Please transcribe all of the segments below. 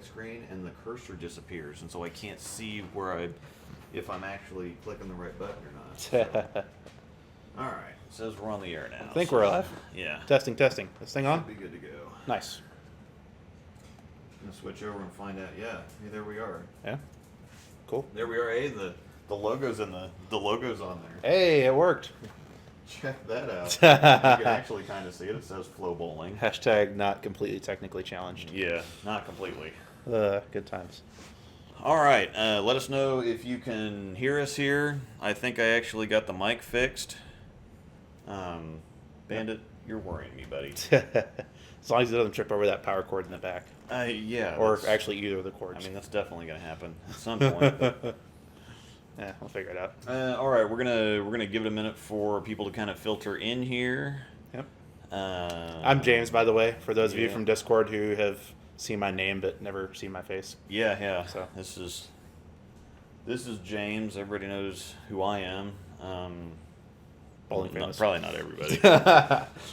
screen and the cursor disappears, and so I can't see if I'm actually clicking the right button or not. So. All right, it says we're on the air now. I think we're live. Yeah. Testing. This thing on? Should be good to go. Nice. I'm gonna switch over and find out. Yeah, there we are. Yeah. Cool. There we are. Hey, the logo's in the logo's on there. Hey, it worked. Check that out. You can actually kind of see it. It says FloBowling. Hashtag not completely technically challenged. Yeah, not completely. Good times. All right, let us know if you can hear us here. I think I actually got the mic fixed. Bandit, you're worrying me, buddy. As long as it doesn't trip over that power cord in the back. Yeah. Or actually either of the cords. I mean, that's definitely going to happen at some point. Yeah, we'll figure it out. All right, we're gonna give it a minute for people to kind of filter in here. Yep. I'm James, by the way, for those of you yeah. from Discord who have seen my name but never seen my face. Yeah. So this is James. Everybody knows who I am. Bowling famous. Probably not everybody.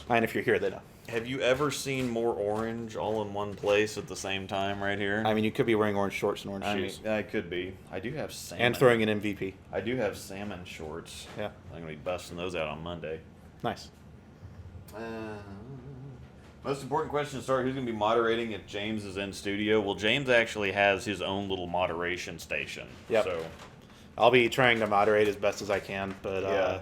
And if you're here, they know. Have you ever seen more orange all in one place at the same time right here? I mean, you could be wearing orange shorts and orange shoes. I could be. I do have salmon. And throwing an MVP. I do have salmon shorts. Yeah. I'm going to be busting those out on Monday. Nice. Most important question to start, who's going to be moderating if James is in studio? Well, James actually has his own little moderation station. Yep. So I'll be trying to moderate as best as I can, but yeah.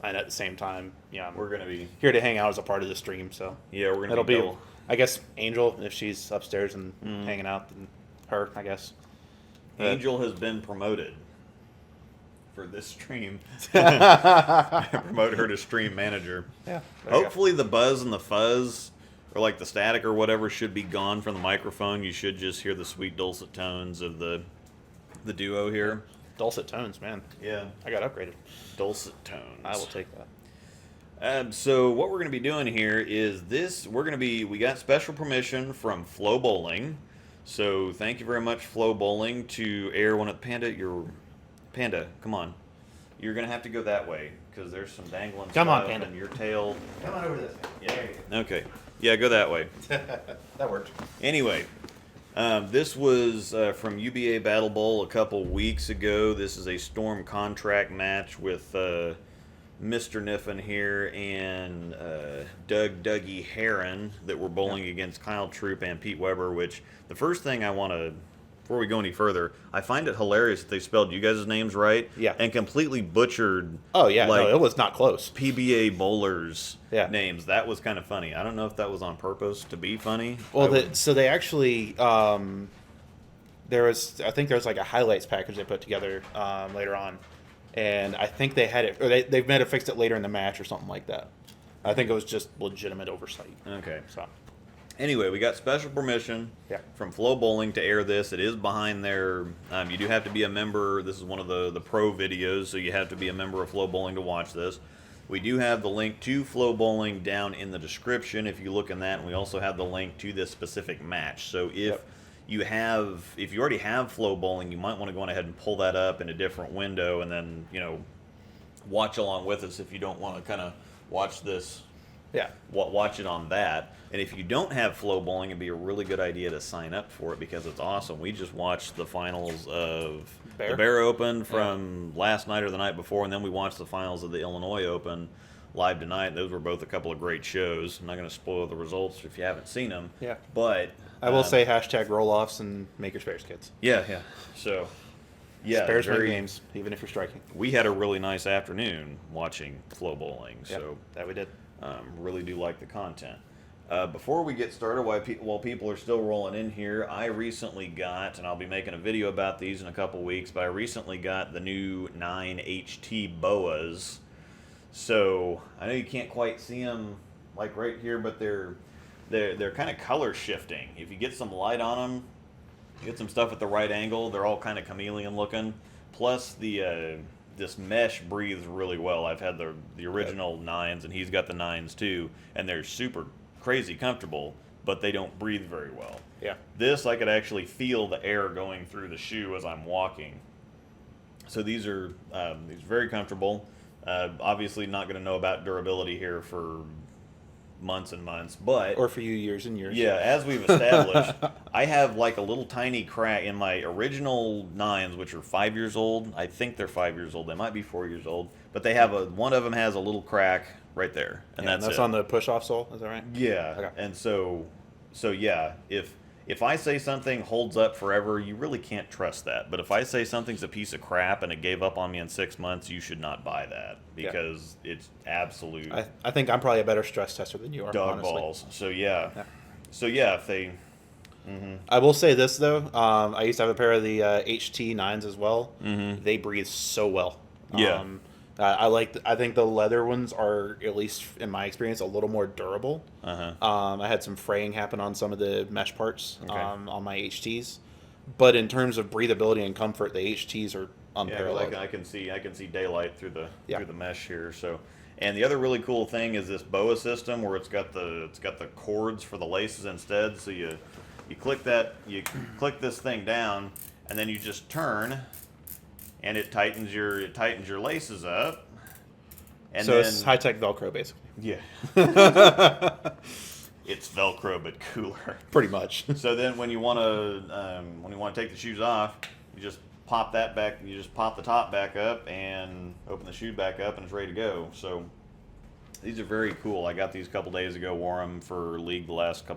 And at the same time, yeah, we're going to be here to hang out as a part of the stream. So yeah, we're going to be I guess Angel, if she's upstairs and hanging out, then her, I guess. Angel has been promoted for this stream. Promote her to stream manager. Yeah. Hopefully the buzz and the fuzz, or like the static or whatever, should be gone from the microphone. You should just hear the sweet dulcet tones of the duo here. Dulcet tones, man. Yeah. I got upgraded. Dulcet tones. I will take that. So what we're going to be doing here is we got special permission from FloBowling. So thank you very much, FloBowling, to air one of Panda, come on. You're going to have to go that way because there's some dangling Come stuff on, Panda. and your tail. Come on over this way. Yeah. There you go. Okay. Yeah, go that way. That worked. Anyway, this was from UBA Battle Bowl a couple weeks ago. This is a Storm contract match with Mr. Kniffen here and Dougieee Herron that were bowling against Kyle Troup and Pete Weber, which the first thing I want to, before we go any further, I find it hilarious that they spelled you guys' names right and completely butchered it was not close. PBA bowlers' names. That was kind of funny. I don't know if that was on purpose to be funny. Well, so they actually, I think there was like a highlights package they put together later on. And I think they had it, or they might have fixed it later in the match or something like that. I think it was just legitimate oversight. Okay. So, anyway, we got special permission from FloBowling to air this. It is behind their. You do have to be a member. This is one of the pro videos, so you have to be a member of FloBowling to watch this. We do have the link to FloBowling down in the description if you look in that, and we also have the link to this specific match. So if you already have FloBowling, you might want to go on ahead and pull that up in a different window and then, watch along with us if you don't want to kind of watch this. Yeah. Watch it on that. And if you don't have FloBowling, it'd be a really good idea to sign up for it because it's awesome. We just watched the finals of the Bear Open from last night or the night before, and then we watched the finals of the Illinois Open live tonight. Those were both a couple of great shows. I'm not going to spoil the results if you haven't seen them. Yeah. But I will say hashtag roll-offs and make your spares, kids. Yeah. So, spares win games, even if you're striking. We had a really nice afternoon watching FloBowling. So that we did. Really do like the content. Before we get started, while people are still rolling in here, I recently got, and I'll be making a video about these in a couple weeks, but I recently got the new 9HT boas. So I know you can't quite see them like right here, but they're kind of color shifting. If you get some light on them, you get some stuff at the right angle, they're all kind of chameleon looking. Plus this mesh breathes really well. I've had the original 9s, and he's got the 9s too, and they're super crazy comfortable, but they don't breathe very well. Yeah. This, I could actually feel the air going through the shoe as I'm walking. So these are very comfortable. Obviously not going to know about durability here for months and months. But or for you years and years. yeah, as we've established, I have like a little tiny crack in my original 9s, which are 5 years old. I think they're 5 years old. They might be 4 years old, but they have one of them has a little crack right there, and that's it. on the push-off sole. Is that right? Yeah, Okay. and so yeah, if I say something holds up forever, you really can't trust that. But if I say something's a piece of crap and it gave up on me in 6 months, you should not buy that because it's absolute. I think I'm probably a better stress tester than you are. Dog honestly. balls. So yeah, if they. I will say this though. I used to have a pair of the HT 9s as well. Mm-hmm. They breathe so well. Yeah. I think the leather ones are, at least in my experience, a little more durable. I had some fraying happen on some of the mesh parts on my HTs, but in terms of breathability and comfort, the HTs are unparalleled. Yeah, I can see daylight through the mesh here. So, and the other really cool thing is this BOA system where it's got the cords for the laces instead. So you click click this thing down, and then you just turn. And it tightens your laces up, and so then, it's high tech Velcro basically. Yeah, it's Velcro but cooler. Pretty much. So then when you want to take the shoes off, you just pop that back. You just pop the top back up and open the shoe back up, and it's ready to go. So these are very cool. I got these a couple days ago. Wore them for league last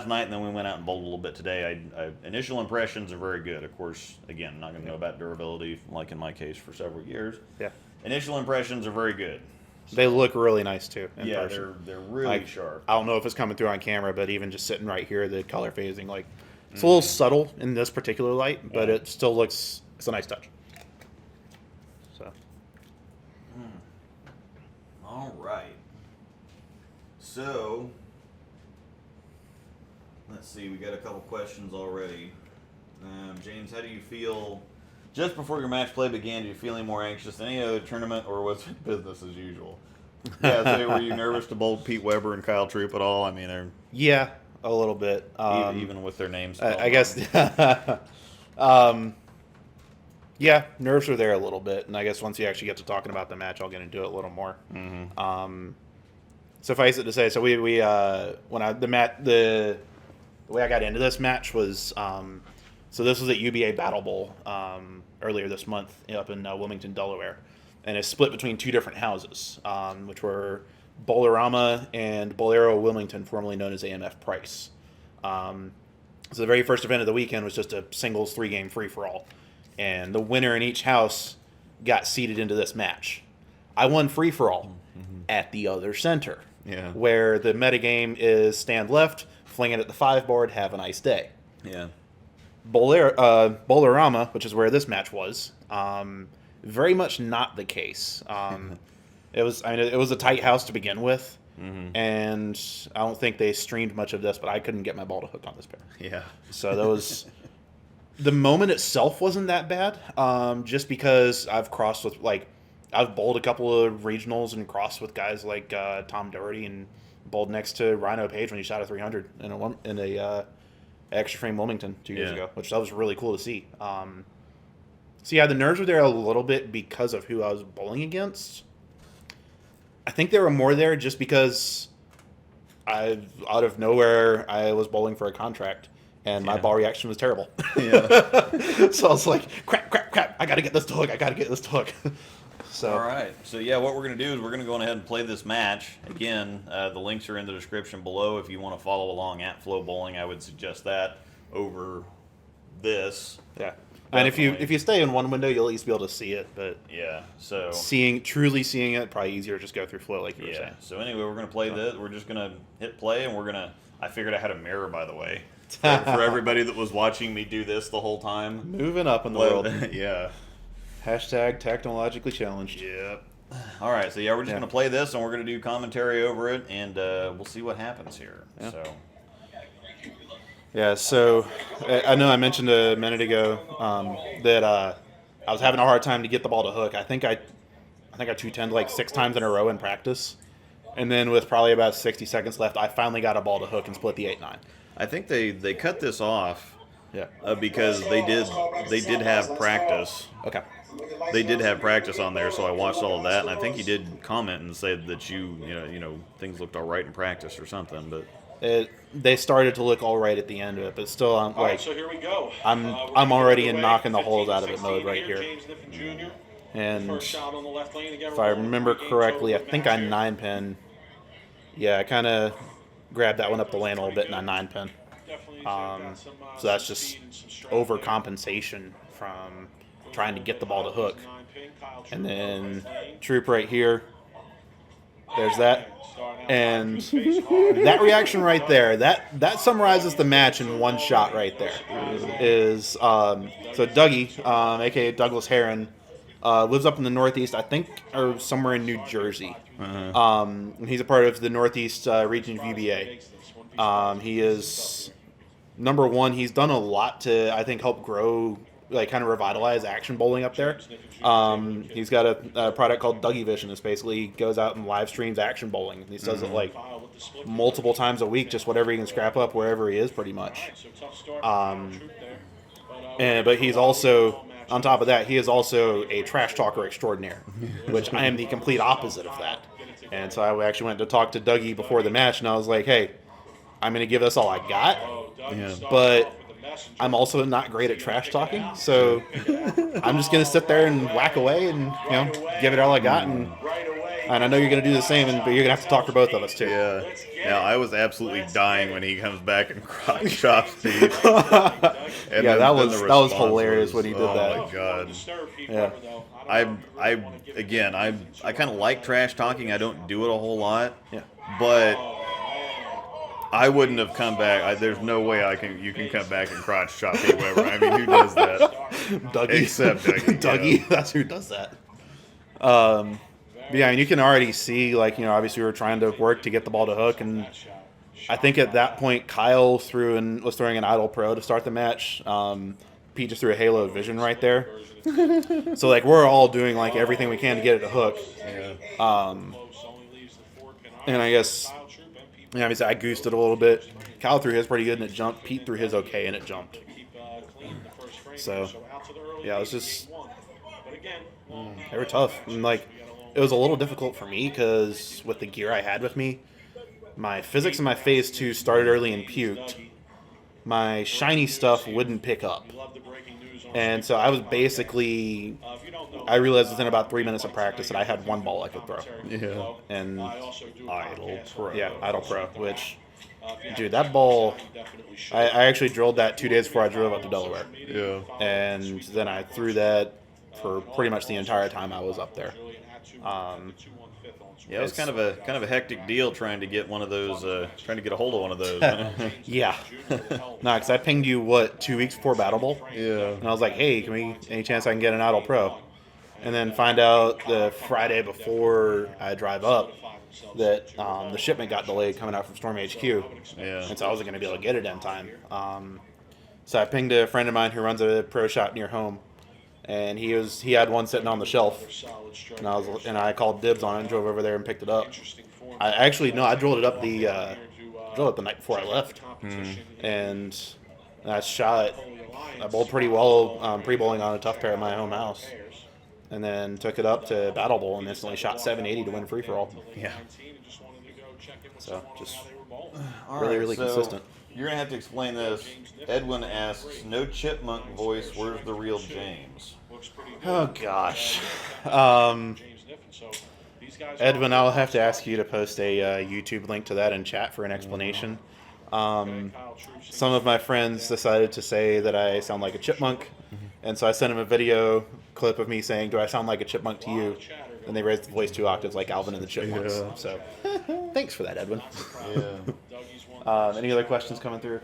night, and then we went out and bowled a little bit today. Initial impressions are very good. Of course, again, I'm not going to know about durability, like in my case, for several years. Yeah. Initial impressions are very good. They look really nice too. In Yeah, person. they're really sharp. I don't know if it's coming through on camera, but even just sitting right here, the color phasing, like it's a little subtle in this particular light, but it still looks. It's a nice touch. So. All right. So. Let's see, we got a couple questions already. James, how do you feel just before your match play began? Did you feel any more anxious than any other tournament, or was it business as usual? Yeah, so were you nervous to bowl Pete Weber and Kyle Troup at all? I mean, they're a little bit. Even with their names. I guess. Nerves are there a little bit, and I guess once you actually get to talking about the match, I'll get into it a little more. Mm-hmm. Suffice it to say, so the way I got into this match was, so this was at UBA Battle Bowl earlier this month up in Wilmington, Delaware. And it's split between two different houses, which were Bowlerama and Bolero Wilmington, formerly known as AMF Price. So the very first event of the weekend was just a singles 3-game free-for-all. And the winner in each house got seeded into this match. I won free-for-all at the other center, where the metagame is stand left, fling it at the 5 board, have a nice day. Yeah. Bowlerama, which is where this match was, very much not the case. It was a tight house to begin with, and I don't think they streamed much of this, but I couldn't get my ball to hook on this pair. Yeah. So that was the moment itself wasn't that bad, just because I've crossed with I've bowled a couple of regionals and crossed with guys like Tom Doherty and bowled next to Rhino Page when he shot a 300 in a extra frame Wilmington 2 years ago, which that was really cool to see. So yeah, the nerves were there a little bit because of who I was bowling against. I think they were more there just because out of nowhere I was bowling for a contract and my ball reaction was terrible. Yeah. So I was like, crap! I got to get this to hook. So. All right. So, yeah, what we're going to do is we're going to go on ahead and play this match. Again, the links are in the description below. If you want to follow along at FlowBowling, I would suggest that over this. Yeah. Definitely. And if you stay in one window, you'll at least be able to see it. But yeah, so truly seeing it, probably easier to just go through Flow like you were saying. So anyway, we're going to play this. We're just going to hit play, and I figured I had a mirror, by the way, for everybody that was watching me do this the whole time. Moving up in the world. Yeah. Hashtag technologically challenged. Yep. All right, so we're just going to play this, and we're going to do commentary over it, and we'll see what happens here. Yeah. So. Yeah, so I know I mentioned a minute ago that I was having a hard time to get the ball to hook. I think I 210'd like 6 times in a row in practice, and then with probably about 60 seconds left, I finally got a ball to hook and split the 8-9. I think they cut this off Yeah. Because they did have practice. Okay. They did have practice on there, so I watched all of that, and I think he did comment and said that things looked all right in practice or something. But They started to look all right at the end of it, but still, I'm like, so here we go. I'm already in knocking the holes out of it mode right here. James Kniffen Jr. And First shot on the left lane. Again, if I remember correctly, I think I 9-pin. Yeah, I kind of grabbed that one up the lane a little bit and I 9-pin. So that's just overcompensation from trying to get the ball to hook. And then Troup right here. There's that. And that reaction right there, that summarizes the match in one shot right there. Is so Dougieee, aka Douglas Herron, lives up in the Northeast, I think, or somewhere in New Jersey. He's a part of the Northeast region of UBA. He is number one. He's done a lot to, I think, help grow, like, kind of revitalize action bowling up there. He's got a product called Dougieee Vision. It's basically goes out and live streams action bowling. He does it like multiple times a week, just whatever he can scrap up wherever he is, pretty much. But he's also, on top of that, he is also a trash talker extraordinaire, which I am the complete opposite of that. And so I actually went to talk to Dougieee before the match, and I was like, hey, I'm going to give this all I got, but I'm also not great at trash talking, so I'm just going to sit there and whack away and, give it all I got. And I know you're going to do the same, but you're going to have to talk for both of us, too. yeah, I was absolutely dying when he comes back and crotch chops me. And Yeah, that was response hilarious when he did that. Oh my god. Yeah. I kind of like trash talking. I don't do it a whole lot. Yeah. But I wouldn't have come back. There's no way you can come back and crotch chop me, whoever. I mean, who does that? Dougieee. Except Dougieee. Dougieee, that's who does that. Yeah, and you can already see, like, obviously we were trying to work to get the ball to hook, and I think at that point Kyle was throwing an idle pro to start the match. Pete just threw a halo vision right there. So, like, we're all doing, like, everything we can to get it to hook. And I guess, obviously I goosed it a little bit. Kyle threw his pretty good and it jumped. Pete threw his okay and it jumped. So, yeah, it was just, they were tough. And, like, it was a little difficult for me because with the gear I had with me, my physics and my phase 2 started early and puked. My shiny stuff wouldn't pick up. And so I was basically, I realized within about 3 minutes of practice that I had one ball I could throw. Yeah. And Idle pro. yeah, idle pro, which, dude, that ball, I actually drilled that 2 days before I drove up to Delaware. Yeah. And then I threw that for pretty much the entire time I was up there. Yeah, it was kind of a hectic deal trying to get one of those, trying to get a hold of one of those. Yeah. No, because I pinged you, 2 weeks before Battle Bowl? Yeah. And I was like, hey, any chance I can get an idle pro? And then find out the Friday before I drive up that the shipment got delayed coming out from Storm HQ. Yeah. And so I wasn't going to be able to get it in time. So I pinged a friend of mine who runs a pro shop near home. And he had one sitting on the shelf, and I called dibs on it and drove over there and picked it up. I drilled it up the night before I left, and I bowled pretty well pre-bowling on a tough pair at my home house, and then took it up to Battle Bowl and instantly shot 780 to win free for all. Yeah. So just All really, right, really so consistent. You're going to have to explain this. Edwin asks, no chipmunk voice, where's the real James? Oh, gosh. Edwin, I'll have to ask you to post a YouTube link to that in chat for an explanation. Some of my friends decided to say that I sound like a chipmunk, and so I sent him a video clip of me saying, do I sound like a chipmunk to you? And they raised the voice 2 octaves like Alvin and the Chipmunks. Yeah. So thanks for that, Edwin. Yeah. Any other questions coming through?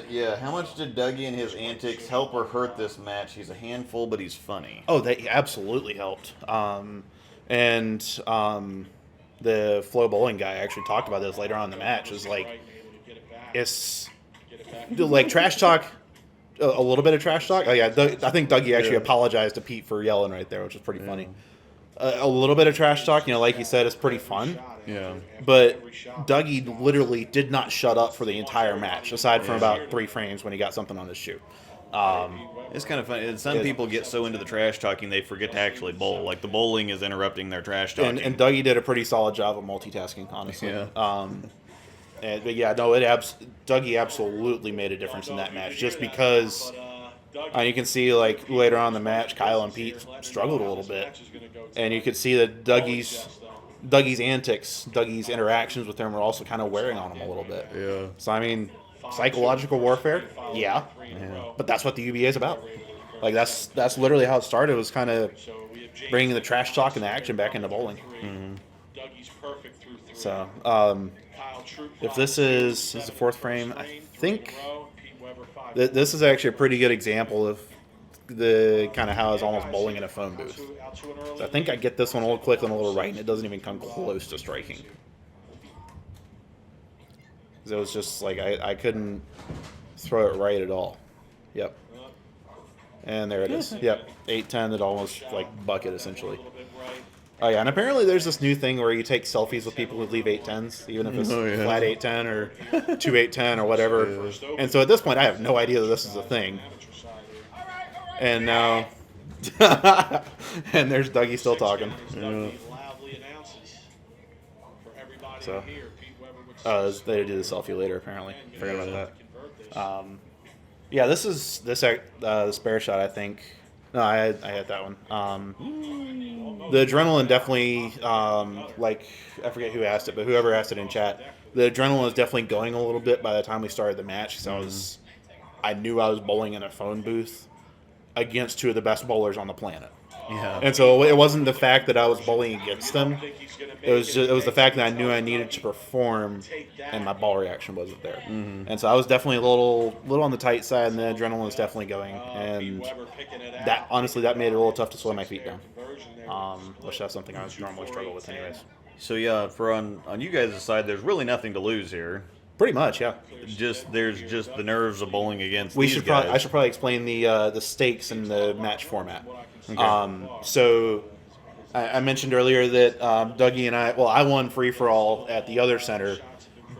Yeah. How much did Dougieee and his antics help or hurt this match? He's a handful, but he's funny. Oh, they absolutely helped. The FloBowling guy actually talked about this later on in the match. It's like trash talk, a little bit of trash talk. Oh yeah, I think Dougieee actually apologized to Pete for yelling right there, which was pretty funny. A little bit of trash talk, like you said, is pretty fun. Yeah. But Dougieee literally did not shut up for the entire match, aside from about 3 frames when he got something on his shoe. It's kind of funny. And some people get so into the trash talking they forget to actually bowl. Like the bowling is interrupting their trash talking. And Dougieee did a pretty solid job of multitasking, honestly. Yeah. But yeah, no, Dougieee absolutely made a difference in that match, just because you can see like later on in the match, Kyle and Pete struggled a little bit, and you could see that Dougiee's antics, Dougiee's interactions with him were also kind of wearing on him a little bit. Yeah. So I mean, psychological warfare, yeah. But that's what the UBA is about. Like that's literally how it started. It was kind of bringing the trash talk and the action back into bowling. So if this is the fourth frame, I think this is actually a pretty good example of the kind of how it's almost bowling in a phone booth. So I think I get this one a little quick on a little right, and it doesn't even come close to striking. It was just like I couldn't throw it right at all. Yep. And there it is. Yep. 8-10 that almost like bucket essentially. Oh yeah, and apparently there's this new thing where you take selfies with people who leave 8-10s, even if it's flat 8-10 or 2-8-10 or whatever. Yeah. And so at this point I have no idea that this is a thing. And now and there's Dougieee still talking. Yeah. So they do the selfie later apparently. Forgot about that. Yeah, this is the spare shot, I think. No, I had that one. The adrenaline definitely, like, I forget who asked it, but whoever asked it in chat, the adrenaline was definitely going a little bit by the time we started the match, because I knew I was bowling in a phone booth against two of the best bowlers on the planet. Yeah. And so it wasn't the fact that I was bowling against them. It was the fact that I knew I needed to perform, and my ball reaction wasn't there. And so I was definitely a little on the tight side, and the adrenaline was definitely going. And that honestly, that made it a little tough to slow my feet down. Which that's something I normally struggle with, anyways. So yeah, on you guys' side, there's really nothing to lose here. Pretty much, yeah. There's just the nerves of bowling against I these guys. should probably explain the stakes and the match format. Okay. So I mentioned earlier that Dougieee and I won free-for-all at the other center.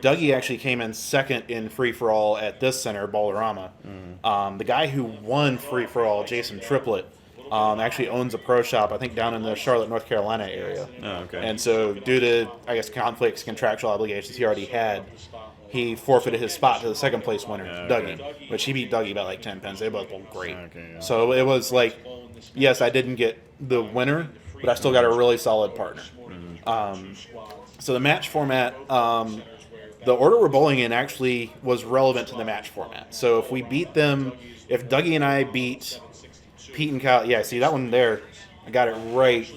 Dougieee actually came in second in free-for-all at this center, Bowlerama. The guy who won free-for-all, Jason Triplet, actually owns a pro shop, I think, down in the Charlotte, North Carolina area. Oh, okay. And so due to, I guess, conflicts, contractual obligations he already had, he forfeited his spot to the second place winner, Dougieee, which he beat Dougieee by like 10 pins. They both bowled great. Okay, yeah. So it was like, yes, I didn't get the winner, but I still got a really solid partner. So the match format, the order we're bowling in actually was relevant to the match format. So if we beat them, if Dougieee and I beat Pete and Kyle, yeah, see that one there, I got it right,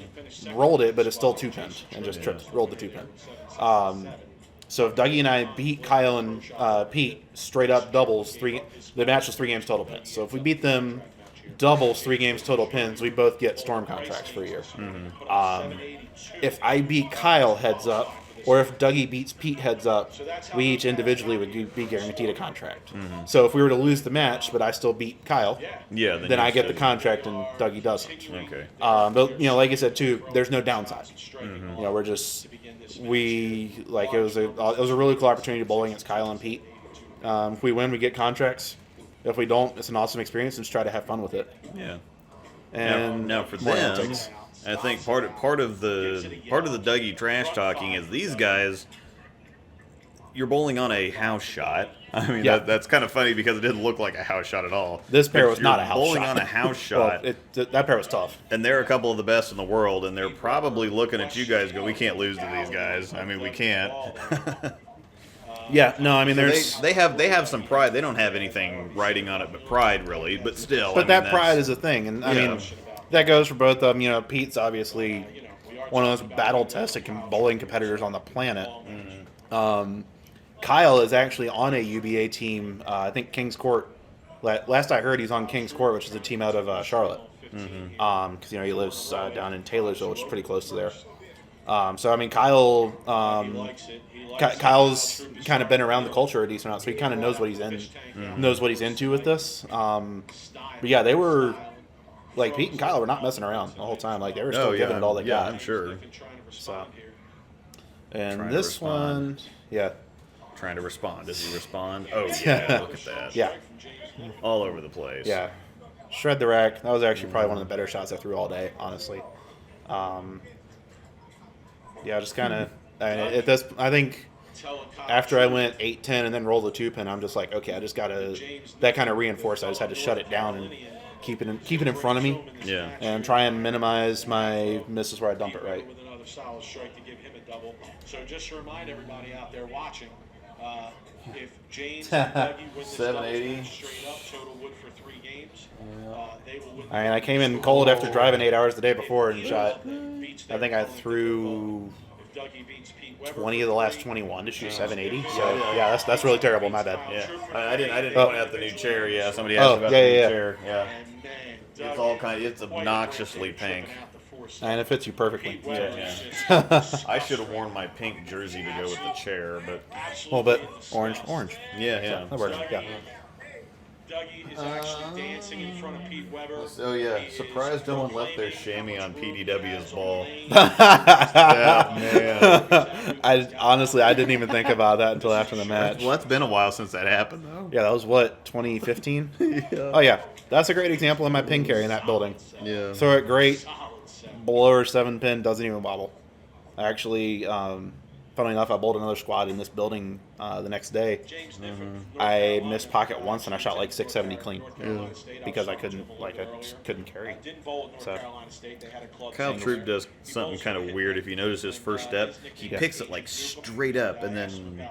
rolled it, but it's still 2-pinned and just rolled the 2-pin. So if Dougieee and I beat Kyle and Pete straight up doubles, the match was 3 games total pins. So if we beat them doubles, 3 games total pins, we both get storm contracts for a year. If I beat Kyle heads up, or if Dougieee beats Pete heads up, we each individually would be guaranteed a contract. So if we were to lose the match, but I still beat Kyle, then I get the contract and Dougieee doesn't. Okay. But like I said too, there's no downside. We're just it was a really cool opportunity to bowl against Kyle and Pete. If we win, we get contracts. If we don't, it's an awesome experience, and just try to have fun with it. Yeah. And now for them, I think part of the Dougieee trash talking is these guys. You're bowling on a house shot. I mean, that's kind of funny because it didn't look like a house shot at all. This pair was not a house shot. Bowling on a house shot. That pair was tough. And they're a couple of the best in the world, and they're probably looking at you guys go, we can't lose to these guys. I mean, we can't. Yeah, no, I mean, they have some pride. They don't have anything writing on it but pride, really, but still. But that pride is a thing, and I mean, that goes for both of them. Pete's obviously one of those battle-tested bowling competitors on the planet. Kyle is actually on a UBA team, I think King's Court. Last I heard, he's on King's Court, which is a team out of Charlotte. Because he lives down in Taylorsville, which is pretty close to there. So I mean, Kyle's kind of been around the culture a decent amount, so he kind of knows what he's into with this. But yeah, they were like Pete and Kyle were not messing around the whole time. Like they were still giving it all they got. Yeah, I'm sure. So, and this one, trying to respond. Does he respond? Oh, yeah, look at that. Yeah. All over the place. Yeah. Shred the rack. That was actually probably one of the better shots I threw all day, honestly. Yeah, just kind of. I think after I went 8-10 and then rolled the 2-pin, I'm just like, okay, I just gotta. That kind of reinforced. I just had to shut it down and keep it in front of me. Yeah. And try and minimize my misses where I dump it right. With another solid strike to give him a double. So just to remind everybody out there watching, if James and Dougie win this doubles 780. match straight up, total wood for 3 games, they will win. I mean, I came in cold after driving 8 hours the day before and shot. I think I threw 20 of the last 21 to shoot 780. So yeah, that's really terrible. My bad. Yeah. I didn't point out the new chair. Yeah, somebody asked about the new chair. Yeah. It's all it's obnoxiously pink. And it fits you perfectly. Yeah. I should have worn my pink jersey to go with the chair, but A little bit orange. yeah. That works. Yeah. Dougie is actually dancing in front of Pete Weber. So yeah, surprised no one left their chamois on PDW's ball. Yeah, man. I didn't even think about that until after the match. Well, that's been a while since that happened, though. Yeah, that was what, 2015? Yeah. Oh yeah, that's a great example of my pin carry in that building. Yeah. Throw it great, below or 7-pin, doesn't even wobble. I actually, funnily enough, I bowled another squad in this building the next day. I missed pocket once and I shot like 670 clean because I couldn't carry. So Kyle Troup does something kind of weird. If you notice his first step, he picks it like straight up and then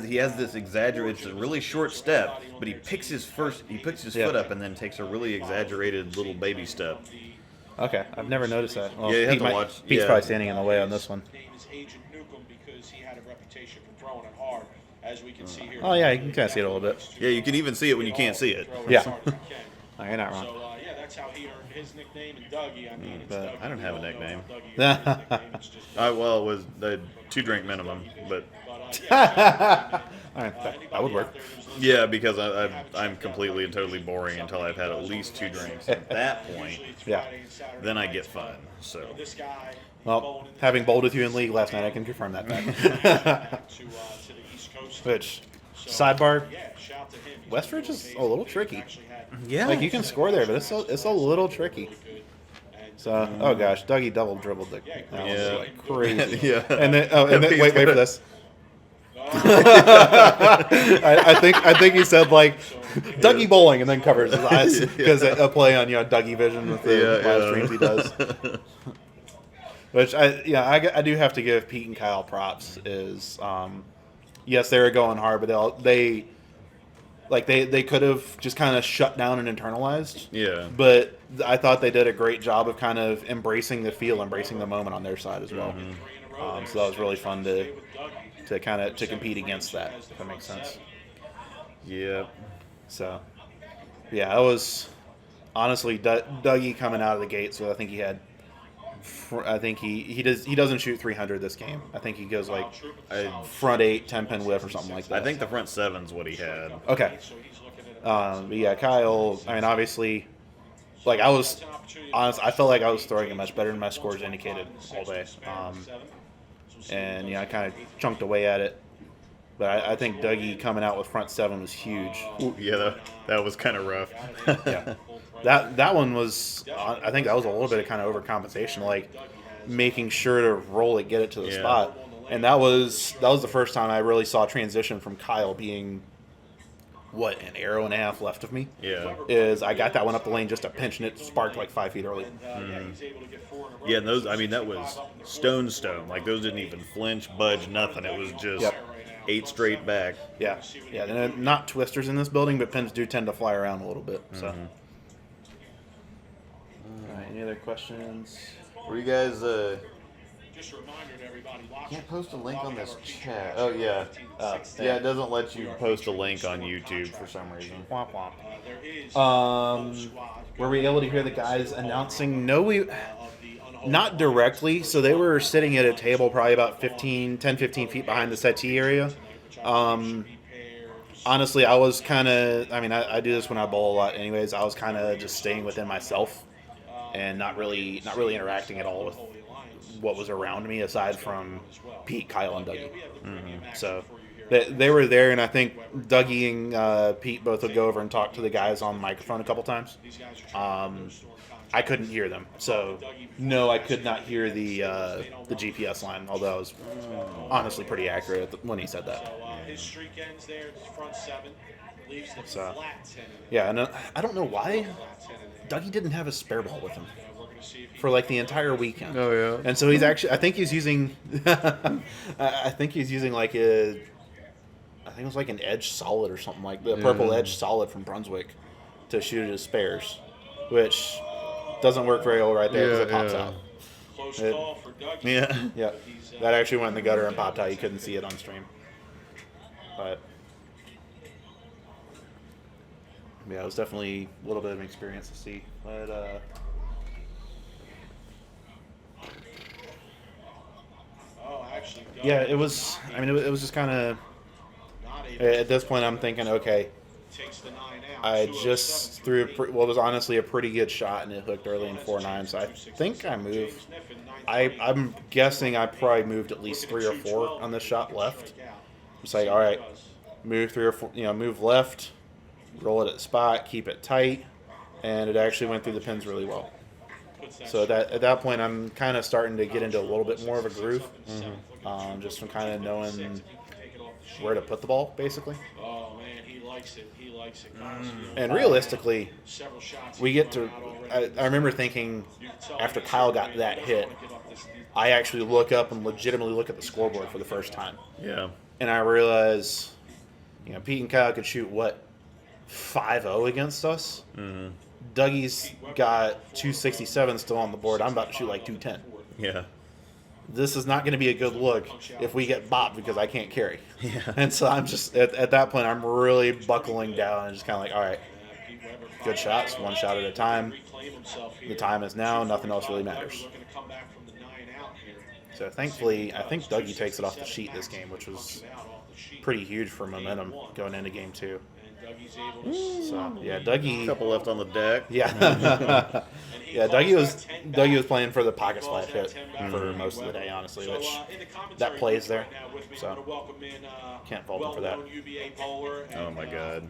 he has this exaggerated. It's a really short step, but he picks his foot up and then takes a really exaggerated little baby step. Okay, I've never noticed that. Well, Yeah, you have Pete to watch. Pete's Yeah. probably standing in the way on this one. Because he had a reputation for throwing it hard, as we can see here. Oh yeah, you can kind of see it a little bit. Yeah, you can even see it when you can't see it. Yeah. Throw it as hard as you can. Oh, you're not wrong. So yeah, that's how he earned his nickname. And Dougie, I mean, it's But Dougie. I don't have a We all know nickname. how Dougie earned his nickname. It's just- Well, it was the 2-drink minimum, but All right, that would work. yeah, because I'm completely and totally boring until I've had at least 2 drinks. At that point, Yeah. then I get fun. So This guy, Well, having bowled with you in league last night, I can confirm that fact. to the East Coast. Which, sidebar, Yeah, shout to him. Westridge is a little tricky. Actually had yeah, Like, you can score there, but it's a little tricky. So, oh gosh, Dougie double dribbled the that was Yeah. like crazy. Yeah. And then He's wait for gonna- this. I think he said like Dougie bowling and then covers his eyes because a play on Dougie vision with the live streams he does. Which I do have to give Pete and Kyle props is yes, they were going hard, but they could have just kind of shut down and internalized. Yeah. But I thought they did a great job of kind of embracing the feel, embracing the moment on their side as well. So that was really fun to compete against that, if that makes sense. Yeah. So, yeah, I was honestly Dougie coming out of the gate. So I think he had, he doesn't shoot 300 this game. I think he goes like front 8, 10-pin whip or something like that. I think the front 7's what he had. Okay. But yeah, Kyle. I mean, obviously, like I was honest. I felt like I was throwing it much better than my scores indicated all day. And yeah, I kind of chunked away at it. But I think Dougie coming out with front 7 was huge. Ooh, yeah, that was kind of rough. Yeah. That one was, I think that was a little bit of kind of overcompensation, like making sure to roll it, get it to the spot. And that was the first time I really saw transition from Kyle being, an arrow and a half left of me? Yeah. Is I got that one up the lane just a pinch and it sparked like 5 feet early. Yeah, and those, I mean, that was stone. Like, those didn't even flinch, budge, nothing. It was just 8 straight back. Yeah. Yeah, and not twisters in this building, but pins do tend to fly around a little bit. So. All right, any other questions? Were you guys, Just a reminder to everybody watching. can't post a link on this chat. Oh, yeah. Yeah, it doesn't let you post a link on YouTube for some reason. Womp womp. There is Were we able to hear the guys announcing? No, not directly. So they were sitting at a table probably about 10, 15 feet behind the settee area. Honestly, I was kind of, I do this when I bowl a lot anyways. I was kind of just staying within myself and not really interacting at all with what was around me aside from Pete, Kyle, and Dougie. So They were there, and I think Dougieee and Pete both would go over and talk to the guys on the microphone a couple times. I couldn't hear them, so no, I could not hear the GPS line, although I was honestly pretty accurate when he said that. His streak ends there, front 7, leaves the So, flat 10. yeah, and I don't know why Dougieee didn't have a spare ball with him for like the entire weekend. Oh yeah. And so he's actually, I think he's using, I think he's using like I think it was like an Edge Solid or something like the purple Edge Solid from Brunswick to shoot his spares, which doesn't work very well right there because it pops out. Close call for Dougieee. Yeah. Yeah, that actually went in the gutter and popped out. You couldn't see it on stream. But yeah, it was definitely a little bit of an experience to see. But Actually, yeah, it was. I mean, it was just kind of. At this point, I'm thinking, okay, takes the 9 out. I just threw it was honestly a pretty good shot, and it hooked early in 4-9. So I think I moved. I'm guessing I probably moved at least 3 or 4 on this shot left. It's like, all right, move 3 or 4, move left, roll it at the spot, keep it tight, and it actually went through the pins really well. So at that point, I'm kind of starting to get into a little bit more of a groove, just from kind of knowing where to put the ball, basically. Oh man, he likes it. He likes it. And realistically, we get to. I remember thinking after Kyle got that hit, I actually look up and legitimately look at the scoreboard for the first time. Yeah. And I realize, Pete and Kyle could shoot what, 5-0 against us. Mm-hmm. Dougie's got 267 still on the board. I'm about to shoot like 210. Yeah. This is not going to be a good look if we get bopped because I can't carry. Yeah. And so I'm just, at that point, I'm really buckling down and just kind of like, all right, good shots, one shot at a time. The time is now. Nothing else really matters. So thankfully, I think Dougieee takes it off the sheet this game, which was pretty huge for momentum going into game 2. So yeah, Dougieee. Couple left on the deck. Yeah, yeah. Dougieee was playing for the pocket splash hit for most of the day, honestly, which that plays there. So can't fault him for that. Oh my God.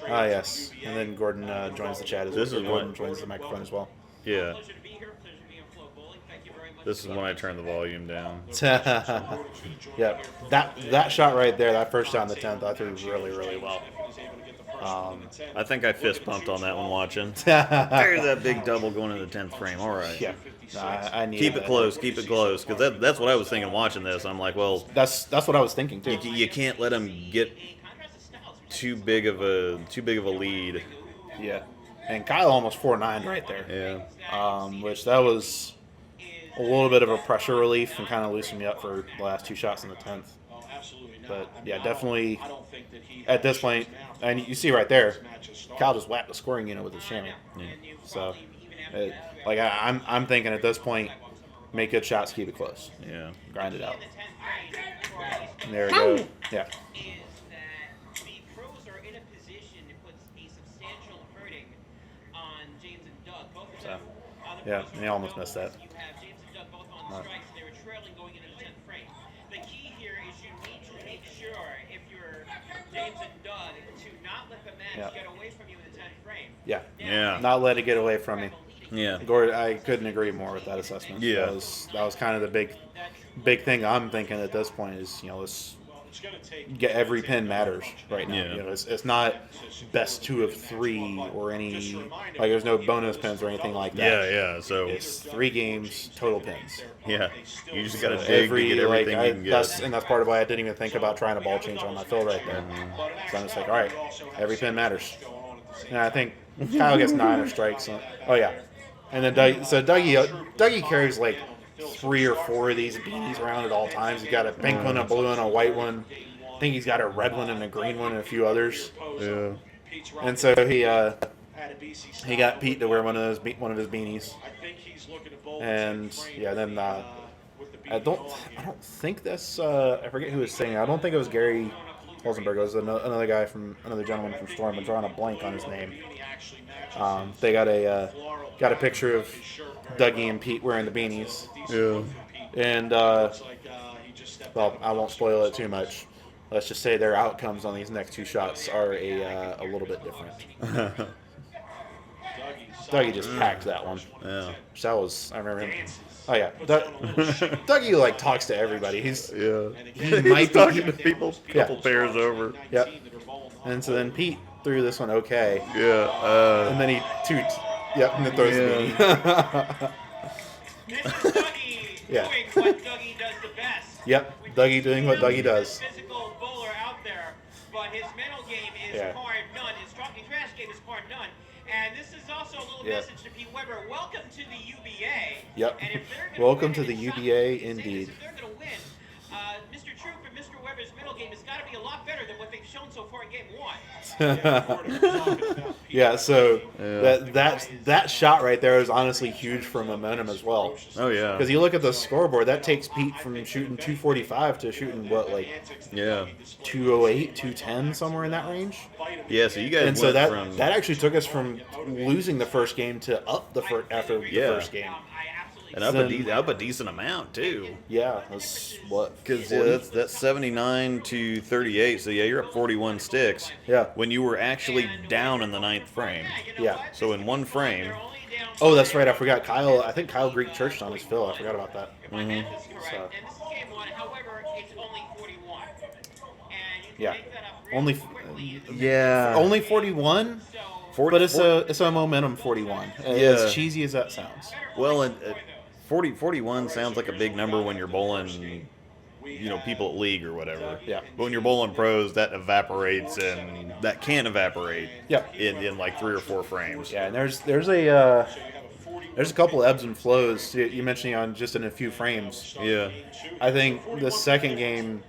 Ah yes, and then Gordon joins the chat as well. This is Gordon what- joins the microphone as well. Yeah. This is when I turn the volume down. Yeah, that shot right there, that first shot in the 10th, I threw really well. I think I fist pumped on that one watching. There's that big double going in the 10th frame. All right. Yeah, I need Keep it close. Keep it close. Because that's what I was thinking watching this. I'm like, well, That's what I was thinking too. you can't let them get too big of a lead. Yeah, and Kyle almost 4-9 right there. Yeah. Which that was a little bit of a pressure relief and kind of loosened me up for the last 2 shots in the 10th. But yeah, definitely at this point, and you see right there, Kyle just whacked the scoring unit with his chamois. Yeah. So, I'm thinking at this point, make good shots, keep it close, Yeah. grind it out. And there we go. Yeah. The pros are in a position to put a substantial hurting on James and Doug. Both of them. Yeah, they almost missed that. You have James and Doug both on strikes. They were trailing going into the 10th frame. The key here is you need to make sure, if you're James and Doug, to not let the match get away from you in the 10th frame. Yeah. Yeah. Not let it get away from me. Yeah. Gord, I couldn't agree more with that assessment. Yeah. That was kind of the big thing I'm thinking at this point is, let's get every pin matters right now. Yeah. It's not best 2 of 3 or any, like there's no bonus pins or anything like that. Yeah. So, It's 3 games, total pins. yeah. You just got to So dig to get everything you can get. that's part of why I didn't even think about trying a ball change on my fill right there. So I'm just like, all right, every pin matters. And I think Kyle gets 9 or strikes. Oh yeah, and then Dougieee carries like 3 or 4 of these beanies around at all times. He's got a pink one, a blue one, a white one. I think he's got a red one and a green one and a few others. Yeah. And so he got Pete to wear one of his beanies. And yeah, then I don't think that's I forget who was saying it. I don't think it was Gary Rosenberg. It was another guy another gentleman from Storm. I'm drawing a blank on his name. They got a picture of Dougieee and Pete wearing the beanies. Yeah. And well, I won't spoil it too much. let's just say their outcomes on these next 2 shots are a little bit different. Dougieee just packed that one. Yeah. That was, I remember him. Oh yeah, Dougieee like talks to everybody. He might be talking to people a couple pairs over. Yep. And so then Pete threw this one okay. Yeah. And then he and then throws the Mr. Dougieee Yeah. doing what Dougieee does the best. Yep, Dougieee doing what Dougieee does. Physical bowler out there, but his mental game is par none. His trash game is par none. And this is also a little message to Pete Weber. Welcome to the UBA. Yep. And if they're gonna Welcome win, to the it's not UBA, gonna be indeed. If they're going to win, Mr. Troup and Mr. Weber's mental game has got to be a lot better than what they've shown so far in game 1. Yeah, so that shot right there is honestly huge for momentum as well. Oh yeah. Because you look at the scoreboard, that takes Pete from shooting 245 to shooting what, like 208, 210, somewhere in that range. Yeah. So you guys And so that actually took us from losing the first game to up after the first game. and up a decent amount too. Yeah, that's what. Because that's 79 to 38. So yeah, you're up 41 sticks. Yeah. When you were actually down in the 9th frame. Yeah. So in one frame. Oh, that's right. I forgot Kyle. I think Kyle Greek churched on his fill. I forgot about that. So. And this is game 1. However, it's only 41. And you can make that up really quickly. Only 41. But it's a momentum 41. As cheesy as that sounds. Well, and 41 sounds like a big number when you're bowling, people at league or whatever. Yeah. But when you're bowling pros, that evaporates, and that can evaporate. Yep. In like 3 or 4 frames. Yeah, and there's a couple ebbs and flows. You mentioned on just in a few frames. Yeah. I think the second game,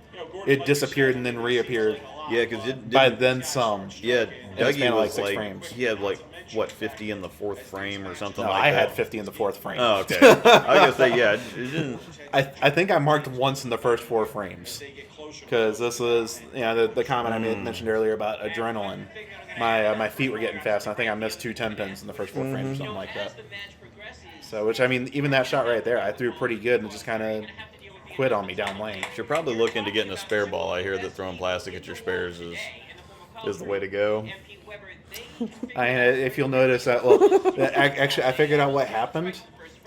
it disappeared and then reappeared. Yeah, because By then some. Yeah, Dougieee Dougieee was 6 like frames. he had like what 50 in the 4th frame or something No, like I that. had 50 in the 4th frame. Oh, okay. I was gonna say it didn't. I think I marked once in the first 4 frames. Because this was, the comment I mentioned earlier about adrenaline. My feet were getting fast, and I think I missed 2 10 pins in the first 4 frames, something like that. So, which, I mean, even that shot right there, I threw pretty good, and it just kind of quit on me down lane. You're probably looking to getting a spare ball. I hear that throwing plastic at your spares is the way to go. If you'll notice that, actually, I figured out what happened.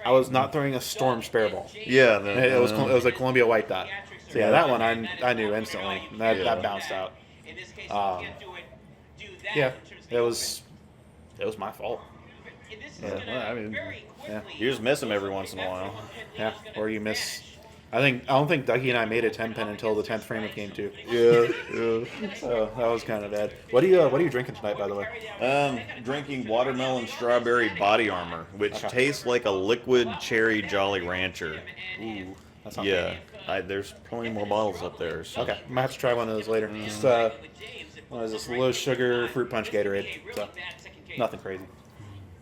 I was not throwing a storm spare ball. Yeah. It was a Columbia white dot. So yeah, that one I knew instantly. That bounced out. Yeah, it was my fault. Well, I mean, Yeah. you just miss them every once in a while. Yeah, or you miss. I don't think Dougieee and I made a 10 pin until the 10th frame of game 2. Yeah. So that was kind of bad. What are you drinking tonight, by the way? Drinking watermelon strawberry body armor, which tastes like a liquid cherry Jolly Rancher. Ooh, that sounds Yeah. There's plenty more bottles up there. So. Okay, I might have to try one of those later. Just what is this? Low sugar fruit punch Gatorade. So nothing crazy.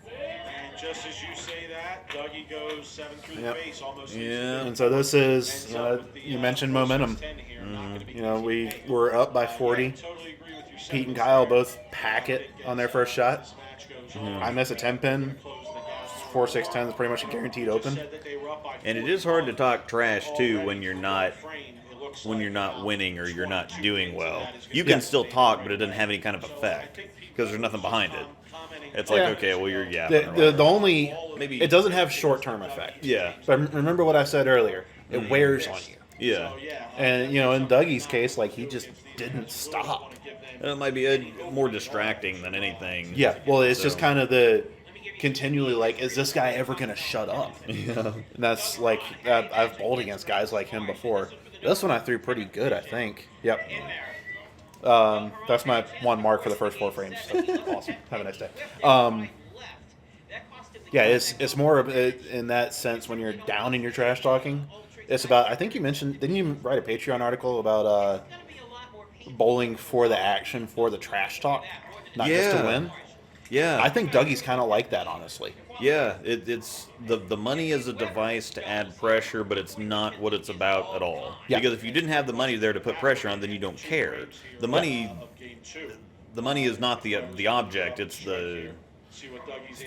And just as you say that, Dougieee goes 7 through the base, almost. Yeah. And so this is, you mentioned momentum. We were up by 40. Pete and Kyle both pack it on their first shot. I miss a 10 pin. 4-6-10 is pretty much a guaranteed open. And it is hard to talk trash too when you're not winning or you're not doing well. You can still talk, but it doesn't have any kind of effect because there's nothing behind it. It's like, okay, well, you're yapping. The only Maybe it doesn't have short-term effect. Yeah. But remember what I said earlier. It wears on you. Yeah. And in Dougiee's case, like he just didn't stop. And it might be more distracting than anything. Yeah. Well, it's just kind of the continually like, is this guy ever gonna shut up? Yeah. And that's like I've bowled against guys like him before. This one I threw pretty good, I think. Yep. That's my one mark for the first 4 frames. That's awesome. Have a nice day. Yeah, it's more of it in that sense when you're down in your trash talking. It's about, I think you mentioned, didn't you write a Patreon article about bowling for the action, for the trash talk, not just to win? Yeah. I think Dougiee's kind of like that, honestly. Yeah, it's the money is a device to add pressure, but it's not what it's about at all. Yeah. Because if you didn't have the money there to put pressure on, then you don't care. The money is not the object. It's the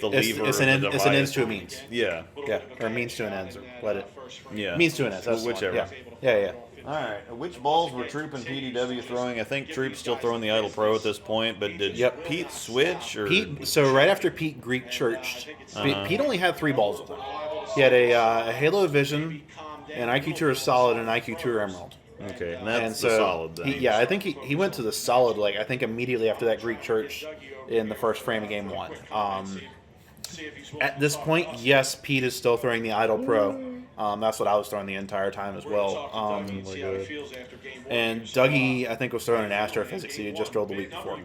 lever. It's an ends to a means. Yeah. Yeah, or means to an ends, or let it. Yeah. Means to an ends. That's Whichever. the one. Yeah. All right. Which balls were Troup and PDW throwing? I think Troup's still throwing the Idle Pro at this point, but did Pete switch? Or? Pete. So right after Pete Greek churched, Pete only had 3 balls with him. He had a Halo Vision, an IQ Tour Solid, and an IQ Tour Emerald. Okay, and that's the solid then. Yeah, I think he went to the solid, like, I think immediately after that Greek Church in the first frame of game 1. At this point, yes, Pete is still throwing the Idle Pro. That's what I was throwing the entire time as well. And Dougieee, I think, was throwing an Astrophysics he had just drilled the week before.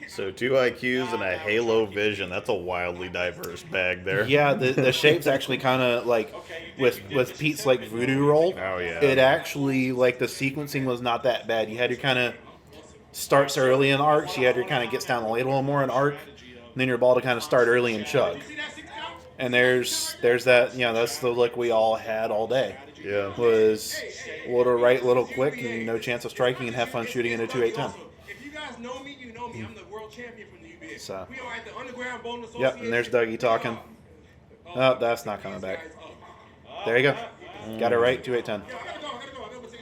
So 2 IQs and a Halo Vision. That's a wildly diverse bag there. Yeah, the shape's actually kind of like with Pete's like voodoo roll. Oh yeah. It actually, like, the sequencing was not that bad. You had your kind of starts early in arcs. You had your kind of gets down the late a little more in arc, and then your ball to kind of start early and chug. And there's that, that's the look we all had all day. Yeah. Was a little right, little quick, and no chance of striking, and have fun shooting into 2-8-10. If you guys know me, you know me. I'm the world champion from the UBA. So. We are at the Underground Bowling Association. Yep, and there's Dougieee talking. Oh, that's not coming back. There you go. Got it right, 2-8-10.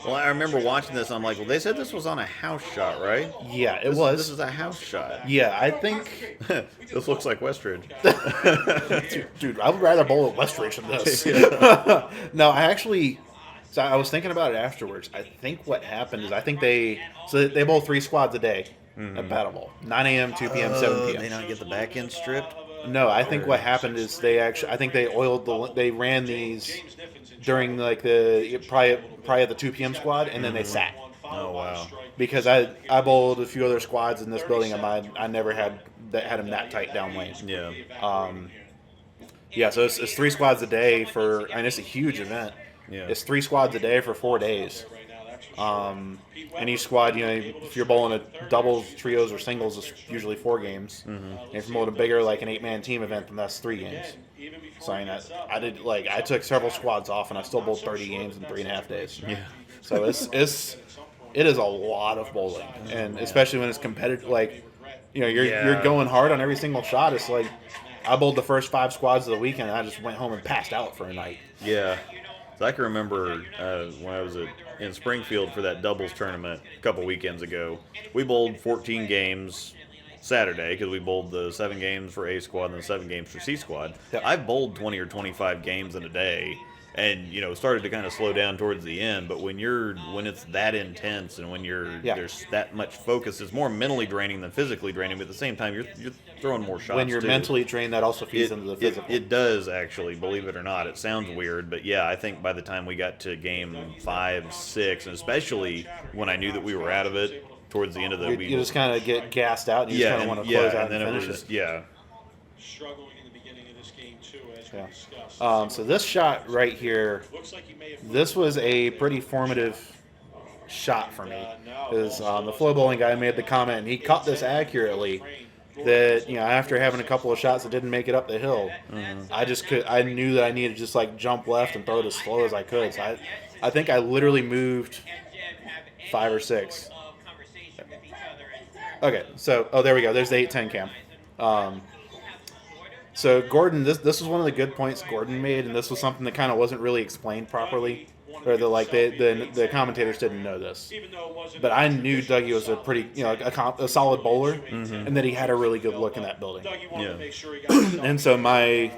Well, I remember watching this. I'm like, well, they said this was on a house shot, right? Yeah, it was. This is a house shot. Yeah, I think. This looks like Westridge. Dude, I would rather bowl at Westridge than this. No, I actually. So I was thinking about it afterwards. I think what happened is they bowl 3 squads a day at Battle Bowl. 9 a.m., 2 p.m., 7 p.m. They not get the back end stripped? No, I think what happened is they ran these during like probably the 2 p.m. squad, and then they sat. Oh wow! Because I bowled a few other squads in this building, and I never had them that tight down lane. Yeah. Yeah. So it's 3 squads a day and it's a huge event. Yeah. It's 3 squads a day for 4 days. And each squad, if you're bowling a doubles, trios, or singles, it's usually 4 games. And if you're bowling a bigger, like an 8-man team event, then that's 3 games. So I took several squads off, and I still bowled 30 games in 3.5 days. Yeah. So it is a lot of bowling, and especially when it's competitive. Like, you're going hard on every single shot. It's like I bowled the first 5 squads of the weekend, and I just went home and passed out for a night. Yeah. So I can remember when I was in Springfield for that doubles tournament a couple weekends ago. We bowled 14 games Saturday because we bowled the 7 games for A squad and the 7 games for C squad. Yep. I bowled 20 or 25 games in a day, and started to kind of slow down towards the end. But when it's that intense and when there's that much focus, it's more mentally draining than physically draining. But at the same time, you're throwing more shots. When you're mentally drained, that also feeds into the physical. It does, actually, believe it or not. It sounds weird, but yeah, I think by the time we got to game 5, 6, and especially when I knew that we were out of it towards the end of the week, you just kind of get gassed out, and you just kind of want to close out and finish it. Yeah. Struggling in the beginning of this game too, as we discussed. So this shot right here, this was a pretty formative shot for me. Because the FloBowling guy made the comment, and he caught this accurately, that after having a couple of shots that didn't make it up the hill, I knew that I needed to just like jump left and throw it as slow as I could. So I think I literally moved 5 or 6. Okay, so there we go. There's the 8-10 cam. So Gordon, this was one of the good points Gordon made, and this was something that kind of wasn't really explained properly, or the commentators didn't know this. But I knew Dougieee was a pretty a solid bowler, and that he had a really good look in that building. Yeah. And so my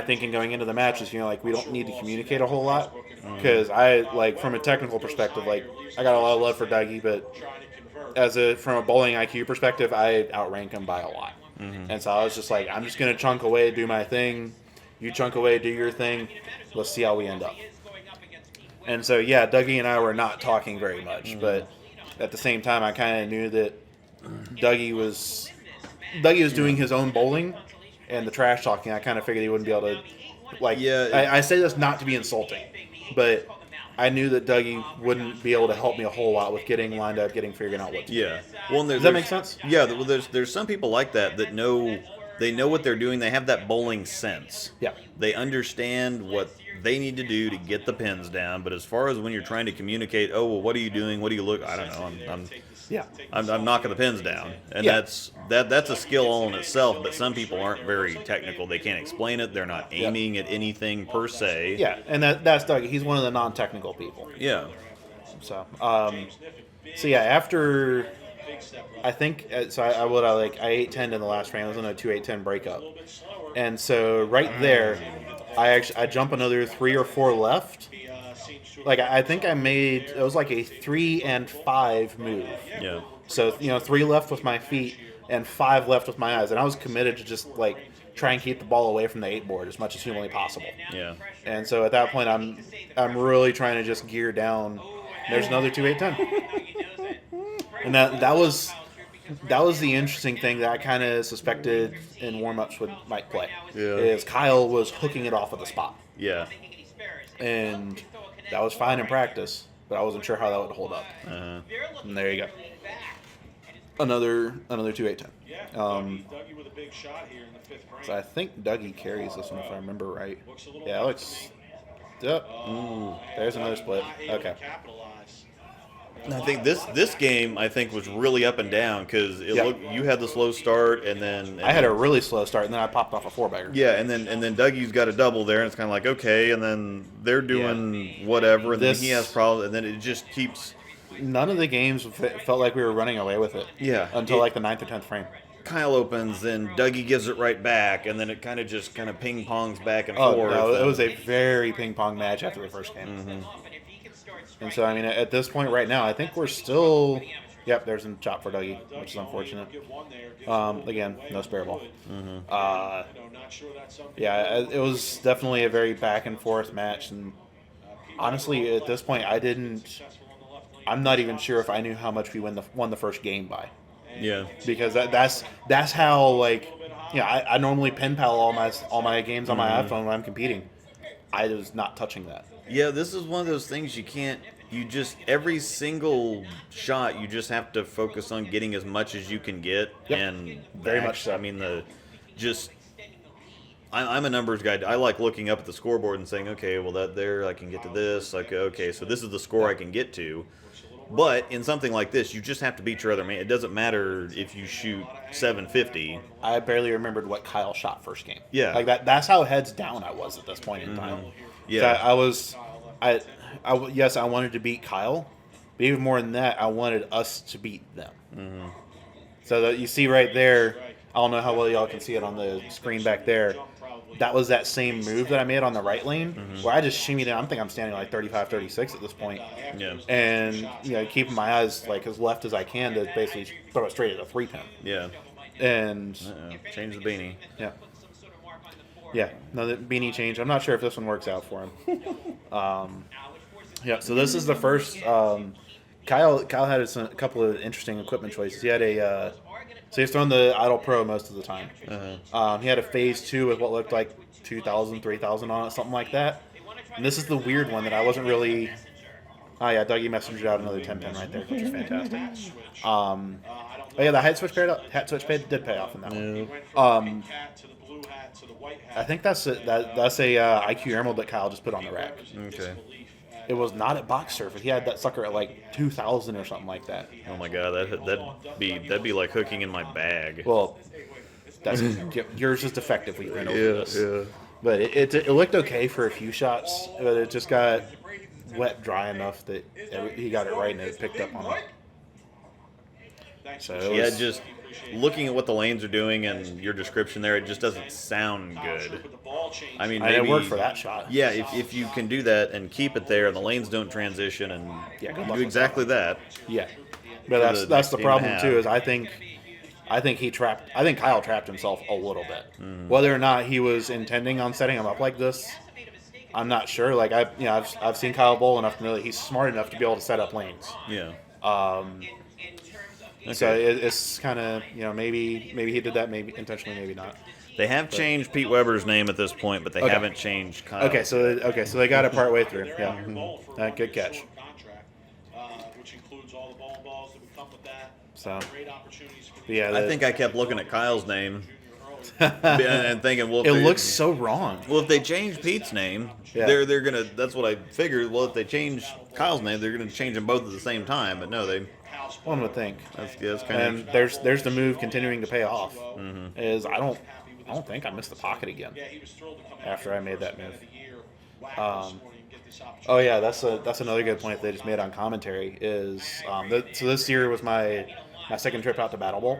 thinking going into the match is we don't need to communicate a whole lot, because from a technical perspective, I got a lot of love for Dougieee, but from a bowling IQ perspective, I outrank him by a lot. And so I was just like, I'm just going to chunk away, do my thing. You chunk away, do your thing. Let's see how we end up. And so, yeah, Dougieee and I were not talking very much. But at the same time, I kind of knew that Dougieee was doing his own bowling, and the trash talking, I kind of figured he wouldn't be able to, I say this not to be insulting, but I knew that Dougieee wouldn't be able to help me a whole lot with getting lined up, figuring out what to do. Yeah. Well, does that make sense? Yeah. Well, there's some people like that know what they're doing. They have that bowling sense. Yeah. They understand what they need to do to get the pins down. But as far as when you're trying to communicate, what are you doing? What do you look? I don't know. Yeah. I'm knocking the pins down, and Yeah. that's a skill all in itself. But some people aren't very technical; they can't explain it. They're not aiming at anything per se. Yeah, and that's Doug. He's one of the non-technical people. Yeah. So, so yeah, after I think so, I 8-10 in the last frame. I was in a 2-8-10 breakup, and so right there, I jump another 3 or 4 left. Like I think I made it was like a 3 and 5 move. Yeah. So 3 left with my feet and 5 left with my eyes, and I was committed to just like try and keep the ball away from the 8 board as much as humanly possible. Yeah. And so at that point, I'm really trying to just gear down. There's another 2-8-10, and that was the interesting thing that I kind of suspected in warm-ups would might play. Yeah. Is Kyle was hooking it off of the spot. Yeah. And that was fine in practice, but I wasn't sure how that would hold up. Uh-huh. And there you go. Another 2-8-10. Dougieee with a big shot here in the 5th frame. So I think Dougieee carries this one if I remember right. Yeah, it looks. Yep. Ooh, there's another split. Okay. And I think this game was really up and down because Yeah. you had the slow start and then I had a really slow start, and then I popped off a 4-bagger. yeah, and then Dougie's got a double there, and it's kind of like okay, and then they're doing whatever, and then he has problems, and then it just keeps. None of the games felt like we were running away with it. Yeah. Until like the 9th or 10th frame. Kyle opens, then Dougieee gives it right back, and then it kind of ping pongs back and Oh, forth. no, it was a very ping pong match after the first game. Mm-hmm. And so, I mean, at this point right now, I think we're still. Yep, there's a chop for Dougieee, which is unfortunate. Again, no spare ball. Yeah, it was definitely a very back and forth match, and honestly, at this point, I'm not even sure if I knew how much we won the first game by. Yeah. Because that's how like, I normally pen pal all my games on my iPhone when I'm competing. I was not touching that. Yeah, this is one of those things every single shot you just have to focus on getting as much as you can get. Yep. And Very much so. I mean I'm a numbers guy. I like looking up at the scoreboard and saying, okay, well that there I can get to this. Like okay, so this is the score I can get to. But in something like this, you just have to beat your other man. It doesn't matter if you shoot 750. I barely remembered what Kyle shot first game. Yeah. Like that's how heads down I was at this point in time. Yeah. Yes, I wanted to beat Kyle, but even more than that, I wanted us to beat them. So that you see right there, I don't know how well y'all can see it on the screen back there. That was that same move that I made on the right lane, where I just shimmied in. I think I'm standing like 35, 36 at this point. Yeah. And keeping my eyes like as left as I can to basically throw it straight at a 3-pin. Yeah. And change the beanie. yeah. Yeah, no, the beanie change. I'm not sure if this one works out for him. Yeah, so this is the first. Kyle had a couple of interesting equipment choices. He had so he's throwing the Idol Pro most of the time. He had a Phase 2 with what looked like 2,000, 3,000 on it, something like that. And this is the weird one that I wasn't really. Oh yeah, Dougieee messengered out another 10-pin right there, which is fantastic. But yeah, the hat switch did pay off in that one. I think that's a IQ Emerald that Kyle just put on the rack. Okay. It was not at box surf. He had that sucker at like 2,000 or something like that. Oh my god, that'd be like hooking in my bag. Well, that's yours is defective. We ran over this. Yeah. But it looked okay for a few shots, but it just got wet dry enough that he got it right and it picked up on it. So just looking at what the lanes are doing and your description there, it just doesn't sound good. I mean, maybe it worked for that shot. Yeah, if you can do that and keep it there, and the lanes don't transition, and good you luck do exactly with that. Yeah, but that's the problem too. Is I think Kyle trapped himself a little bit. Whether or not he was intending on setting him up like this, I'm not sure. Like I've seen Kyle bowl enough to know that he's smart enough to be able to set up lanes. Yeah. Okay. So it's kind of maybe he did that, maybe intentionally, maybe not. They have changed Pete Weber's name at this point, but they haven't changed Kyle. Okay, so they got it part way through. Yeah, good catch. Which includes all the balls that would come with that. So, Great opportunities for yeah, I think I kept looking at Kyle's name and thinking, well, if It they- looks so wrong. Well, if they change Pete's name, Yeah. they're gonna. That's what I figured. Well, if they change Kyle's name, they're gonna change them both at the same time. But no, One would think. that's kind And of. there's the move continuing to pay off. Is I don't think I missed the pocket again. After I made that move. Oh yeah, that's another good point they just made on commentary. Is so this year was my second trip out to Battle Bowl.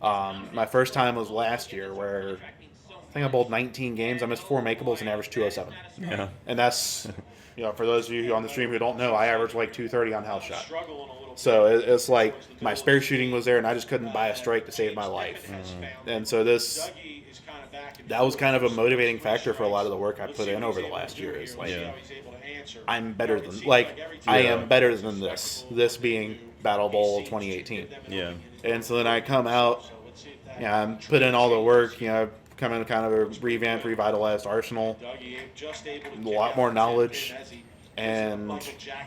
My first time was last year, where I think I bowled 19 games. I missed 4 makeables and averaged 207. Yeah. And that's, for those of you on the stream who don't know, I averaged like 230 on house shot. So it's like my spare shooting was there, and I just couldn't buy a strike to save my life. And so that was kind of a motivating factor for a lot of the work I put in over the last year. Is like, I'm better than I am better than this. This being Battle Bowl 2018. Yeah. And so then I come out, I put in all the work, come in kind of a revamped, revitalized arsenal, a lot more knowledge, and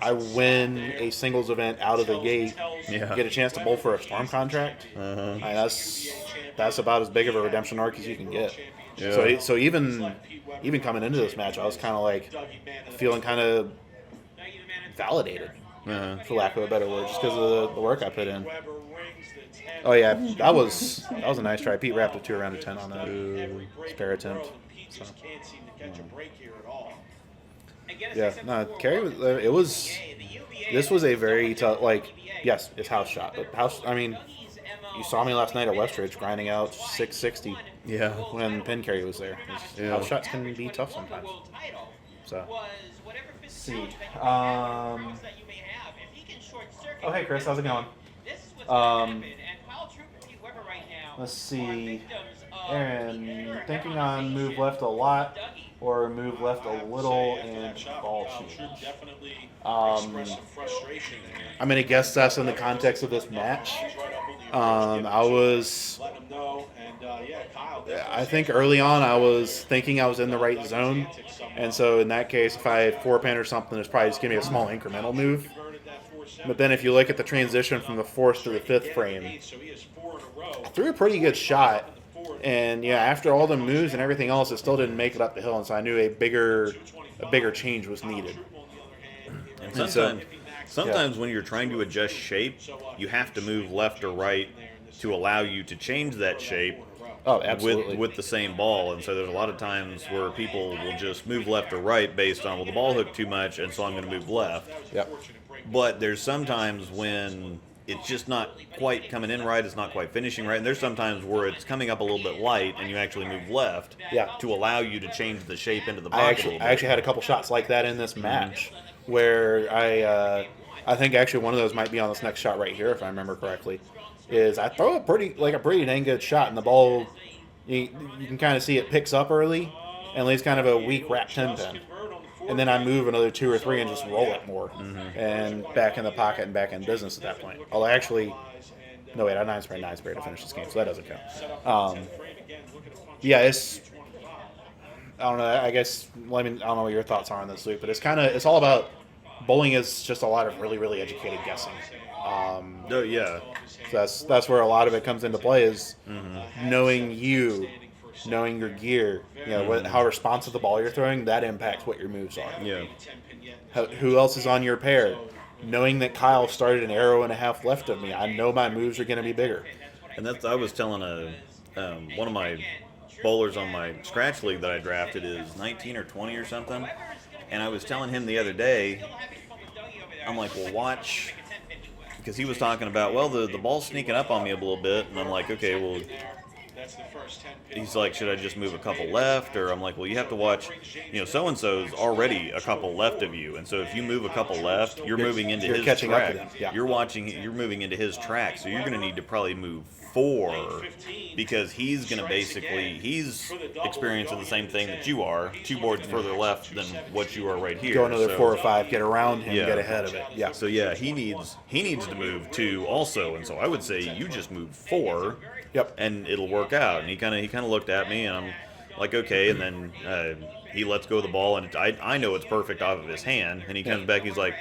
I win a singles event out of the gate, get a chance to bowl for a storm contract. And that's about as big of a redemption arc as you can get. Yeah. So even coming into this match, I was kind of like feeling kind of validated, for lack of a better word, just because of the work I put in. Oh yeah, that was a nice try. Pete wrapped a 2 around a 10 on that spare attempt. So. Yeah, no, Kerry was. This was a very tough. Yes, it's house shot, but you saw me last night at Westridge grinding out 660. Yeah. When pin carry was there. House shots can be tough sometimes. So. Let's see. Oh hey Chris, how's it going? Let's see. Aaron, thinking on move left a lot or move left a little and ball change. I'm gonna guess that's in the context of this match. I think early on I was thinking I was in the right zone, and so in that case, if I had 4-pin or something, it's probably just give me a small incremental move. But then if you look at the transition from the 4th to the 5th frame, I threw a pretty good shot. And after all the moves and everything else, it still didn't make it up the hill. And so I knew a bigger change was needed. And sometimes when you're trying to adjust shape, you have to move left or right to allow you to change that shape. Oh, absolutely. With the same ball. And so there's a lot of times where people will just move left or right based on, well, the ball hooked too much, and so I'm going to move left. Yep. But there's sometimes when it's just not quite coming in right, it's not quite finishing right, and there's sometimes where it's coming up a little bit light, and you actually move left to allow you to change the shape into the pocket. I actually had a couple shots like that in this match, where I think actually one of those might be on this next shot right here, if I remember correctly. Is I throw a pretty dang good shot, and the ball, you can kind of see it picks up early, and leaves kind of a weak wrap 10-pin. And then I move another 2 or 3 and just roll it more, and back in the pocket and back in business at that point. Although actually, no wait, I 9-spray to finish this game, so that doesn't count. It's I don't know. I guess I don't know what your thoughts are on this, Luke, but it's all about bowling is just a lot of really really educated guessing. So that's where a lot of it comes into play is knowing your gear, how responsive the ball you're throwing, that impacts what your moves are. Yeah. Who else is on your pair? Knowing that Kyle started an arrow and a half left of me, I know my moves are going to be bigger. And I was telling one of my bowlers on my scratch league that I drafted is 19 or 20 or something, and I was telling him the other day, I'm like, well, watch, because he was talking about, well, the ball's sneaking up on me a little bit, and I'm like, okay, well, he's like, should I just move a couple left? Or I'm like, well, you have to watch, so-and-so's already a couple left of you. And so if you move a couple left, you're moving into his catching up track. to them. Yeah. You're moving into his track. So you're going to need to probably move 4 because he's going to he's experiencing the same thing that you are, 2 boards further left than what you are right here. Go another 4 or 5, get around him, get ahead of it. Yeah. So he needs to move 2 also. And so I would say you just move 4. Yep. And it'll work out. And he kind of looked at me, and I'm like, okay. And then he lets go of the ball, and I know it's perfect off of his hand. And he comes back, he's like,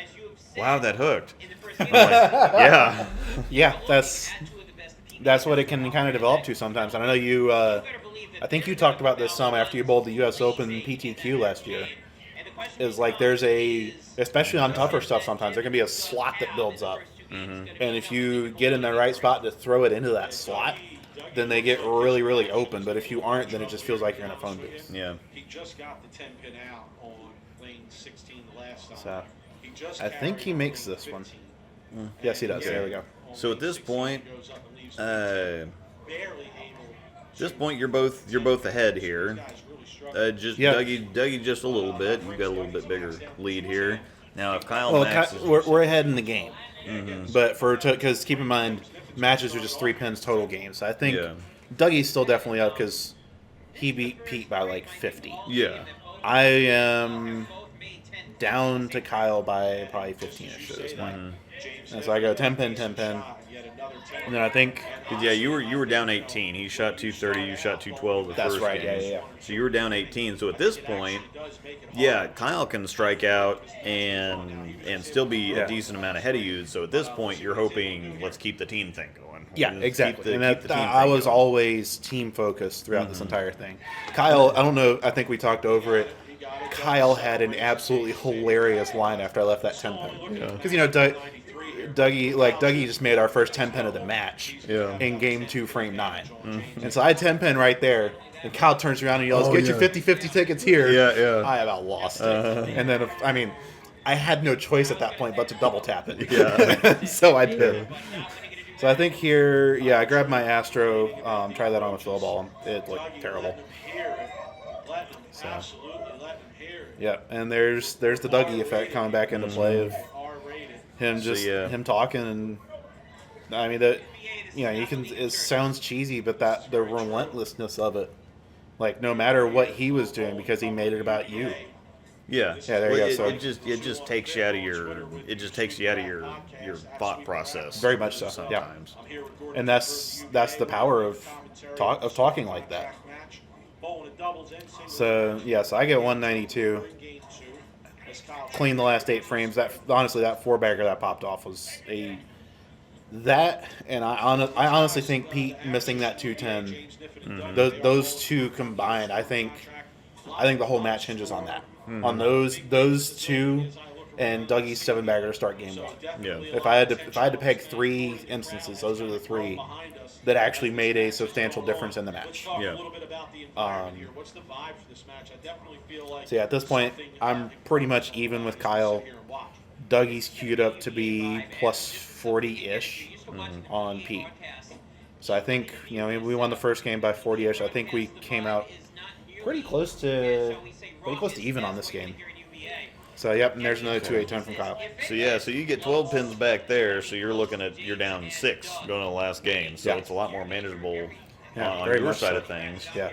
wow, that hooked. I'm like, yeah. Yeah, that's what it can kind of develop to sometimes. And I know you, I think you talked about this some after you bowled the U.S. Open PTQ last year. Is like there's especially on tougher stuff sometimes, there can be a slot that builds up. And if you get in the right spot to throw it into that slot, then they get really, really open. But if you aren't, then it just feels like you're in a phone booth. Yeah. He just got the 10 pin out on lane 16 the last time. So, He just I think he makes this one. Yes, he does. Okay. There we go. So at this point, barely able. you're both ahead here. Just Yeah. Dougieee just a little bit. You got a little bit bigger lead here. Now if Kyle Well, maxes, we're ahead in the game. But because keep in mind, matches are just 3 pins total games. So I think Yeah. Dougie's still definitely up because he beat Pete by like 50. yeah, I am down to Kyle by probably 15-ish at this point. And so I go 10 pin, 10 pin. And then I think... yeah, you were down 18. He shot 230. You shot 212 the That's first right, game. yeah. So you were down 18. So at this point, yeah, Kyle can strike out and still be Yeah. a decent amount ahead of you. So at this point, you're hoping let's keep the team thing going. Yeah, Let's exactly. keep And the team I thing was going. always team focused throughout this entire thing. Kyle, I don't know, I think we talked over it. Kyle had an absolutely hilarious line after I left that 10 pin. Because, Dougieee just made our first 10 pin of the match in game 2, frame 9. And so I had 10 pin right there. And Kyle turns around and yells, "Get your 50-50 tickets here." Yeah. I about lost it. And then, I had no choice at that point but to double tap it. Yeah. So I did. So I think here, I grabbed my Astro, tried that on a FlowBall. It looked terrible. So, yeah, and there's the Dougieee effect coming back into play of him him talking, and you can. It sounds cheesy, but the relentlessness of it, like no matter what he was doing, because he made it about you. Yeah. There you go. So It just takes you out of your thought process. very much so. Sometimes. Yeah, and that's the power of talking like that. So so I get 192. Clean the last 8 frames. That honestly, that 4-bagger that popped off was and I honestly think Pete missing that 210. Those two combined, I think the whole match hinges on that. On those two, and Dougiee's 7-bagger to start game 1. Yeah. If I had to peg 3 instances, those are the 3 that actually made a substantial difference in the match. Yeah. So at this point, I'm pretty much even with Kyle. Dougiee's queued up to be plus 40-ish on Pete. So I think we won the first game by 40-ish. I think we came out pretty close to even on this game. So yep, and there's another 2-8-10 from Kyle. So you get 12 pins back there. So you're down 6 going to the last game. So it's a lot more manageable on very your much side so. of things. Yeah.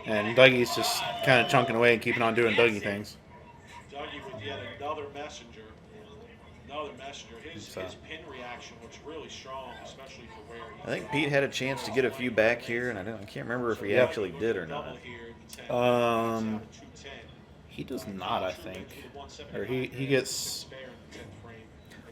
And Dougiee's just kind of chunking away and keeping on doing Dougieee things. Dougieee with yet another messenger. His pin reaction was really strong, especially for where he I think Pete had a chance to get a few back here, and I can't remember if he actually did or not. He does not, I think. Or he gets...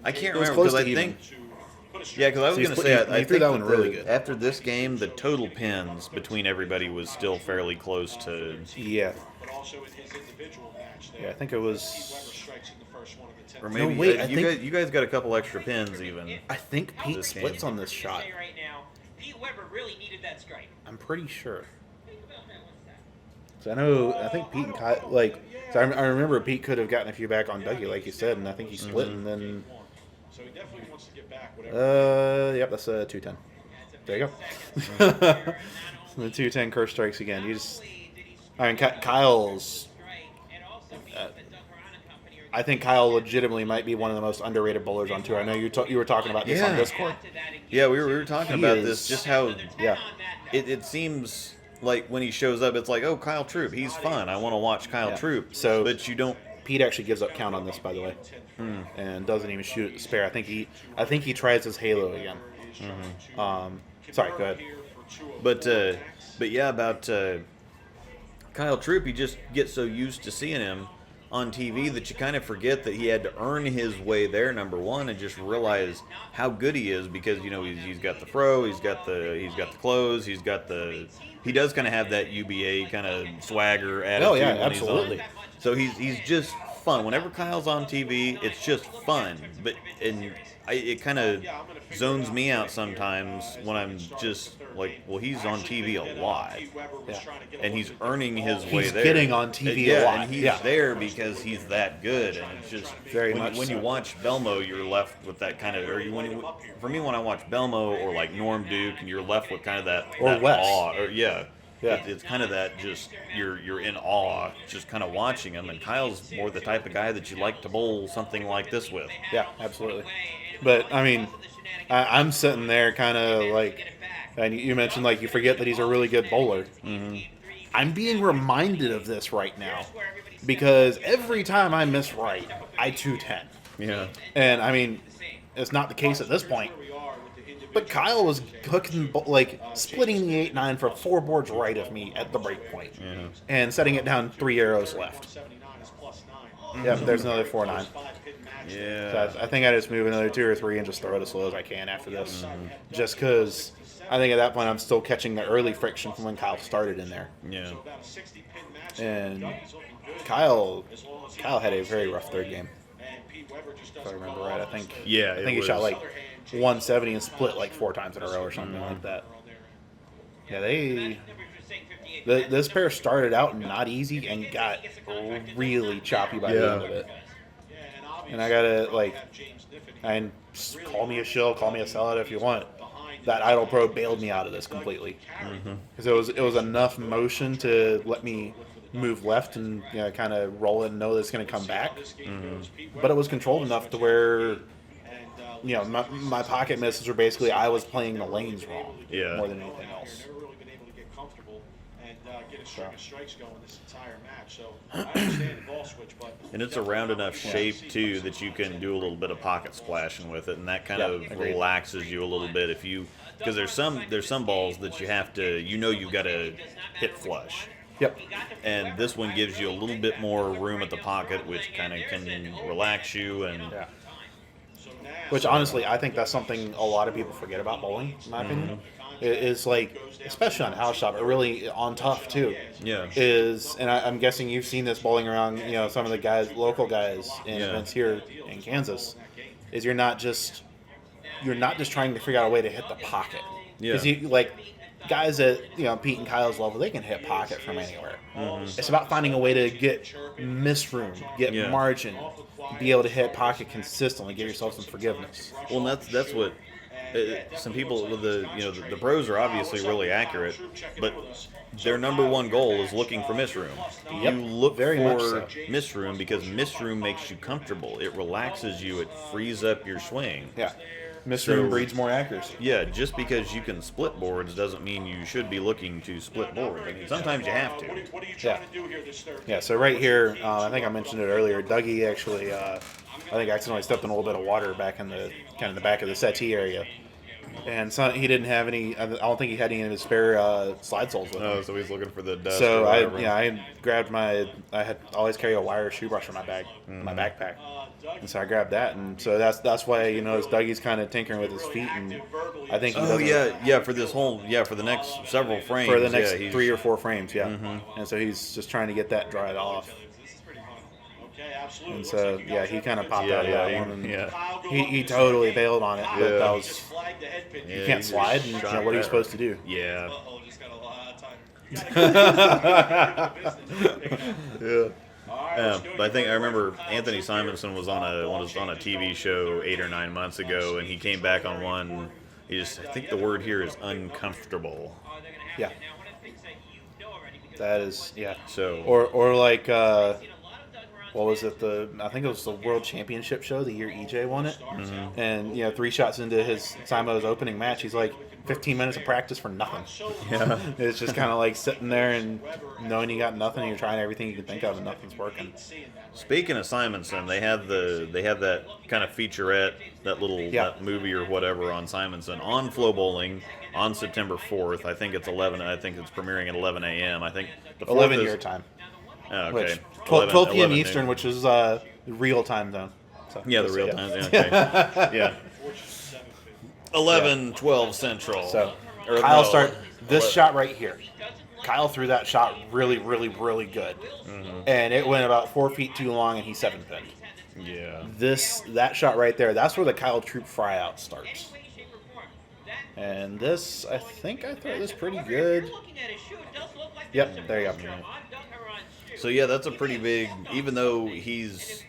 I can't It was remember close because to I even. think. Yeah, because I was So going to he say, threw I think that one really good. after this game, the total pins between everybody was still fairly close to. Yeah. but also in his individual match there. Yeah, I think it was... Whoever strikes in the first one of the 10. Or maybe wait, I you think- you guys got a couple extra pins even. I think Pete This splits game. on this shot. Right now, Pete Weber really needed that strike. I'm pretty sure. Think about that one second. So I think Pete and Kyle, so I remember Pete could have gotten a few back on Dougieee, like you said, and I think he split, and then, So he definitely wants to get back whatever. yep, that's a 210. There you go. The 210 curse strikes again. Kyle's, I think Kyle legitimately might be one of the most underrated bowlers on tour. I know you were talking about this on Yeah. Discord. Yeah, we were talking He about is- this. Just how Yeah. it seems like when he shows up, it's like, oh, Kyle Troup, he's fun. I want to watch Kyle Yeah. Troup. So- but you don't. Pete actually gives up count on this, by the way, and doesn't even shoot at spare. I think he tries his halo again. Sorry, go ahead. But yeah, about Kyle Troup, you just get so used to seeing him on TV that you kind of forget that he had to earn his way there, number one, and just realize how good he is because he's got the fro, he's got the clothes, he does kind of have that UBA kind of swagger attitude. Oh yeah, when absolutely. He's on. So he's just fun. Whenever Kyle's on TV, it's just fun. It kind of zones me out sometimes when I'm just like, well, he's on TV a lot, and he's earning his way He's there. getting on TV a lot. And he's there because he's that good. And it's just Very when, much when you so. watch Belmo, you're left with that kind of. For me, when I watch Belmo or like Norm Duke, and you're left with kind of that Wes. awe. Yeah. Yeah. It's kind of that just you're in awe just kind of watching him, and Kyle's more the type of guy that you like to bowl something like this with. Yeah, absolutely. But I mean, I'm sitting there kind of like, and you mentioned like you forget that he's a really good bowler. Mm-hmm. I'm being reminded of this right now because every time I miss right, I 210. Yeah. And I mean, it's not the case at this point. But Kyle was hooking, like, splitting the 8-9 for 4 boards right of me at the break point. Yeah. And setting it down 3 arrows left. Yep, there's another 4-9. Yeah. So I think I just move another 2 or 3 and just throw it as slow as I can after this. Just because I think at that point I'm still catching the early friction from when Kyle started in there. Yeah. And Kyle had a very rough third game. If I remember right, I think he shot like 170 and split like 4 times in a row or something like that. Yeah, this pair started out not easy and got really choppy by the end of it. And I gotta and call me a shill, call me a sellout if you want. That Idle Pro bailed me out of this completely because it was enough motion to let me move left and kind of roll it and know that it's going to come back. But it was controlled enough to where my pocket misses were basically I was playing the lanes wrong more than anything else. And it's a round enough shape too that you can do a little bit of pocket splashing with it, and that kind of relaxes you a little bit because there's some balls that you have to you've got to hit flush. Yep. And this one gives you a little bit more room at the pocket, which kind of can relax you and. Yeah. Which honestly, I think that's something a lot of people forget about bowling, in my opinion. Is like, especially on house shop, but really on tough too. Yeah. And I'm guessing you've seen this bowling around, some of the local guys in events here in Kansas. Is you're not just trying to figure out a way to hit the pocket. Yeah. Because guys at Pete and Kyle's level, they can hit pocket from anywhere. It's about finding a way to get miss room, get margin, be able to hit pocket consistently, give yourself some forgiveness. Well, that's what some people with the pros are obviously really accurate, but their number one goal is looking for miss room. Yep. You look Very much for so. miss room because miss room makes you comfortable. It relaxes you. It frees up your swing. Yeah. Miss room breeds more accuracy. Yeah, just because you can split boards doesn't mean you should be looking to split boards. I mean, sometimes you have to. What are you trying to do here this third? Yeah, so right here, I think I mentioned it earlier, Dougieee actually, I think accidentally stepped in a little bit of water back in the back of the settee area. And so he didn't have any, I don't think he had any of his spare slide soles with him. Oh, so he's looking for the dust. So or I whatever. grabbed I had always carry a wire shoe brush in my bag, my backpack. And so I grabbed that, and so that's why as Dougie's kind of tinkering with his feet, and I think he doesn't- for this whole for the next several frames. for the next he's- 3 or 4 frames, and so he's just trying to get that dried off. Okay, absolutely. And so he kind of popped out of that one, and yeah. he totally bailed on it, but that was Flag the head pin. Yeah, you can't he slide, just and shot what are you that. supposed to do? Yeah. Uh-oh, just got a lot of time. Yeah. All right, let's go. But I think I remember Anthony Simonson was on a TV show 8 or 9 months ago, and he came back on one. I think the word here is uncomfortable. Yeah, that is So or like what was it? I think it was the World Championship show the year EJ won it, and 3 shots into his Simo's opening match, he's like 15 minutes of practice for nothing. yeah. It's just kind of like sitting there and knowing you got nothing, and you're trying everything you can think of, and nothing's working. Speaking of Simonson, they have that kind of featurette, that movie or whatever on Simonson on FlowBowling on September 4th. I think it's 11. I think it's premiering at 11 a.m. I think the 4th 11 is, your time. Oh, okay. Which 11 12 p.m. 11 Eastern, noon. which is real time zone. So, Yeah, the real time. Yeah, okay. Yeah. 11, 12 Central. So Or Kyle no, start this 11. shot right here. Kyle threw that shot really, really, really good, and it went about 4 feet too long, and he 7-pinned. Yeah. That shot right there, that's where the Kyle Troup fry out starts. And this, I think I throw this pretty good. Yep, there you go. So yeah, that's a pretty big. Even though he's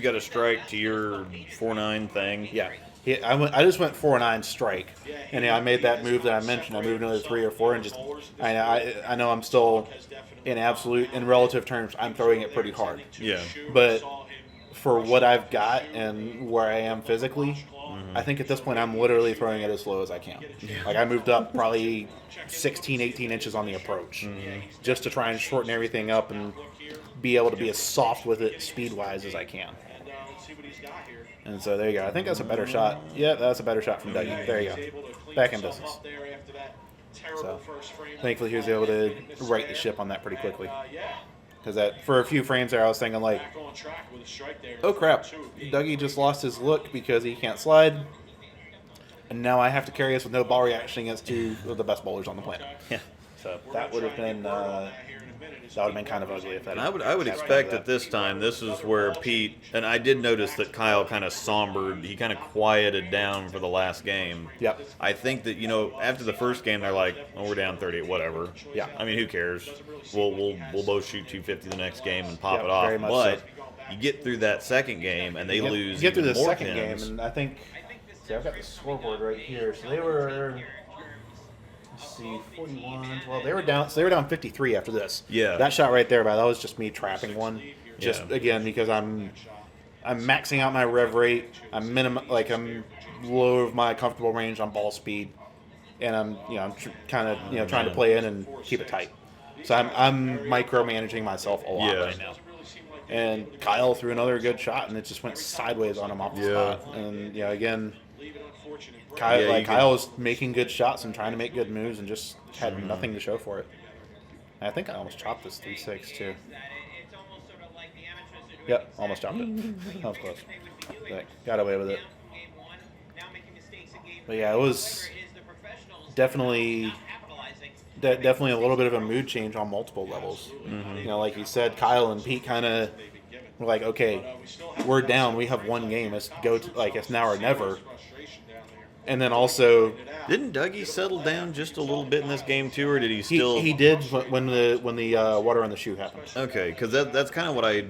got a strike to your 4-9 thing. Yeah, I just went 4-9 strike, and I made that move that I mentioned. I moved another 3 or 4, and just I know I'm still in relative terms, I'm throwing it pretty hard. Yeah. But for what I've got and where I am physically, I think at this point I'm literally throwing it as slow as I can. Like I moved up probably 16, 18 inches on the approach just to try and shorten everything up and be able to be as soft with it speed-wise as I can. And so there you go. I think that's a better shot. Yeah, that's a better shot from Dougieee. There you go. Back in business. So thankfully he was able to right the ship on that pretty quickly. Because that for a few frames there, I was thinking like, oh crap, Dougieee just lost his look because he can't slide, and now I have to carry us with no ball reaction against two of the best bowlers on the planet. Yeah. So that would have been kind of ugly if that. I would expect that this time, this is where Pete, and I did notice that Kyle kind of sombered, he kind of quieted down for the last game. Yep. I think that, after the first game, they're like, oh, we're down 30, whatever. Yeah. I mean, who cares? We'll both shoot 250 the next game and pop Yep, it off. very much But so. you get through that second game, and they lose Get through even the more second pins. game, and I think. See, I've got the scoreboard right here. So they were. Let's see, 41, 12. They were down. So they were down 53 after this. Yeah. That shot right there, that was just me trapping one. Just Yeah. again because I'm maxing out my rev rate. I'm low of my comfortable range on ball speed, and I'm kind of trying to play in and keep it tight. So I'm micromanaging myself a lot right now. And Kyle threw another good shot, and it just went sideways on him off the spot. And again. Kyle was making good shots and trying to make good moves and just had nothing to show for it. And I think I almost chopped this 3-6 too. Yep, almost chopped it. That was close. But got away with it. But yeah, it was definitely a little bit of a mood change on multiple levels. Like you said, Kyle and Pete kind of were like, okay, we're down. We have one game. Let's go to it's now or never. And then also, Didn't Dougieee settle down just a little bit in this game too, or did he still? he did when the water on the shoe happened. Okay, because that's kind of what I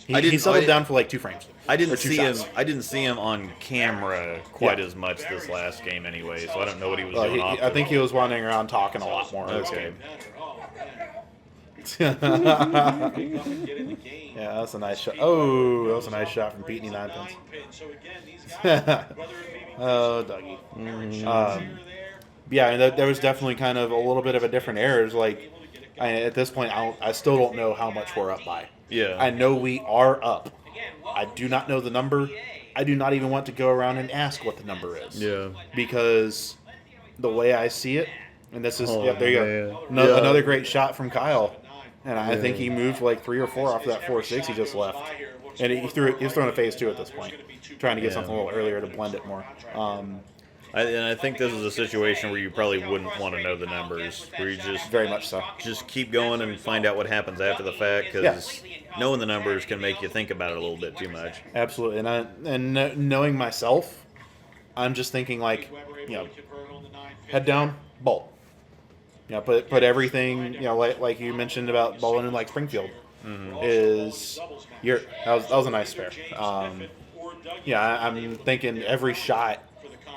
He didn't- settled down for like 2 frames. I didn't Or 2 see shots. him. I didn't see him on camera quite as much this last game, anyway. So I don't know what he was doing. Off I think he was wandering around talking a lot more in this Okay. game. Yeah, that's a nice shot. Oh, that was a nice shot from Pete 9 pins. Oh, Dougieee. Yeah, and there was definitely kind of a little bit of a different errors. Like, at this point, I still don't know how much we're up by. Yeah. I know we are up. I do not know the number. I do not even want to go around and ask what the number is. Yeah. Because the way I see it, and this is, there you go. man. Yeah. Another great shot from Kyle. And I think he moved like 3 or 4 off of that 4-6 he just left. And he was throwing a phase 2 at this point, trying to get something a little earlier to blend it more. And I think this is a situation where you probably wouldn't want to know the numbers. Where you just Very much so. just keep going and find out what happens after the fact, because knowing the numbers can make you think about it a little bit too much. Absolutely. And knowing myself, I'm just thinking head down, bolt. Put everything, like you mentioned about bowling in like Springfield, that was a nice spare. I'm thinking every shot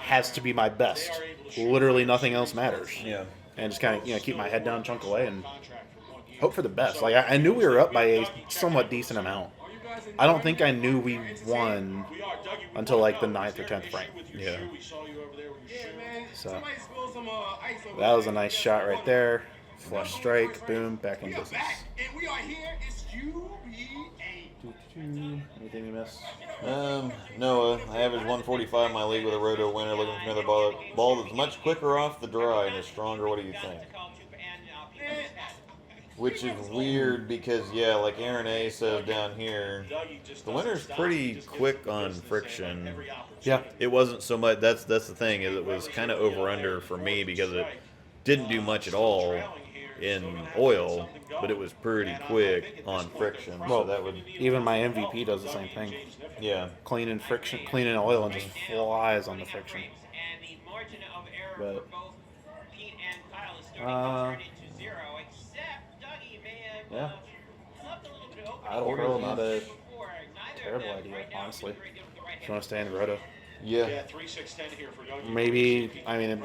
has to be my best. Literally nothing else matters. Yeah. And just kind of keep my head down, chunk away, and hope for the best. Like I knew we were up by a somewhat decent amount. I don't think I knew we won until like the 9th or 10th frame. Yeah. So that was a nice shot right there. Flush strike, boom, back in business. And we are here. It's UBA. Anything we missed? Noah, I averaged 145 in my league with a roto winner, looking for another ball that's much quicker off the dry and is stronger. What do you think? Which is weird because, yeah, like Aaron A says down here, the winner's pretty quick on friction. Yeah. It wasn't so much, that's the thing, is it was kind of over-under for me because it didn't do much at all in oil, but it was pretty quick on friction. Well, So that would, even my MVP does the same thing. yeah. Cleaning friction, cleaning oil, and just flies on the friction. And the margin of error But, for both Pete and Kyle is starting to turn into 0, except Dougieee may have Yeah. left a little bit open. Idle roll, not a before. Neither terrible of them idea, right now honestly. very good with the right If you want to stay in the roto. Yeah. Yeah, 3-6-10 here for Dougieee. Maybe, I mean,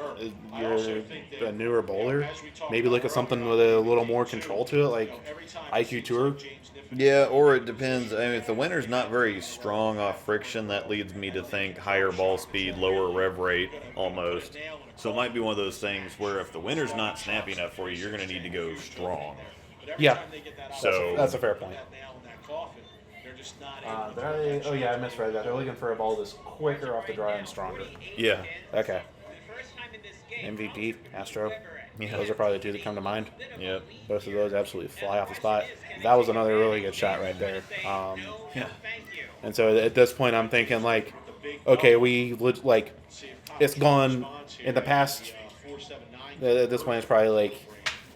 you're a newer bowler. Maybe look at something with a little more control to it, like IQ Tour. Yeah, or it depends. I mean, if the winner's not very strong off friction, that leads me to think higher ball speed, lower rev rate, almost. So it might be one of those things where if the winner's not snappy enough for you, you're going to need to go strong. Yeah, So that's a fair point. Oh yeah, I misread that. They're looking for a ball that's quicker off the dry and stronger. yeah, Okay. The first time in this game, MVP, Astro. Yeah. Those are probably the two that come to mind. yep, Both of those absolutely fly off the spot. That was another really good shot right there. yeah, thank you. And so at this point, I'm thinking like, okay, it's gone in the past. At this point, it's probably like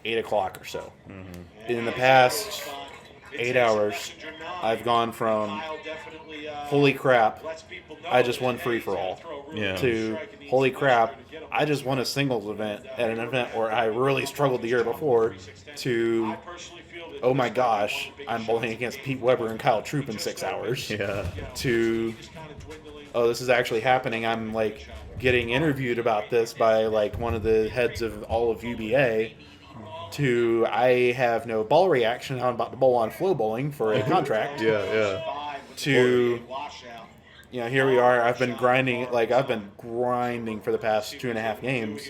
8 o'clock or so. Mm-hmm. In the past 8 hours, I've gone from holy crap, I just won free for all, Yeah. to holy crap, I just won a singles event at an event where I really struggled the year before, to oh my gosh, I'm bowling against Pete Weber and Kyle Troup in 6 hours, yeah, to oh, this is actually happening. I'm like getting interviewed about this by like one of the heads of all of UBA, to I have no ball reaction. I'm about to bowl on FlowBowling for a contract. yeah, To, you know, here we are. I've been grinding for the past 2.5 games,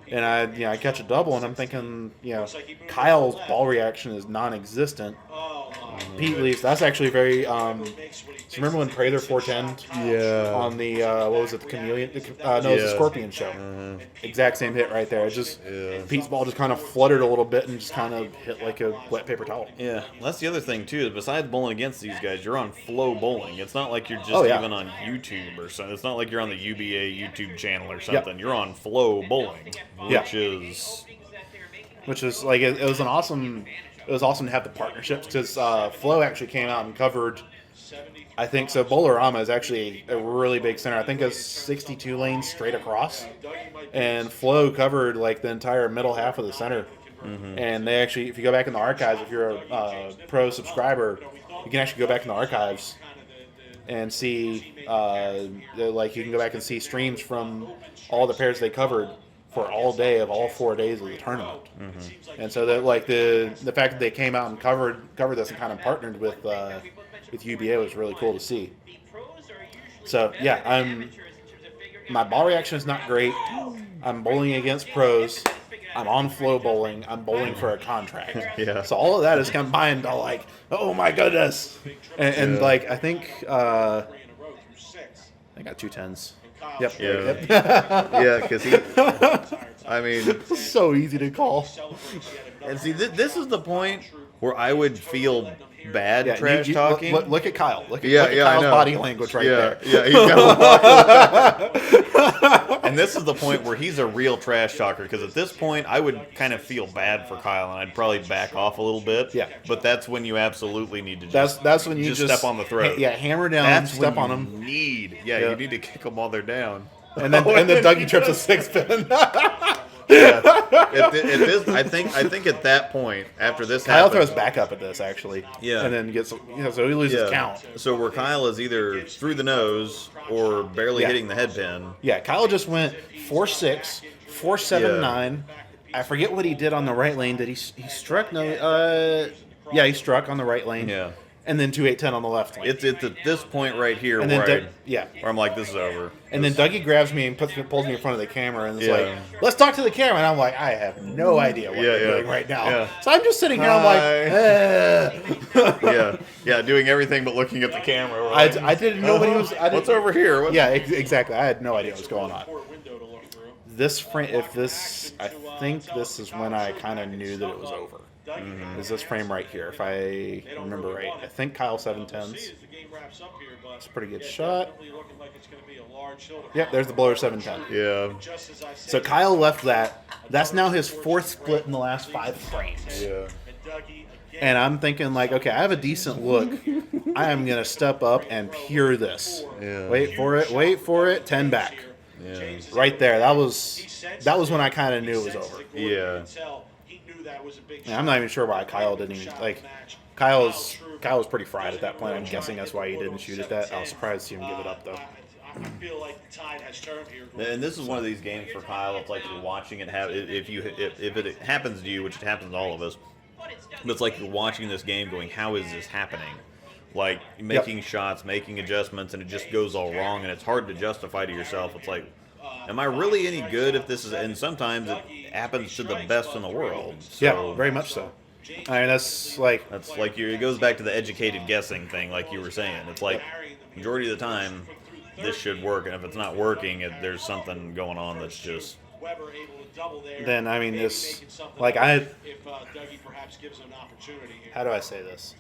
and I catch a double, and I'm thinking, Kyle's ball reaction is non-existent. Pete leaves. That's actually very. So remember when Prather 410 yeah. on the what was it, the Chameleon? It was the Yeah. Scorpion show. Exact same hit right there. It just Pete's ball just kind of fluttered a little bit and just kind of hit like a wet paper towel. Yeah, well, that's the other thing too. Is besides bowling against these guys, you're on FloBowling. It's not like you're just even on YouTube or something. It's not like you're on the UBA YouTube channel or something. You're on FloBowling, Which is like it was an awesome. It was awesome to have the partnerships because Flo actually came out and covered. I think so. Bolorama is actually a really big center. I think it's 62 lanes straight across, and Flo covered like the entire middle half of the center. And they actually, if you go back in the archives, if you're a pro subscriber, you can actually go back in the archives and see, like you can go back and see streams from all the pairs they covered for all day of all 4 days of the tournament. And so that like the fact that they came out and covered this and kind of partnered with UBA was really cool to see. So yeah, my ball reaction is not great. I'm bowling against pros. I'm on FloBowling. I'm bowling for a contract. Yeah. So all of that is combined to like, oh my goodness. And like I think I got 2 10s. Yep. Yeah. Yep. Yeah, because I mean, So easy to call. and see, this is the point where I would feel bad trash talking. Look at Kyle. Look at I Kyle's know. body language right there. Yeah, he's got a And this is the point where he's a real trash talker, because at this point I would kind of feel bad for Kyle and I'd probably back off a little bit. Yeah. But that's when you absolutely need to That's when you just step on the throat. hammer down, That's step when on you them, need. Yeah. You need to kick them while they're down. and then Dougieee trips a 6-pin. Yeah. I think at that point, after this Kyle happens, throws back up at this actually. Yeah. And then gets so he loses count. So where Kyle is either through the nose or barely hitting the head pin. Yeah, Kyle just went 4-6, 4-7-9. I forget what he did on the right lane. Did he struck? No. Yeah, he struck on the right lane. Yeah. And then 2-8-10 on the left lane. It's at this point right here And where then where I'm like, this is over. And then Dougieee grabs me and pulls me in front of the camera and is Yeah. like, let's talk to the camera. And I'm like, I have no idea what you're doing right now. Yeah. So I'm just sitting here, I'm like, yeah, doing everything but looking at the camera. We're I like, didn't know what he was. What's over here? What? Yeah, exactly. I had no idea what was going on. this frame, if this, I think this is when I kind of knew that it was over. Is this frame right here, if I remember right. I think Kyle 710s. It's a pretty good shot. Yep, there's the blower 710. Yeah. So Kyle left that. That's now his 4th split in the last 5 frames. Yeah. And I'm thinking, like, okay, I have a decent look. I am going to step up and peer this. Yeah. Wait for it, 10 back. Yeah. Right there. That was when I kind of knew it was over. Yeah. And I'm not even sure why Kyle didn't even, like, Kyle was pretty fried at that point. I'm guessing that's why he didn't shoot at that. I was surprised to see him give it up, though. I feel like the tide has turned here. And this is one of these games for Kyle. It's like you're watching it happen. If it happens to you, which it happens to all of us, but it's like you're watching this game, going, "How is this happening?" Like making shots, making adjustments, and it just goes all wrong, and it's hard to justify to yourself. It's like, am I really any good if this is? And sometimes it happens to the best in the world. So, Yeah, very much so. I mean, that's like it goes back to the educated guessing thing, like you were saying. It's like majority of the time, this should work, and if it's not working, there's something going on that's just. then I mean this, like I. If Dougieee perhaps gives him an opportunity here. How do I say this?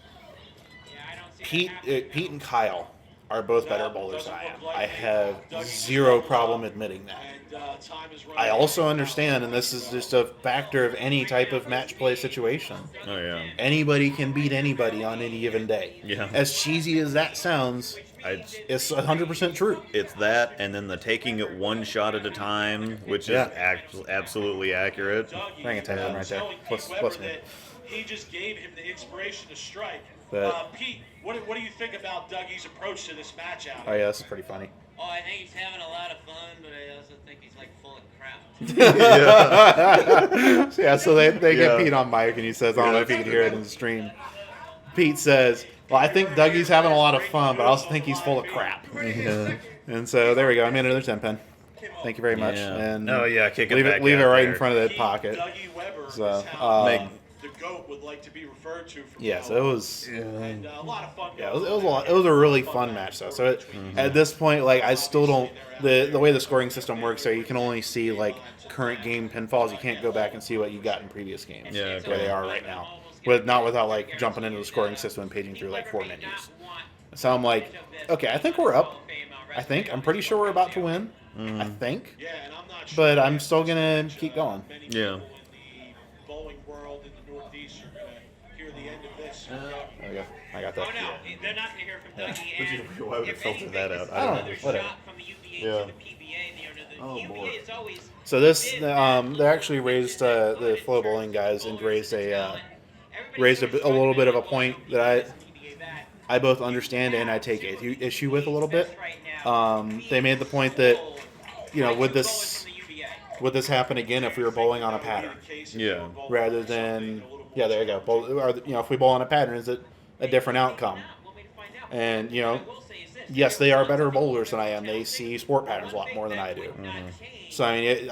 Pete and Kyle are both better bowlers than I am. I have zero problem admitting that. I also understand, and this is just a factor of any type of match play situation. Oh yeah. Anybody can beat anybody on any given day. Yeah. As cheesy as that sounds, it's 100% true. It's that, and then the taking it one shot at a time, which is absolutely accurate. Bang it to him right there. Plus me. He just gave him the inspiration to strike. But- Pete, what do you think about Dougie's approach to this match out? Oh yeah, this is pretty funny. Oh, I think he's having a lot of fun, but I also think he's like full of crap. Yeah, so they get Pete on mic, and he says, I don't know if you can hear it in the stream. Pete says, well, I think Dougie's having a lot of fun, but I also think he's full of crap. Yeah. And so there we go. I made another 10 pin. Thank you very much. Yeah. And Oh yeah, kick it leave back. it out right there. in front of that pocket. Dougieee Weber So, is how Make- the GOAT would like to be referred to. From Yeah, so it was. and a lot of fun. Yeah, it was a lot. It was a really fun match, though. So at this point, like, I still don't the way the scoring system works. So you can only see like current game pinfalls. You can't go back and see what you got in previous games. Yeah, where they are right now, not without like jumping into the scoring system and paging through like 4 menus. So I'm like, okay, I think we're up. I'm pretty sure we're about to win. I think, Yeah, and I'm not sure. but I'm still gonna keep going. Many Yeah. people in the bowling world in the Northeast are going to hear the end of this. There we go. I got Oh that. no, they're not going to hear from Dougieee. Why would it If filter anything, that this out? is I don't know. another Whatever. shot from the UBA Yeah. to the PBA. The Oh, UBA boy. is always So this, they actually raised the FloBowling guys and raised a little bit of a point that I both understand and I take issue with a little bit. They made the point that, would this happen again if we were bowling on a pattern Yeah. rather than there you go. If we bowl on a pattern, is it a different outcome? And yes, they are better bowlers than I am. They see sport patterns a lot more than I do. So I mean,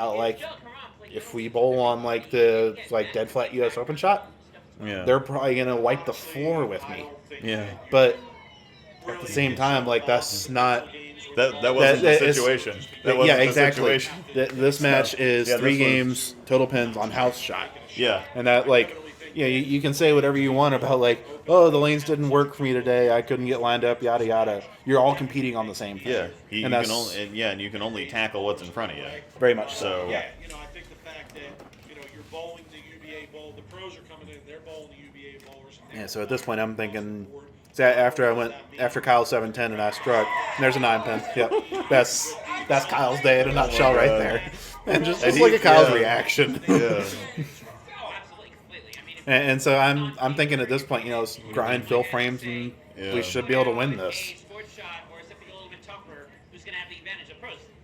if we bowl on the dead flat U.S. Open shot, Yeah. they're probably gonna wipe the floor with me. Yeah. But at the same time, that's not. That wasn't the it's- situation. That wasn't Yeah, the exactly. situation. This match is Yeah, 3 this was- games, total pins on house shot. Yeah. And that, you can say whatever you want about, the lanes didn't work for me today, I couldn't get lined up, yada, yada. You're all competing on the same thing. Yeah. And You that's can only, and you can only tackle what's in front of you. very much so. So- Yeah. I think the fact that, you're bowling the UBA bowl, the pros are coming in, they're bowling the UBA bowlers. Yeah, so at this point, I'm thinking, after Kyle 710 and I struck, and there's a 9 pin. Yep. That's Kyle's day in a nutshell right there. And just look at Kyle's reaction. Yeah. And so I'm thinking at this point, let's grind fill frames and we should be able to win this.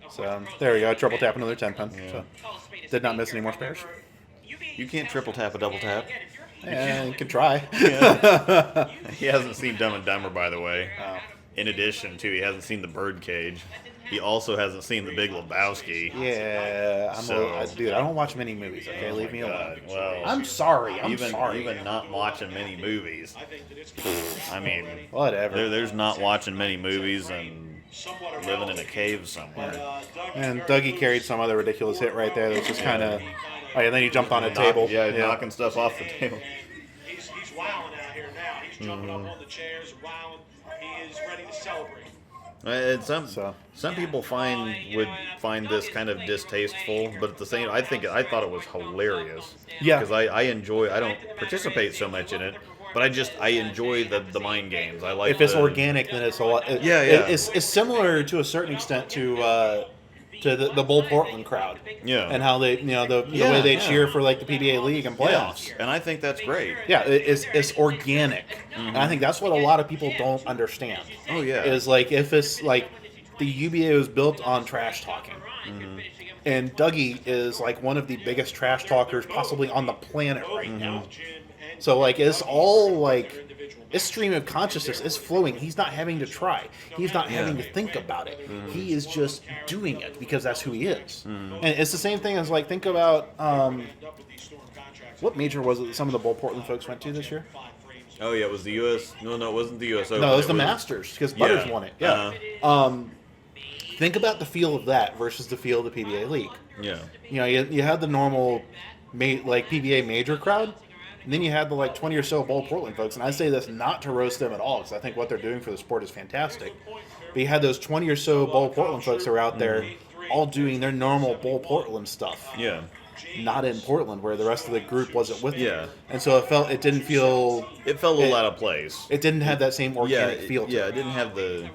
So there we go. Triple tap another 10 pin. So did not miss any more spares. You can't triple tap a double tap. Yeah, you can try. He hasn't seen Dumb and Dumber, by the way. In addition to, he hasn't seen The Birdcage. He also hasn't seen The Big Lebowski. Yeah, dude, I don't watch many movies. Okay, leave me alone. God, well, I'm sorry. even not watching many movies. I mean, Whatever. there's not watching many movies, and somewhat living in a cave somewhere. And Dougieee carried some other ridiculous hit right there. That's just kind of. Oh, and then he jumped on a table. Knocking stuff off the table. He's wowing out here now. He's jumping up on the chairs, wowing. He is ready to celebrate. And some people would find this kind of distasteful, but at the same, I thought it was hilarious. Yeah. Because I enjoy. I don't participate so much in it, but I enjoy the mind games. I like. If it's organic, then it's a lot. It's similar to a certain extent to the Bull Portland crowd. Yeah. And how they, the way they cheer for like the PBA League and playoffs. Yeah. And I think that's great. Yeah, it's organic, and I think that's what a lot of people don't understand. Oh yeah. Is like if it's like the UBA was built on trash talking, and Dougieee is like one of the biggest trash talkers possibly on the planet right now. So like it's all like. His stream of consciousness is flowing. He's not having to try. He's not having to think about it. He is just doing it because that's who he is. And it's the same thing as like think about what major was it that some of the Bull Portland folks went to this year? Oh yeah, it was the US. No, it wasn't the US Open. No, it was the Masters because Butters won it. Yeah. Think about the feel of that versus the feel of the PBA League. Yeah. You had the normal like PBA major crowd. And then you had the like 20 or so Bull Portland folks, and I say this not to roast them at all, because I think what they're doing for the sport is fantastic. But you had those 20 or so Bull Portland folks that were out there, all doing their normal Bull Portland stuff. Yeah. Not in Portland, where the rest of the group wasn't with them. Yeah. And so it didn't feel. It felt a little out of place. It didn't have that same organic feel to it. Yeah, it didn't have the.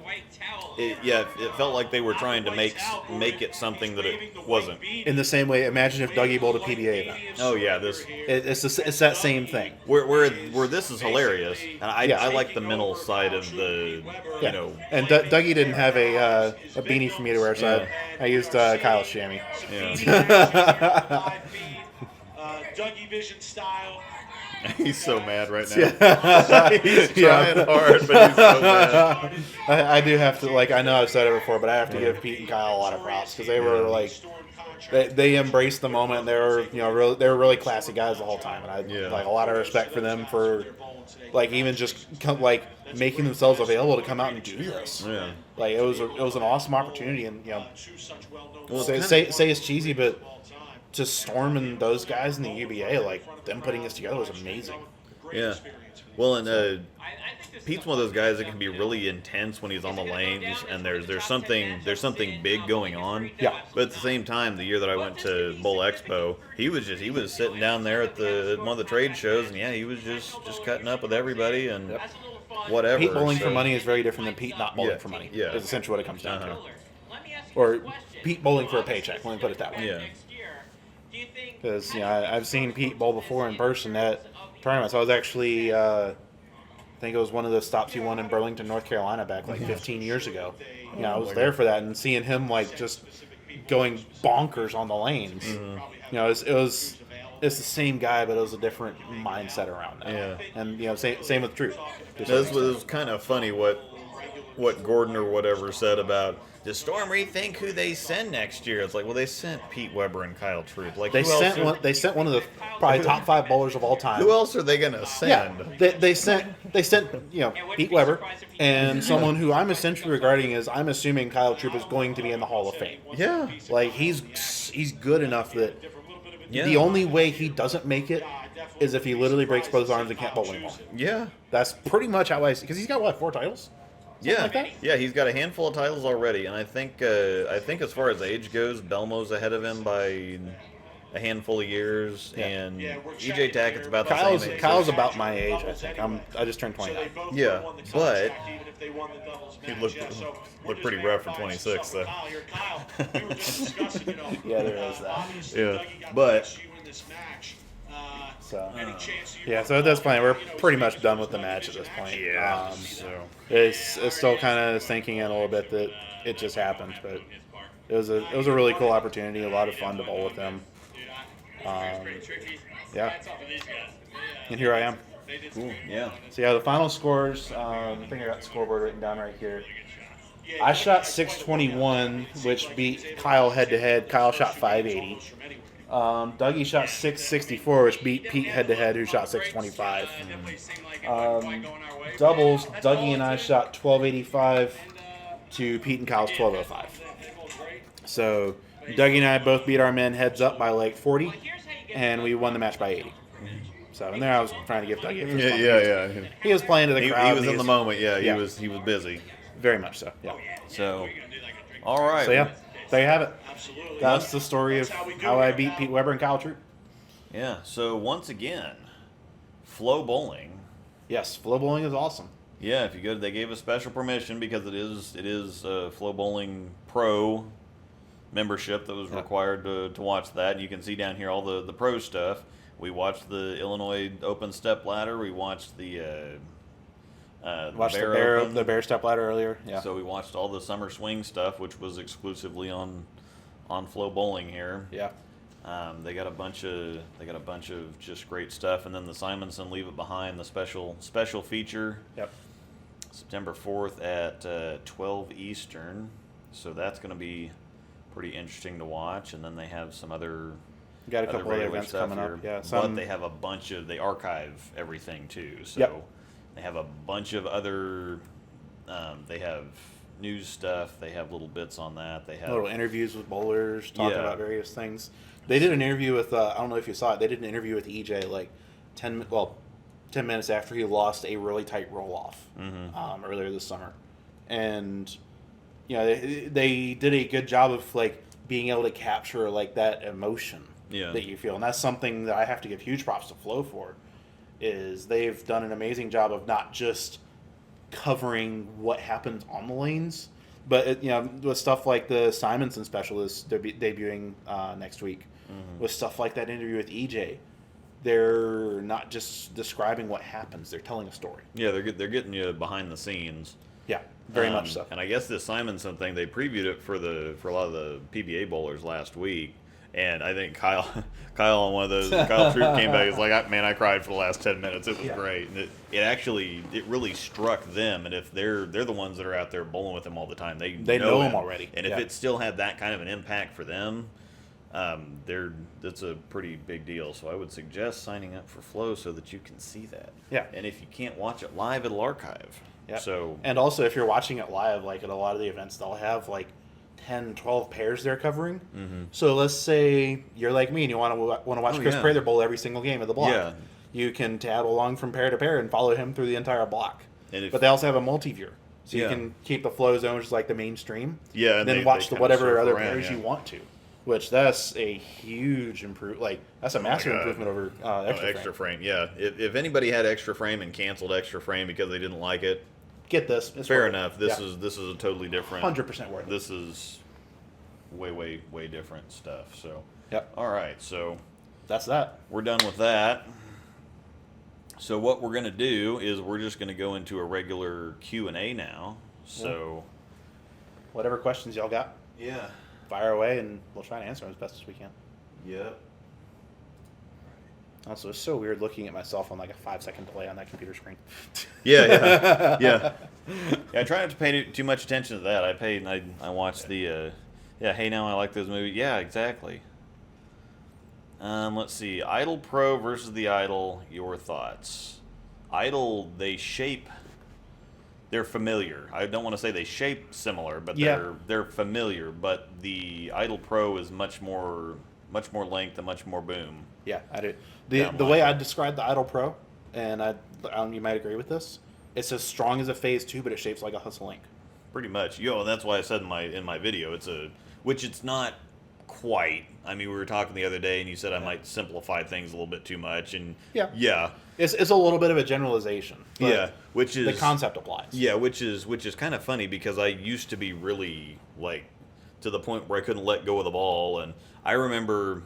It felt like they were trying to make it something that it wasn't. In the same way, imagine if Dougieee bowled a PBA event. Oh yeah, this. It's that same thing. Where this is hilarious, and I like the mental side of the, And Dougieee didn't have a beanie for me to wear, so I used Kyle's chamois. Yeah. Dougieee Vision style. He's so mad right now. He's trying hard, but he's so mad. I do have to, I know I've said it before, but I have to give Pete and Kyle a lot of props because they were they embraced the moment. They were they were really classy guys the whole time, and I a lot of respect for them for even just making themselves available to come out and do this. Yeah. It was an awesome opportunity, and Well, say it's cheesy, but to Storm and those guys in the UBA, them putting this together was amazing. Yeah. Well, and Pete's one of those guys that can be really intense when he's on the lanes, and there's something big going on. Yeah. But at the same time, the year that I went to Bull Expo, he was sitting down there at one of the trade shows, and he was just cutting up with everybody and whatever. Pete bowling for money is very different than Pete not bowling for money. Yeah. Is essentially what it comes down to. Or Pete bowling for a paycheck. Let me put it that way. Yeah. Because I've seen Pete bowl before in person at tournaments. I was actually, I think it was one of the stops he won in Burlington, North Carolina, back 15 years ago. I was there for that, and seeing him just going bonkers on the lanes. It's the same guy, but it was a different mindset around that. Yeah. And same with Troup. It was kind of funny what Gordon or whatever said about, does Storm rethink who they send next year? It's they sent Pete Weber and Kyle Troup. They sent one of the probably top 5 bowlers of all time. Who else are they gonna send? Yeah, they sent Pete Weber and someone who I'm essentially regarding as I'm assuming Kyle Troup is going to be in the Hall of Fame. Yeah. He's good enough that the only way he doesn't make it is if he literally breaks both arms and can't bowl anymore. Yeah. That's pretty much how I see, because he's got 4 titles? Yeah, like that? Yeah, he's got a handful of titles already, and I think as far as age goes, Belmo's ahead of him by a handful of years, and EJ Tackett's about the same age. Kyle's about my age, I think. I just turned 29. Yeah, but he looked pretty rough for 26, though. Yeah, there is that. Yeah, but. So that's fine. We're pretty much done with the match at this point. Yeah. It's still kind of sinking in a little bit that it just happened, but it was a really cool opportunity. A lot of fun to bowl with them. Yeah. And here I am. Cool. Yeah. So the final scores. I think I got the scoreboard written down right here. I shot 621, which beat Kyle head to head. Kyle shot 580. Dougieee shot 664, which beat Pete head-to-head, who shot 625. Doubles, Dougieee and I shot 1285 to Pete and Kyle's 12:05. So Dougie and I both beat our men heads up by like 40, and we won the match by 80. So, and there I was trying to give Dougie a fist bump. Yeah. He was playing to the crowd. He was in the moment. Yeah, Yeah. he was busy. Very much so. Yeah. So, all right. So yeah, there you have it. Absolutely. That's the story of how I beat Pete Weber and Kyle Troup. Yeah. So once again, FloBowling. Yes, FlowBowling is awesome. Yeah, if you go, they gave us special permission because it is FloBowling Pro membership that was required to watch that. And you can see down here all the pro stuff. We watched the Illinois Open Step Ladder. We watched the Watched the bear step ladder earlier. Yeah. So we watched all the summer swing stuff, which was exclusively on FloBowling here. Yeah. They got a bunch of just great stuff, and then the Simonson Leave It Behind, the special feature. Yep. September 4th at 12 Eastern. So that's going to be pretty interesting to watch. And then they have some other Got a couple other regular events stuff coming here. up. Yeah. But they have a bunch of, they archive everything too. So Yep. they have a bunch of other, they have news stuff. They have little bits on that. They have little interviews with bowlers talking Yeah. about various things. They did an interview with, I don't know if you saw it, they did an interview with EJ like 10 minutes after he lost a really tight roll-off earlier this summer. And, you know, they did a good job of, like, being able to capture, like, that emotion that you feel. And that's something that I have to give huge props to Flo for, is they've done an amazing job of not just covering what happens on the lanes, but, you know, with stuff like the Simonson special is debuting next week. With stuff like that interview with EJ, they're not just describing what happens; they're telling a story. Yeah, they're getting you behind the scenes. Yeah, very much so. And I guess this Simonson thing, they previewed it for a lot of the PBA bowlers last week. And I think Kyle on one of those, Kyle Troup came back. He's like, I cried for the last 10 minutes. It was great. And it really struck them. And if they're the ones that are out there bowling with him all the time, they know him already. And if it still had that kind of an impact for them, that's a pretty big deal. So I would suggest signing up for Flow so that you can see that. Yeah. And if you can't watch it live, it'll archive. Yeah. So and also, if you're watching it live, like at a lot of the events, they'll have like 10, 12 pairs they're covering. So let's say you're like me and you want to watch Chris Prather bowl every single game of the block. Yeah. You can tab along from pair to pair and follow him through the entire block. And but they also have a multi-viewer. So you Yeah. can keep the flow zone just like the mainstream. Yeah, And then they watch kinda whatever surf other around, pairs yeah. you want to. Which that's a huge that's a massive improvement over extra frame. Yeah. If anybody had extra frame and canceled extra frame because they didn't like it, Get this. It's fair worth it. enough. This is a totally different. 100% worth it. This is way different stuff. So. Yep. All right. So That's that. we're done with that. So what we're gonna do is we're just gonna go into a regular Q&A now. So. Whatever questions y'all got, Yeah. fire away and we'll try to answer them as best as we can. Yep. Also, it's so weird looking at myself on like a 5-second delay on that computer screen. Yeah. I try not to pay too much attention to that. I watched the, hey, now I like those movies. Yeah, exactly. Let's see. Idol Pro versus the Idol, your thoughts. Idol, they're familiar. I don't want to say they shape similar, but they're familiar. But the Idol Pro is much more length and much more boom. Yeah, I do. The way I describe the Idol Pro, and you might agree with this, it's as strong as a Phase 2, but it shapes like a Hustle Link. Pretty much. And that's why I said in my video, which it's not quite. I mean, we were talking the other day, and you said I might simplify things a little bit too much, and it's a little bit of a generalization. But which is the concept applies. Yeah, which is kind of funny because I used to be really like to the point where I couldn't let go of the ball, and I remember,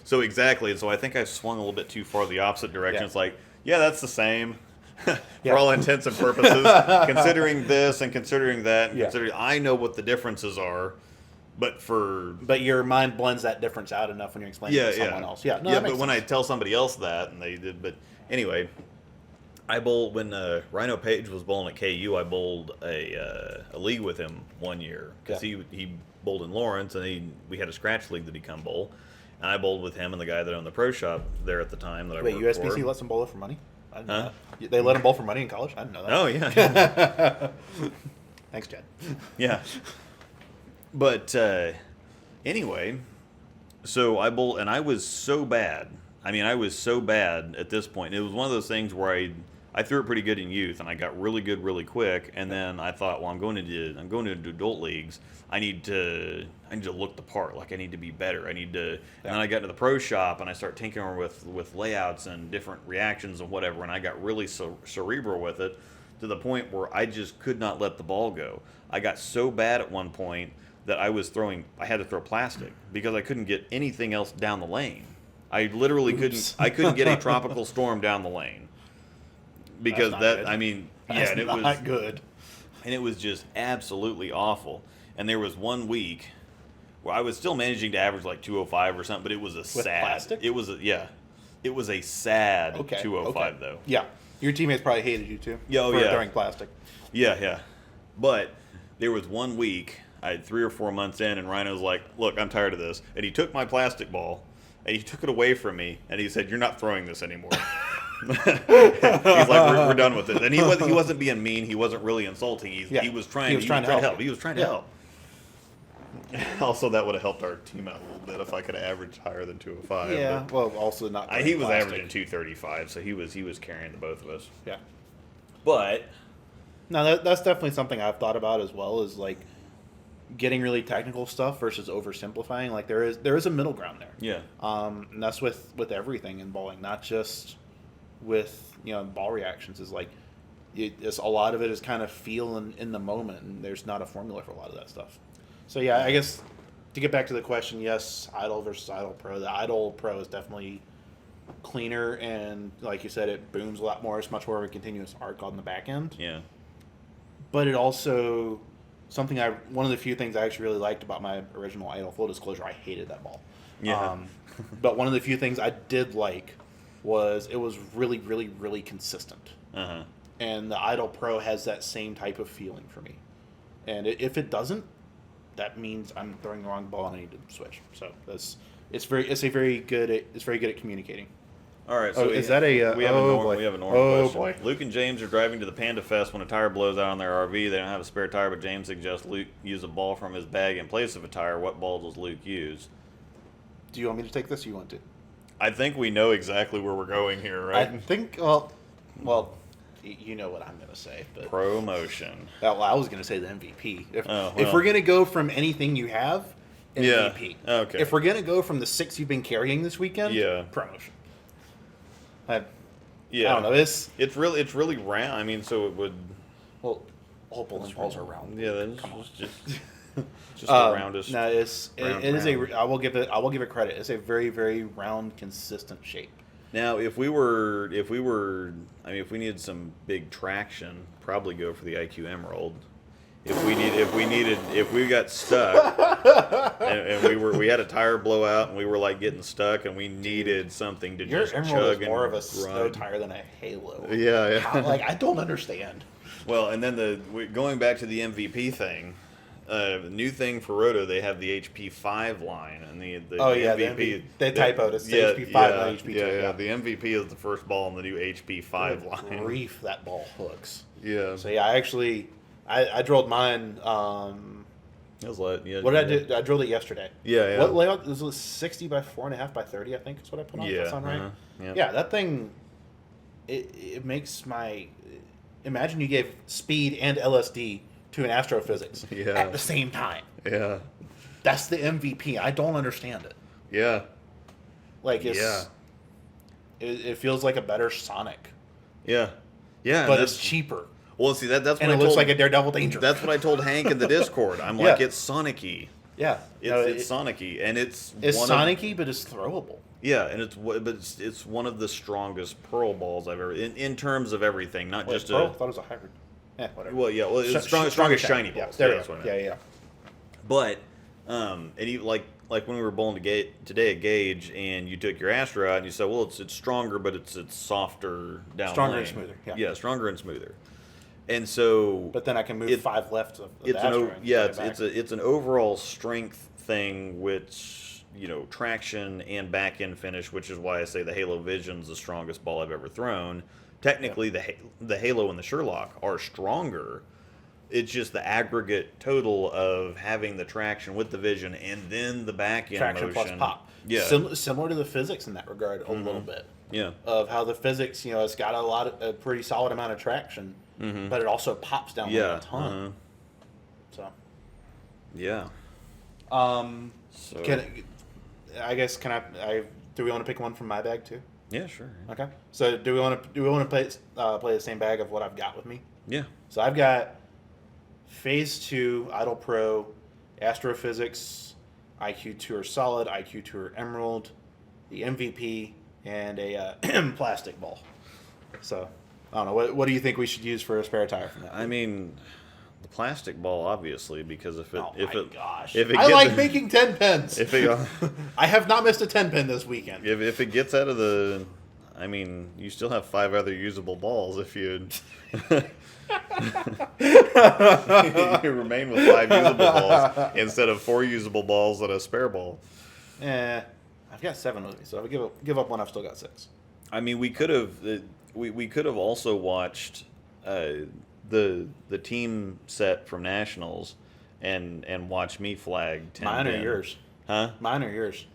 So exactly, and so I think I swung a little bit too far the opposite direction. Yeah. It's like, that's the same. For all intents and purposes, considering this and considering that, and considering I know what the differences are, but your mind blends that difference out enough when you're explaining it to someone else. But when I tell somebody else that, and they did, but anyway, I bowled when Rhino Page was bowling at KU. I bowled a league with him one year because he bowled in Lawrence, and we had a scratch league that he come bowl, and I bowled with him and the guy that owned the pro shop there at the time that I worked USBC for. lets them bowl for money? I didn't know that. They let them bowl for money in college? I didn't know that. Oh, yeah. Thanks, Chad. Yeah. But anyway, so I bowled, and I was so bad. I mean, I was so bad at this point. It was one of those things where I threw it pretty good in youth, and I got really good really quick. And then I thought, well, I'm going to adult leagues. I need to look the part. Like, I need to be better. I need to. And then I got into the pro shop, and I started tinkering with layouts and different reactions and whatever. And I got really cerebral with it, to the point where I just could not let the ball go. I got so bad at one point that I had to throw plastic because I couldn't get anything else down the lane. I literally couldn't get a tropical storm down the lane. Because good. I mean, That's and it not was good. And it was just absolutely awful. And there was one week where I was still managing to average like 205 or something, but it was plastic? It was a sad 205 though. Yeah. Your teammates probably hated you too. Yeah, for throwing plastic. Yeah. But there was one week, I had 3 or 4 months in, and Rhino was like, "Look, I'm tired of this." And he took my plastic ball, and he took it away from me, and he said, "You're not throwing this anymore." He's like, we're done with it. And he wasn't being mean. He wasn't really insulting. He was trying to help. He was trying to help. Also, that would have helped our team out a little bit if I could have averaged higher than 205. Yeah. Well, also not. He was plastic. averaging 235, so he was carrying the both of us. Yeah. But no, that's definitely something I've thought about as well. Is like getting really technical stuff versus oversimplifying. Like there is a middle ground there. Yeah. And that's with everything in bowling, not just with ball reactions. Is like it's a lot of it is kind of feel in the moment, and there's not a formula for a lot of that stuff. So yeah, I guess to get back to the question, yes, idle versus idle pro. The idle pro is definitely cleaner, and like you said, it booms a lot more. It's much more of a continuous arc on the back end. Yeah. But it also one of the few things I actually really liked about my original idle. Full disclosure, I hated that ball. Yeah. But one of the few things I did like was it was really, really, really consistent. Uh-huh. And the idle pro has that same type of feeling for me. And if it doesn't, that means I'm throwing the wrong ball and I need to switch. So it's very good at communicating. All right, so we have a normal question. Boy. Luke and James are driving to the Panda Fest when a tire blows out on their RV. They don't have a spare tire, but James suggests Luke use a ball from his bag in place of a tire. What ball does Luke use? Do you want me to take this or you want to? I think we know exactly where we're going here, right? I think, well, you know what I'm going to say. But Promotion. Well, I was going to say the MVP. If well. we're going to go from anything you have, MVP. Yeah. Okay. If we're going to go from the 6 you've been carrying this weekend, promotion. I don't know. It's really round. I mean, so it would. Well, all bowling balls are round. Yeah, that's just the roundest. No, it is a. I will give it credit. It's a very, very round, consistent shape. Now, if we needed some big traction, probably go for the IQ Emerald. If we got stuck and we had a tire blowout and we were like getting stuck and we needed something to just Your chug Emerald and is more of a run. snow tire than a Halo. Yeah. I don't understand. Well, and then going back to the MVP thing, the new thing for Roto, they have the HP5 line, and the MVP. They typoed it's the HP5, not HP2. Yeah. The MVP is the first ball in the new HP5 line. Grief, that ball hooks. Yeah. So yeah, I drilled mine. It was like, what did I do? I drilled it yesterday. Yeah. What layout? It was 60 by 4.5 by 30, I think is what I put on. Yeah. Does that sound right? Yeah. Yeah, that thing. It makes my. Imagine you gave speed and LSD to an astrophysics at the same time. Yeah. That's the MVP. I don't understand it. Yeah. Like it feels like a better Sonic. Yeah. Yeah. But it's cheaper. Well, see that's what and it looks like a Daredevil Danger. That's what I told Hank in the Discord. I'm like, it's Sonic-y. Yeah. It's Sonic-y, and it's Sonic-y, but it's throwable. Yeah, and it's one of the strongest pearl balls I've ever in terms of everything, not just pearl? I thought it was a hybrid. Yeah, whatever. Well, yeah, it's strongest shiny balls. There that's what I meant. Yeah. But and even like when we were bowling today at Gage, and you took your Astro out, and you said, well, it's stronger, but it's softer down stronger lane. and smoother. Yeah, stronger and smoother. And so, but then I can move 5 left of the it's Astro. it's an overall strength thing, which traction and back end finish, which is why I say the Halo Vision's the strongest ball I've ever thrown. Technically, the Halo and the Sherlock are stronger, it's just the aggregate total of having the traction with the vision and then the back end Traction motion. plus pop. Yeah. Similar to the physics in that regard a little bit. Yeah. Of how the physics, it's got a pretty solid amount of traction, but it also pops down Yeah. a ton. So. Yeah. So So do we want to pick one from my bag too? yeah, sure. Okay. So do we want to play the same bag of what I've got with me? Yeah. So I've got Phase 2 Idol Pro, Astrophysics, IQ Tour Solid, IQ Tour Emerald, the MVP, and a plastic ball. So I don't know. What do you think we should use for a spare tire from that? I mean, the plastic ball, obviously, because if it I like making 10 pins. If it I have not missed a 10 pin this weekend. if it gets out of the, I mean, you still have 5 other usable balls if you you remain with 5 usable balls instead of 4 usable balls and a spare ball. I've got 7 with me, so I would give up one. I've still got 6. I mean, we could have we could have also watched the team set from nationals and watch me flag 10 Mine pin. or yours? Huh? Mine or yours?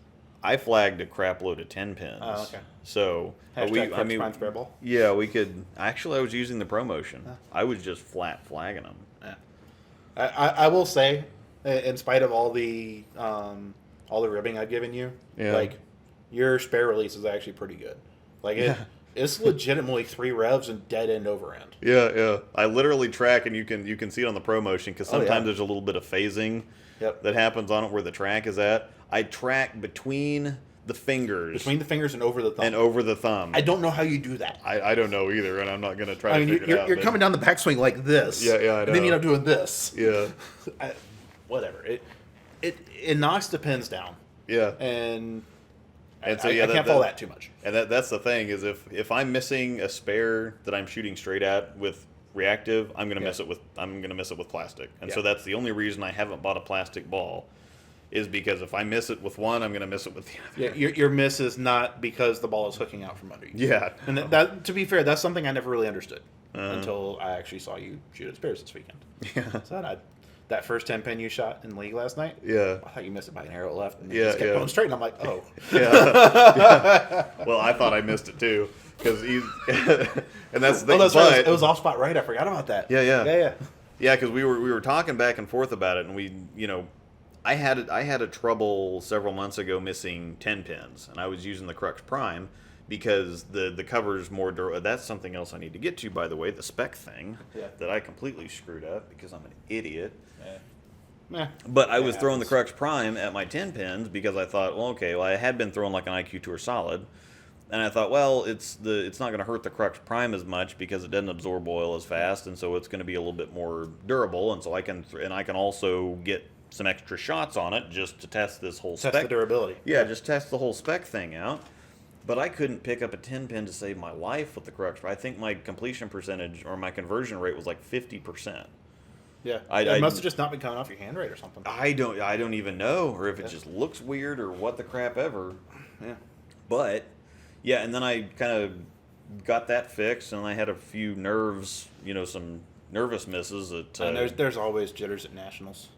I flagged a crap load of 10 pins. Oh, okay. So Hashtag Prime spare ball. yeah, we could. Actually, I was using the promotion. I was just flat flagging them. Yeah. I will say, in spite of all the ribbing I've given you, Yeah. like your spare release is actually pretty good. Like it's legitimately 3 revs and dead end over end. Yeah, yeah. I literally track, and you can see it on the promotion because sometimes yeah. there's a little bit of phasing Yep. that happens on it where the track is at. I track between the fingers and over the thumb. and over the thumb. I don't know how you do that. I don't know either, and I'm not going to try I to mean, figure it out. you're but- coming down the backswing like this. Yeah, yeah, I And then you know. end up doing this. Yeah, Whatever. It knocks the pins down. yeah. And So, I yeah, can't follow that too much. And that's the thing is if I'm missing a spare that I'm shooting straight at with reactive, I'm gonna miss it with plastic. And so Yeah. that's the only reason I haven't bought a plastic ball, is because if I miss it with one, I'm gonna miss it with the other. Yeah, your miss is not because the ball is hooking out from under you. Yeah. And that to be fair, that's something I never really understood until I actually saw you shoot at spares this weekend. Yeah. So that first 10 pin you shot in league last night, Yeah. I thought you missed it by an arrow left, and Yeah, just kept yeah. going straight. And I'm like, oh, Yeah. Well, I thought I missed it too because he's and that's the thing. that's right. but- It was off spot right. I forgot about that. Yeah, yeah. yeah. Yeah, because we were talking back and forth about it, and I had a trouble several months ago missing 10 pins, and I was using the Crux Prime because the cover's more durable. That's something else I need to get to, by the way, the spec thing that I completely screwed up because I'm an idiot. Yeah. But I was throwing the happens. Crux Prime at my 10 pins because I thought, I had been throwing like an IQ Tour Solid, and I thought, well, it's not going to hurt the Crux Prime as much because it doesn't absorb oil as fast, and so it's going to be a little bit more durable, and so I can also get some extra shots on it just to test this whole Test spec. the durability. Yeah, just test the whole spec thing out. But I couldn't pick up a 10 pin to save my life with the Crux Prime. I think my completion percentage or my conversion rate was like 50%. Yeah. I It must have just not been coming off your hand rate or something. I don't even know, or if it just looks weird, or what the crap ever. Yeah. But yeah, and then I kind of got that fixed, and I had a few nerves, some nervous misses. That And there's always jitters at nationals.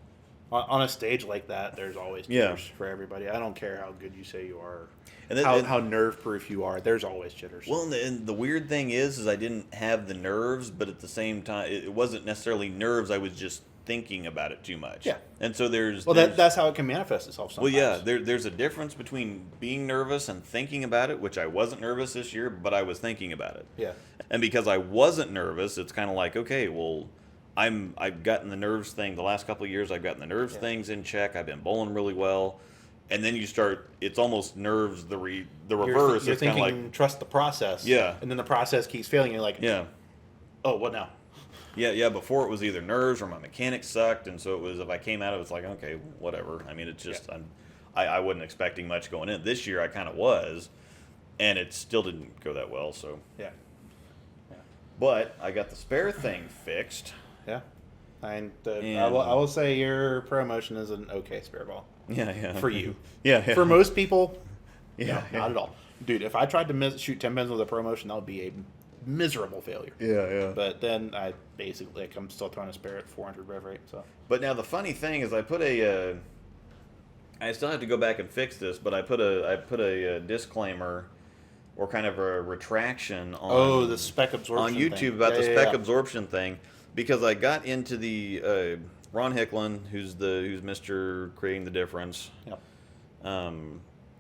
On a stage like that, there's always jitters for everybody. I don't care how good you say you are, and then, how nerve proof you are. There's always jitters. Well, and the weird thing is I didn't have the nerves, but at the same time, it wasn't necessarily nerves. I was just thinking about it too much. Yeah. And so there's that's how it can manifest itself Well, sometimes. yeah, there's a difference between being nervous and thinking about it, which I wasn't nervous this year, but I was thinking about it. Yeah. And because I wasn't nervous, it's kind of like, okay, well, I've gotten the nerves thing the last couple of years. I've gotten the nerves things in check. I've been bowling really well, and then you start. It's almost nerves the reverse. You're It's kind thinking, of like trust the process. Yeah. And then the process keeps failing. You're like, yeah. oh, what now? Yeah. Before it was either nerves or my mechanics sucked, and so it was. If I came out of it, it's like, okay, whatever. I mean, it's just I wasn't expecting much going in. This year I kind of was, and it still didn't go that well. So Yeah. but I got the spare thing fixed. Yeah. And And- I will say your promotion is an okay spare ball Yeah. for you. Yeah. For most people, Yeah. no, not at all. Dude, if I tried to shoot 10 pins with a promotion, that would be a miserable failure. Yeah. But then I basically, I'm still trying to spare at 400 rev rate. So. But now the funny thing is, I put a. I still have to go back and fix this, but I put a disclaimer, or kind of a retraction on. The spec absorption on YouTube thing. about the spec absorption thing, because I got into the Ron Hicklin, who's Mr. Creating the Difference. Yep.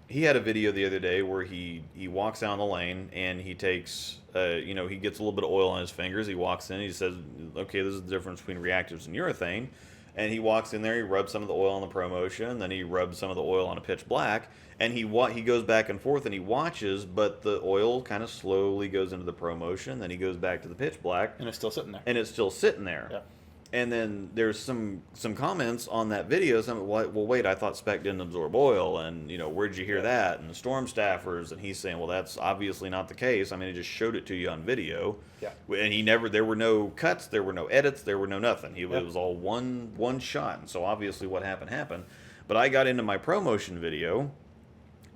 He had a video the other day where he walks down the lane and he takes, he gets a little bit of oil on his fingers. He walks in, he says, okay, this is the difference between reactives and urethane. And he walks in there, he rubs some of the oil on the ProMotion, and then he rubs some of the oil on a pitch black. And he goes back and forth and he watches, but the oil kind of slowly goes into the ProMotion. Then he goes back to the pitch black. And it's still sitting there. And it's still sitting there. Yeah. And then there's some comments on that video. Well, wait, I thought spec didn't absorb oil, and where'd you hear that? And the storm staffers, and he's saying, well, that's obviously not the case. I mean, he just showed it to you on video. Yeah. And there were no cuts, there were no edits, there were no nothing. It was all one shot. And so obviously what happened. But I got into my ProMotion video,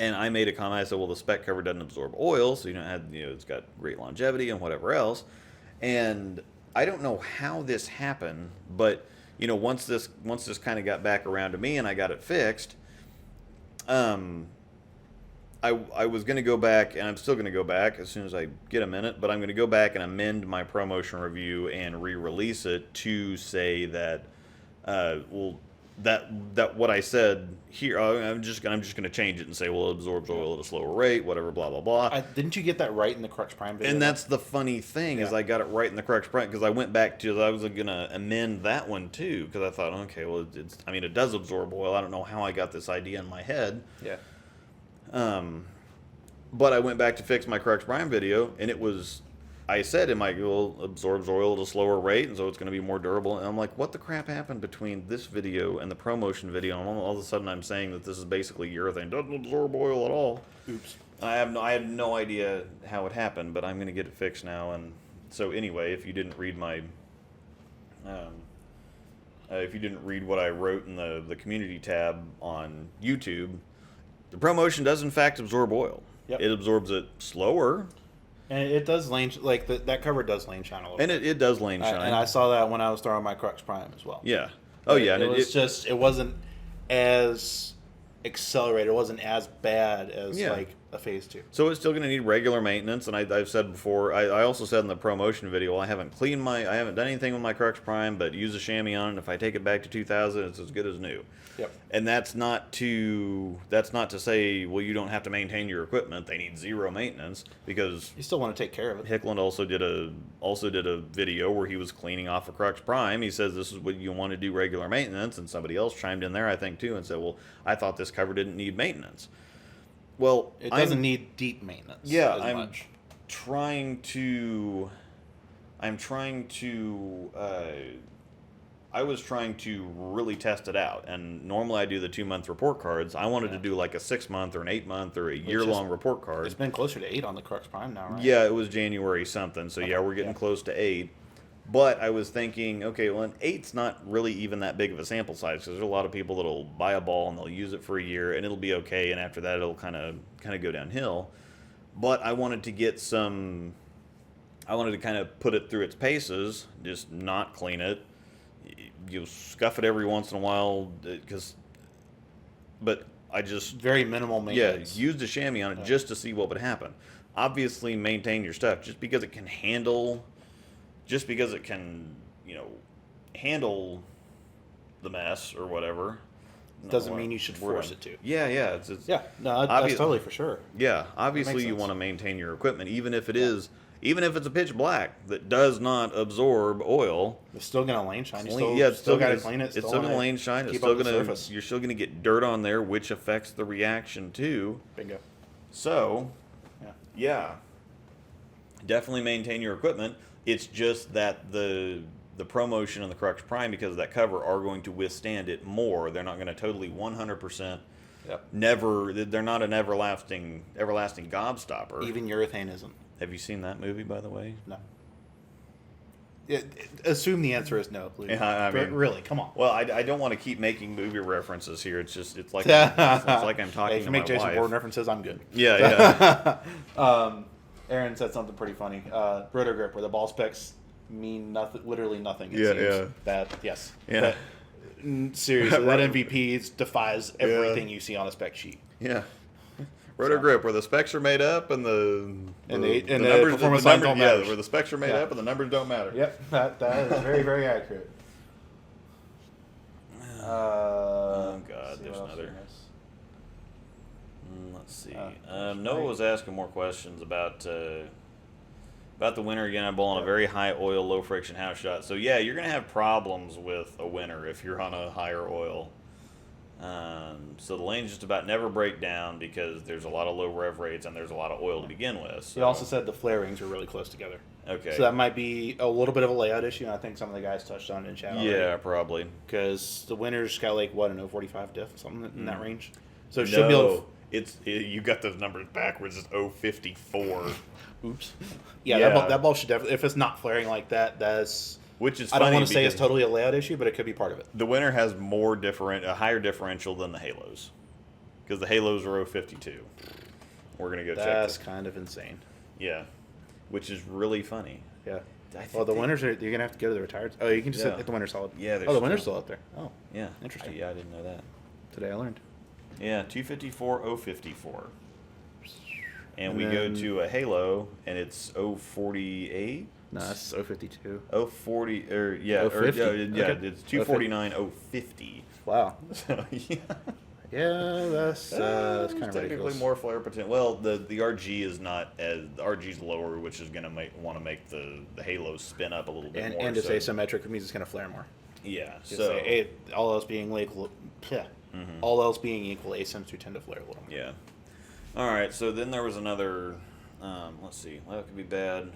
and I made a comment. I said, well, the spec cover doesn't absorb oil, so it's got great longevity and whatever else. And I don't know how this happened, but once this kind of got back around to me and I got it fixed, I was going to go back, and I'm still going to go back as soon as I get a minute, but I'm going to go back and amend my ProMotion review and re-release it to say that that what I said here, I'm just going to change it and say, well, it absorbs oil at a slower rate, whatever, blah blah blah. Didn't you get that right in the Crux Prime video? And that's the funny thing is I got it right in the Crux Prime, because I went back to, I was going to amend that one too, because I thought, okay, well, it does absorb oil. I don't know how I got this idea in my head. Yeah. But I went back to fix my Crux Prime video, and it was, I said it might absorbs oil at a slower rate, and so it's going to be more durable. And I'm like, what the crap happened between this video and the ProMotion video? And all of a sudden I'm saying that this is basically urethane. Doesn't absorb oil at all. Oops. I have no idea how it happened, but I'm going to get it fixed now. And so anyway, if you didn't read my, if you didn't read what I wrote in the community tab on YouTube, the ProMotion does in fact absorb oil. Yep. It absorbs it slower. And it does lane, that cover does lane shine a little And bit. it does lane shine. And I saw that when I was throwing my Crux Prime as well. Yeah. Oh, yeah. And it wasn't as accelerated. It wasn't as bad as like a phase 2. So it's still going to need regular maintenance, and I've said before, I also said in the ProMotion video, well, I haven't done anything with my Crux Prime, but use a chamois on it. If I take it back to 2000, it's as good as new. Yep. And that's not to say, well, you don't have to maintain your equipment. They need zero maintenance, because You still want to take care of it. Hicklin also did a video where he was cleaning off a Crux Prime. He says this is what you want to do, regular maintenance, and somebody else chimed in there, I think, too, and said, well, I thought this cover didn't need maintenance. Well, it doesn't need deep maintenance. Yeah, as I'm much. I was trying to really test it out, and normally I do the 2-month report cards. I wanted to do like a 6-month or an 8-month or a year-long report card. It's been closer to 8 on the Crux Prime now, right? Yeah, it was January something, so yeah, we're getting close to 8. But I was thinking, okay, well, an 8's not really even that big of a sample size, because there's a lot of people that'll buy a ball and they'll use it for a year, and it'll be okay, and after that it'll kind of go downhill. But I wanted to get I wanted to kind of put it through its paces, just not clean it. You scuff it every once in a while, but I just very minimal maintenance. Yeah, used a chamois on it just to see what would happen. Obviously, maintain your stuff. Just because it can handle handle the mess or whatever, doesn't mean you should force it to. Yeah. No, that's totally for sure. Yeah, obviously you want to maintain your equipment, even if it's a pitch black that does not absorb oil. It's still gonna lane shine. It's still got to clean it. It's still gonna lane shine. It's still gonna. You're still gonna get dirt on there, which affects the reaction too. Bingo. So, yeah, definitely maintain your equipment. It's just that the ProMotion and the Crux Prime, because of that cover, are going to withstand it more. They're not going to totally 100%. Yep. They're not an everlasting gobstopper. Even urethane isn't. Have you seen that movie, by the way? No. Assume the answer is no, please. Yeah, I mean, really, come on. Well, I don't want to keep making movie references here. It's like I'm talking if you to make my Jason wife. Bourne references, I'm good. Yeah. Aaron said something pretty funny. Rotor grip, where the ball specs mean nothing, literally nothing. It Yeah, seems. yeah. That yes. Yeah. But, seriously, that MVP defies everything you see on a spec sheet. Yeah. Rotor grip, where the specs are made up and the the performance lines don't matter. where the specs are made up and the numbers don't matter. Yep, that is very, very accurate. Oh God, there's another. Let's see. Noah was asking more questions about the winner again. I'm bowling a very high oil, low friction house shot. So yeah, you're gonna have problems with a winner if you're on a higher oil. So the lanes just about never break down because there's a lot of low rev rates and there's a lot of oil to begin with. So. He also said the flare rings are really close together. Okay. So that might be a little bit of a layout issue, and I think some of the guys touched on it in chat already. Yeah, probably. Because the winner's got like, what, an 045 diff, something in that range? So it should be able to... You got those numbers backwards. It's 054. Oops. Yeah, that ball should definitely... If it's not flaring like that, that's... Which is I don't funny want to say it's because totally a layout issue, but it could be part of it. the winner has a higher differential than the Halos. Because the Halos are 052. We're going to go check That's this. kind of insane. Yeah. Which is really funny. Yeah. I think Well, the winners are... You're going to have to go to the retired... Oh, you can just Yeah. hit the winner solid. Yeah, Oh, the winner's still out there. Oh, Yeah. Interesting. Yeah, I didn't know that. today I learned. Yeah, 254, 054. And we And go then- to a Halo, and it's 048. No, that's 052. 040, or yeah, 050? Okay. it's 249, 050. Wow. So, yeah. Yeah, that's kind of technically ridiculous. more flare potential. Well, the RG is not as the RG's lower, which is gonna want to make the Halos spin up a little bit more. And it's asymmetric, it means it's going to flare more. Yeah. Just So say, all else being equal, all else being equal, ASIMs do tend to flare a little more. yeah. All right. So then there was another. Let's see. Well, that could be bad.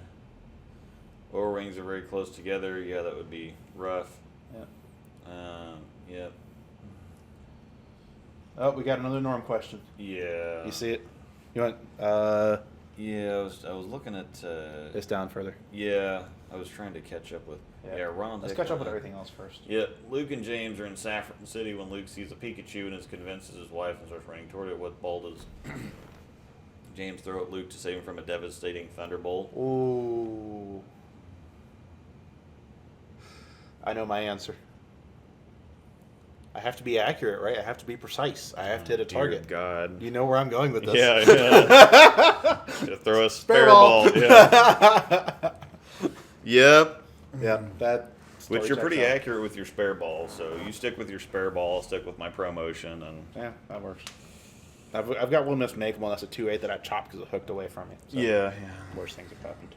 O-rings are very close together. Yeah, that would be rough. Yeah. Yep. Oh, we got another Norm question. Yeah. You see it? You want? Yeah, I was looking at. It's down further. Yeah, I was trying to catch up with. Yeah, Ron. Let's catch up with everything else first. Yeah, Luke and James are in Saffron City when Luke sees a Pikachu and is convinced his wife and starts running toward it. What ball does James throw at Luke to save him from a devastating thunderbolt? Ooh. I know my answer. I have to be accurate, right? I have to be precise. I have to hit a target. God. You know where I'm going with this. Yeah. To throw a spare ball. Yeah. Yep. Yeah. That. Which you're pretty checks out. accurate with your spare ball, so you stick with your spare ball, I'll stick with my promotion, and Yeah, that works. I've got one that's make one that's a 2.8 that I chopped because it hooked away from me. So yeah. Worst things have happened.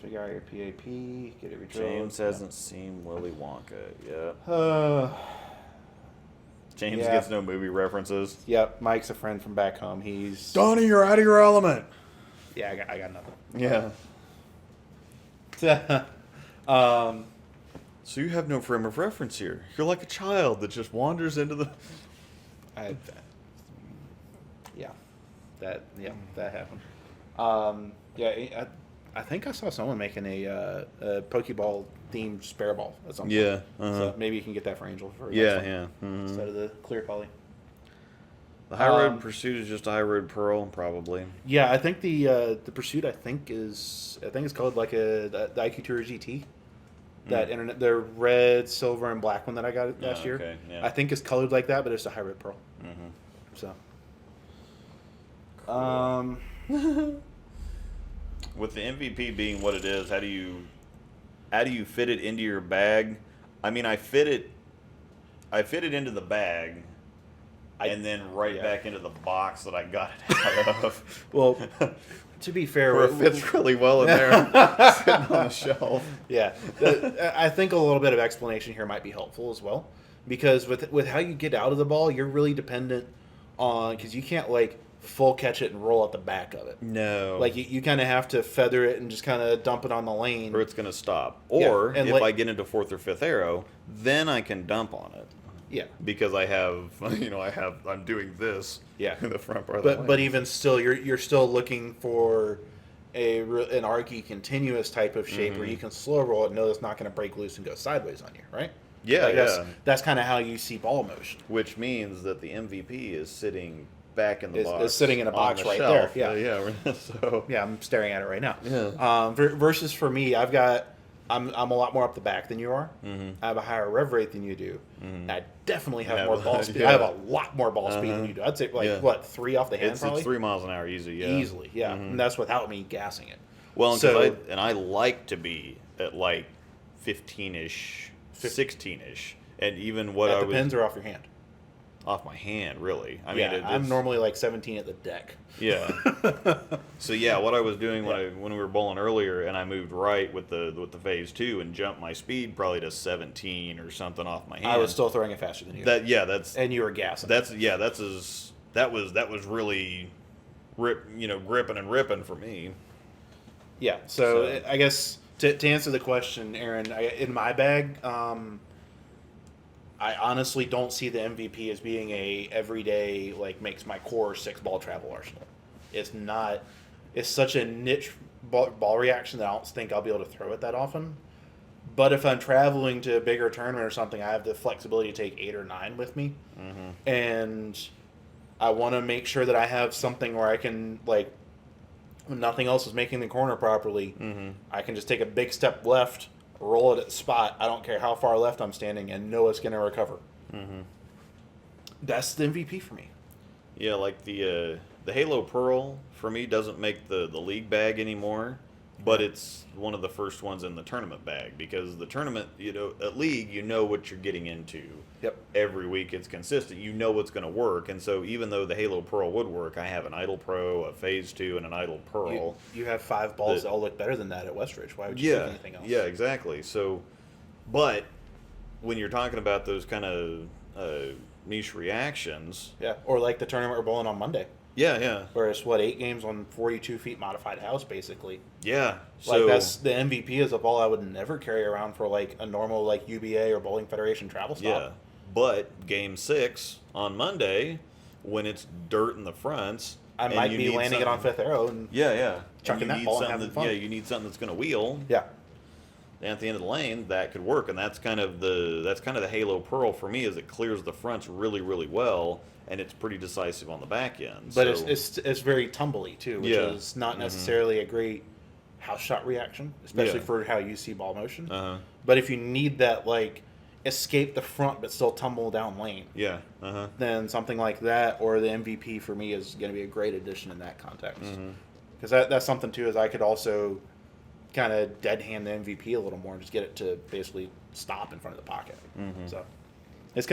Figure out your PAP, get it redrilled. James hasn't seen Willy Wonka yet. James yeah. gets no movie references. Yep, Mike's a friend from back home. He's Donnie, you're out of your element. yeah, I got nothing. Yeah. So you have no frame of reference here. You're like a child that just wanders into the. That happened. I think I saw someone making a Pokeball themed spare ball at some point. Yeah. So maybe you can get that for Angel for Yeah, next one, yeah. Mhm. instead of the clear poly. The High Road Pursuit is just a High Road Pearl, probably. Yeah, I think the Pursuit is called like the IQ Tour GT. That internet, the red, silver, and black one that I got last year. Okay, yeah. I think it's colored like that, but it's a High Road Pearl. Mm-hmm. So. With the MVP being what it is, how do you fit it into your bag? I mean, I fit it into the bag, and then back into the box that I got it out of. Well, to be fair, where it fits really well in there, sitting on the shelf. Yeah, I think a little bit of explanation here might be helpful as well, because with how you get out of the ball, you're really dependent on, because you can't like full catch it and roll out the back of it. No, like you kind of have to feather it and just kind of dump it on the lane, or it's going to stop. Or and if I get into fourth or fifth arrow, then I can dump on it. Yeah, because I'm doing this. Yeah, in the front part of the lane. But even still, you're still looking for an archy continuous type of shape where you can slow roll it and know it's not going to break loose and go sideways on you, right? Yeah, like That's kind of how you see ball motion. Which means that the MVP is sitting back in the box. It's sitting in a on box the right shelf. there. Yeah. So Yeah, I'm staring at it right now. Yeah. Versus for me, I'm a lot more up the back than you are. Mm-hmm. I have a higher rev rate than you do. Mm-hmm. I definitely have Yeah, more but- ball speed. yeah. I have a lot more ball speed than Uh-huh. you do. I'd say like Yeah. what 3 off the hand it's probably. 3 miles an hour easy. Yeah. Easily, yeah. Mhm. And that's without me gassing it. Well, and, So- I like to be at like 15-ish, 16-ish, and even what At I the was pins or off your hand. off my hand, really. I Yeah, mean, I'm it's- normally like 17 at the deck. Yeah. So yeah, what I was doing when we were bowling earlier, and I moved right with the phase 2 and jumped my speed probably to 17 or something off my hand. I was still throwing it faster than you. And you were gassing. that was really gripping and ripping for me. Yeah. So I guess to answer the question, Aaron, in my bag, I honestly don't see the MVP as being a everyday like makes my core 6 ball travel arsenal. It's not. It's such a niche ball reaction that I don't think I'll be able to throw it that often. But if I'm traveling to a bigger tournament or something, I have the flexibility to take 8 or 9 with me, and I want to make sure that I have something where I can like. When nothing else is making the corner properly, I can just take a big step left, roll it at the spot. I don't care how far left I'm standing, and know it's going to recover. That's the MVP for me. Yeah, like the Halo Pearl for me doesn't make the league bag anymore, but it's one of the first ones in the tournament bag because the tournament, at league, you know what you're getting into. Yep. Every week it's consistent. You know what's going to work, and so even though the Halo Pearl would work, I have an Idle Pro, a Phase 2, and an Idle Pearl. You have 5 balls that all look better than that at Westridge. Why would you take anything else? Yeah, exactly. So, but when you're talking about those kind of niche reactions, Yeah, or like the tournament we're bowling on Monday, yeah, where it's 8 games on 42 feet modified house, basically. yeah. Like So that's the MVP is a ball I would never carry around for like a normal like UBA or Bowling Federation travel stop. yeah. But Game 6 on Monday, when it's dirt in the fronts, I and might you be need landing it on something- 5th arrow and Yeah. chucking And that you ball need and having something fun. Yeah, you need something that's going to wheel. yeah. At the end of the lane, that could work, and that's kind of the Halo Pearl for me. Is it clears the fronts really, really well, and it's pretty decisive on the back end. But so, it's very tumbly too, which Yeah. is not necessarily a great house shot reaction, especially Yeah. for how you see ball motion. Uh-huh. But if you need that like escape the front but still tumble down lane, Yeah. Uh-huh. then something like that or the MVP for me is going to be a great addition in that context. Mm-hmm. Because that's something too is I could also kind of dead hand the MVP a little more and just get it to basically stop in front of the pocket. So it's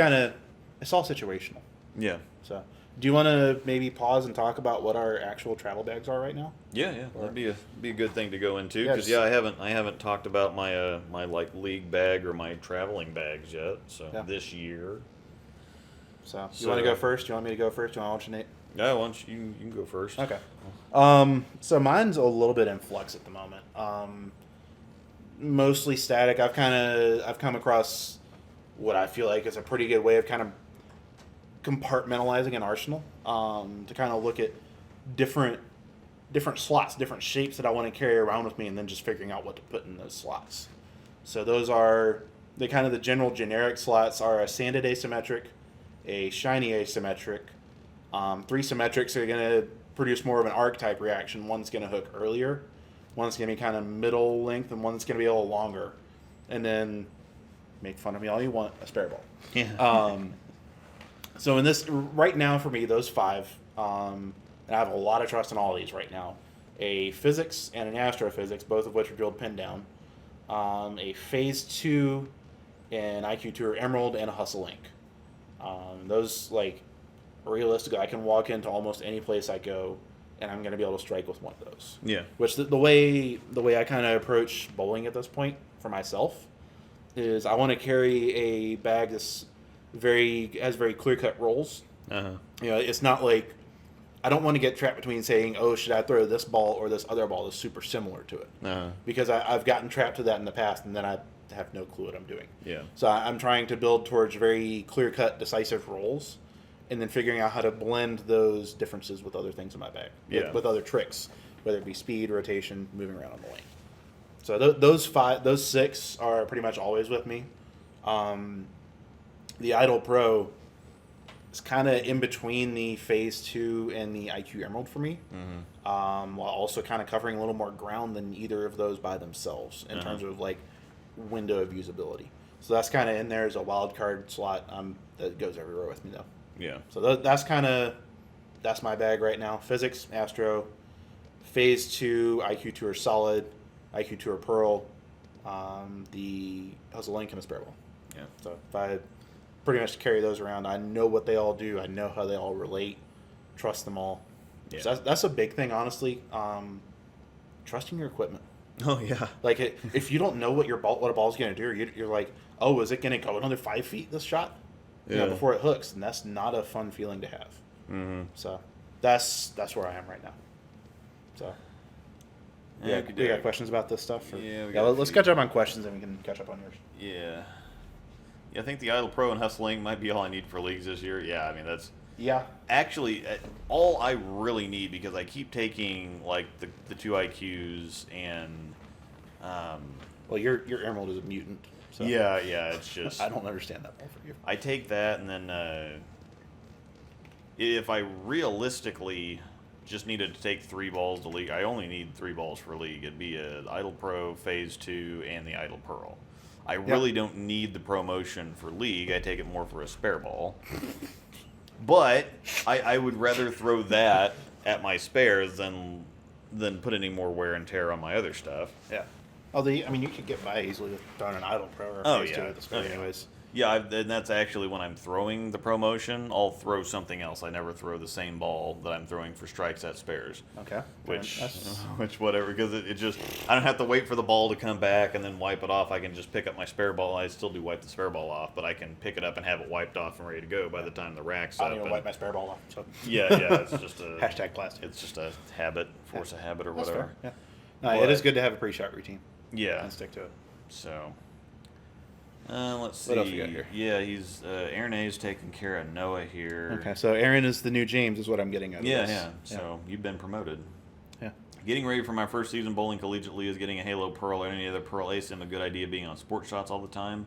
all situational. Yeah. So do you want to maybe pause and talk about what our actual travel bags are right now? Yeah. That'd be a good thing to go into because Yes. I haven't talked about my my like league bag or my traveling bags yet. So Yeah. this year. So you want to go first? Do you want me to go first? Do you want to alternate? No, why don't you can go first. Okay. So mine's a little bit in flux at the moment. Mostly static. I've come across what I feel like is a pretty good way of kind of compartmentalizing an arsenal to kind of look at different slots, different shapes that I want to carry around with me, and then just figuring out what to put in those slots. So those are the kind of the general generic slots are a sanded asymmetric, a shiny asymmetric. 3 symmetrics are going to produce more of an arc type reaction. One's going to hook earlier, one's going to be kind of middle length, and one's going to be a little longer. And then make fun of me all you want, a spare ball. Yeah. So in this right now for me, those 5, and I have a lot of trust in all of these right now. A physics and an astrophysics, both of which are drilled pin down. A phase 2, an IQ Tour Emerald, and a Hustle Link. Those like realistically, I can walk into almost any place I go, and I'm going to be able to strike with one of those. Yeah. Which the way I kind of approach bowling at this point for myself is I want to carry a bag that's has very clear cut rolls. Uh-huh. It's not like I don't want to get trapped between saying, oh, should I throw this ball or this other ball that's super similar to it? Uh-huh. Because I've gotten trapped to that in the past, and then I have no clue what I'm doing. Yeah. So I'm trying to build towards very clear cut, decisive rolls, and then figuring out how to blend those differences with other things in my bag, Yeah. with other tricks, whether it be speed, rotation, moving around on the lane. So those 6 are pretty much always with me. The Idle Pro It's kind of in between the Phase 2 and the IQ Emerald for me, while also kind of covering a little more ground than either of those by themselves in terms of like window of usability. So that's kind of in there as a wild card slot that goes everywhere with me though. Yeah. So that's my bag right now. Physics, Astro, Phase 2, IQ Tour Solid, IQ Tour Pearl, the Link and a spare ball. Yeah. So if I pretty much carry those around, I know what they all do. I know how they all relate. Trust them all. Yeah. So that's a big thing, honestly. Trusting your equipment. Oh yeah. Like if you don't know what a ball's going to do, you're like, oh, is it going to go another 5 feet this shot? Yeah. Before it hooks, and that's not a fun feeling to have. Mm-hmm. So that's where I am right now. So Yeah, we got questions about this stuff? Or? Yeah, Let's catch up on questions, and we can catch up on yours. Yeah. Yeah, I think the Idle Pro and Hustling might be all I need for leagues this year. Yeah, I mean that's actually all I really need, because I keep taking like the 2 IQs and well, your Emerald is a mutant. So yeah, it's just I don't understand that ball for you. I take that, and then if I realistically just needed to take 3 balls to league, I only need 3 balls for league. It'd be a Idle Pro, Phase 2, and the Idle Pearl. I really don't need the promotion for league. I take it more for a spare ball. But I would rather throw that at my spares than put any more wear and tear on my other stuff. Yeah. Oh, you could get by easily with throwing an Idle Pro or a Phase 2 at the spare anyways. Yeah, and that's actually when I'm throwing the promotion, I'll throw something else. I never throw the same ball that I'm throwing for strikes at spares. Okay. Which whatever, because it just, I don't have to wait for the ball to come back and then wipe it off. I can just pick up my spare ball. I still do wipe the spare ball off, but I can pick it up and have it wiped off and ready to go by the time the rack's up. I don't even wipe my spare ball off. So. Yeah, it's just a hashtag plastic. It's just a habit, force a habit or That's whatever. Fair. Yeah. No, it is good to have a pre-shot routine. Yeah. And stick to it. So. Let's see. What else we got here? Yeah, he's Aaron A's taking care of Noah here. Okay, so Aaron is the new James, is what I'm getting at. Yeah. So you've been promoted. Yeah. Getting ready for my first season bowling collegiately. Is getting a Halo Pearl or any other Pearl ASIM a good idea, being on sport shots all the time?